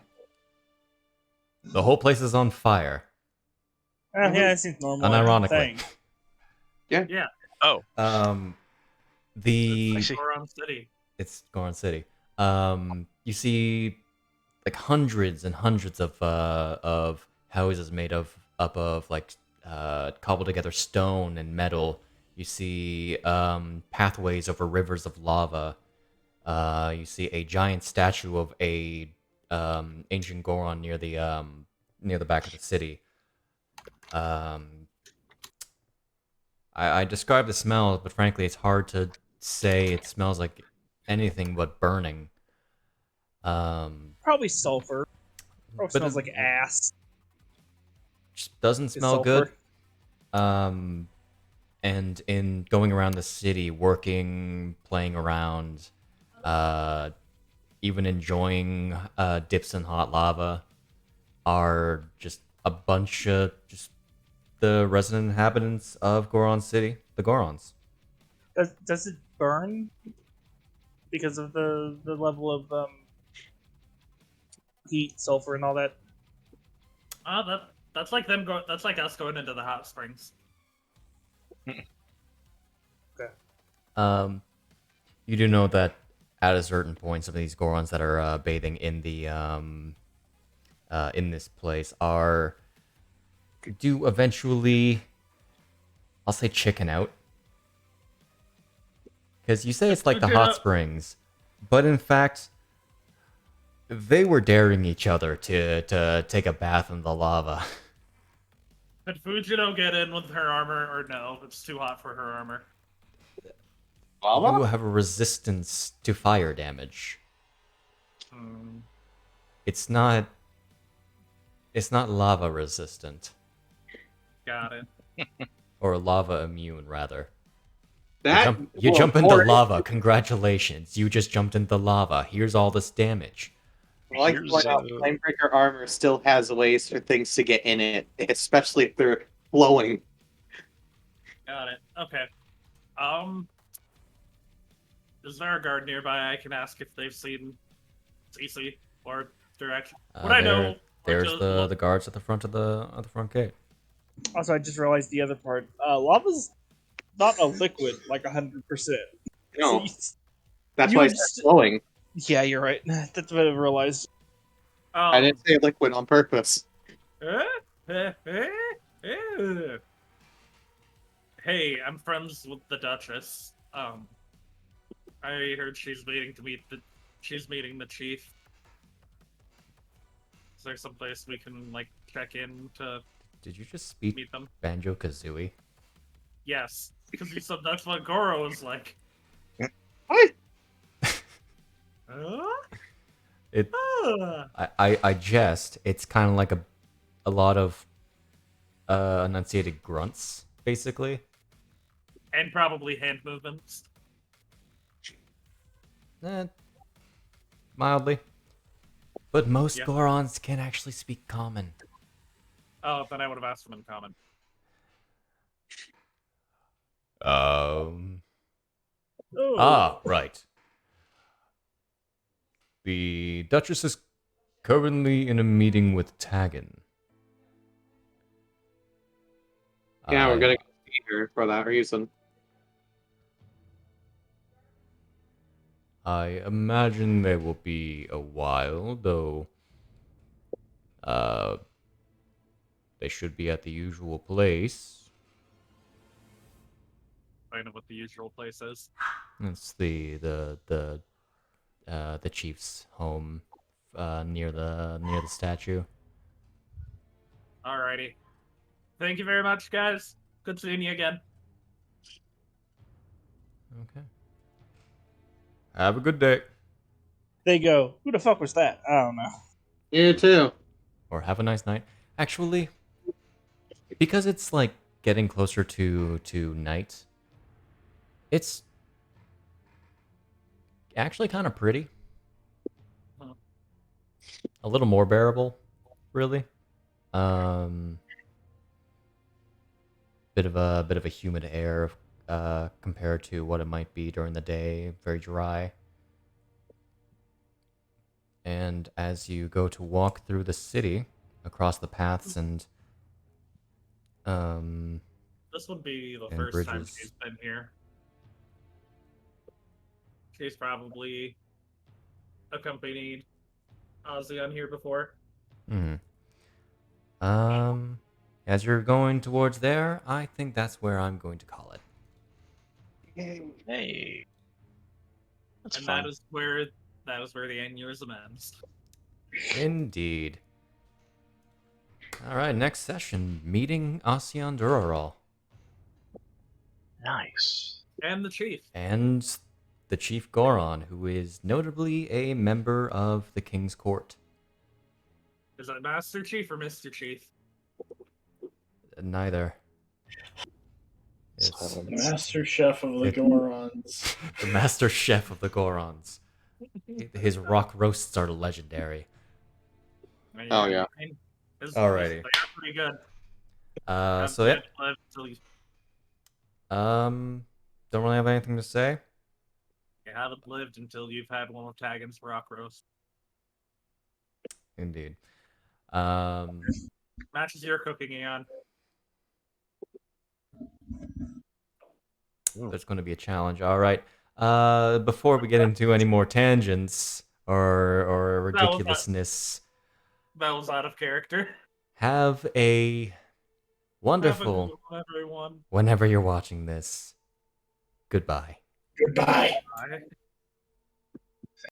the whole place is on fire. Yeah, that seems normal. Unironically. Yeah, Oh, The I see. Goron City. it's Goron City. You see like hundreds and hundreds of houses made up of like cobbled together stone and metal. You see pathways over rivers of lava. You see a giant statue of a ancient Goron near the back of the city. I describe the smell, but frankly, it's hard to say it smells like anything but burning. Probably sulfur. Probably But smells it- like ass. Just doesn't Is smell sulfur. good. And in going around the city, working, playing around, even enjoying dips in hot lava, are just a bunch of just the resident inhabitants of Goron City, the Gorons. Does it burn because of the level of heat, sulfur, and all that? That's like them go. That's like us going into the hot springs. You do know that at a certain point, some of these Gorons that are bathing in the in this place do eventually, I'll say, chicken out. Because you say it's like the hot springs, but in fact, they were daring each other to take a bath in the lava. Could Fujino get in with her armor, or no? It's too hot for her armor. You have a resistance to fire damage. Hmm. It's not lava resistant. Got it. Or lava immune, rather. That You well, jump into or- lava. Congratulations. You just jumped into lava. Here's all this damage. I like to Here's, point out, Flamebreaker armor still has ways for things to get in it, especially if they're flowing. Got it. Okay. Is there a guard nearby I can ask if they've seen CC or direction? Would I know? There's the guards at the front of the front gate. Also, I just realized the other part. Lava's not a liquid, like 100%. No, So that's you why would it's flowing. yeah, you're right. That's what I realized. I didn't say liquid on purpose. Hey, I'm friends with the Duchess. I heard she's meeting the chief. Is there some place we can like check in to Did you just speak meet them? Banjo-Kazooie? Yes, because you said that's what Goro is like. What? It. Ah. I jest. It's kind of like a lot of enunciated grunts, basically. And probably hand movements. Mildly. But most Yeah. Gorons can actually speak common. Oh, then I would have asked them in common. Oh. Right. The Duchess is currently in a meeting with Taggin. Yeah, we're I- gonna go see her for that reason. I imagine they will be a while, though. They should be at the usual place. I know what the usual place is. It's the chief's home, near the statue. Alrighty. Thank you very much, guys. Good seeing you again. Okay. Have a good day, They go, who the fuck was that? I don't know. You too. or have a nice night. Actually, because it's like getting closer to night, it's actually kind of pretty. Huh. A little more bearable, really. Um, bit of a humid air, compared to what it might be during the day. Very dry. And as you go to walk through the city, across the paths and This would be the And first time bridges. she's been here. She's probably accompanied Ozzy on here before. mhm. As you're going towards there, I think that's where I'm going to call it. Hey. That's And fun. that is where the aneurysm ends. Indeed. All right, next session, meeting Ossian Durarol Nice. And the chief. and the Chief Goron, who is notably a member of the King's Court. Is that Master Chief or Mr. Chief? Neither. It's Silence. Master Chef of the It- Gorons. the Master Chef of the Gorons. His rock roasts are legendary. Oh, yeah. Alrighty. They are pretty good. So yeah. Lived till you Don't really have anything to say. haven't lived until you've had one of Taggin's rock roast. Indeed. Matches your cooking, Eon. There's going to be a challenge. All right. Before we get into any more tangents or ridiculousness, That was out of character. have a Have a wonderful good one, everyone. whenever you're watching this. Goodbye. Goodbye. Bye.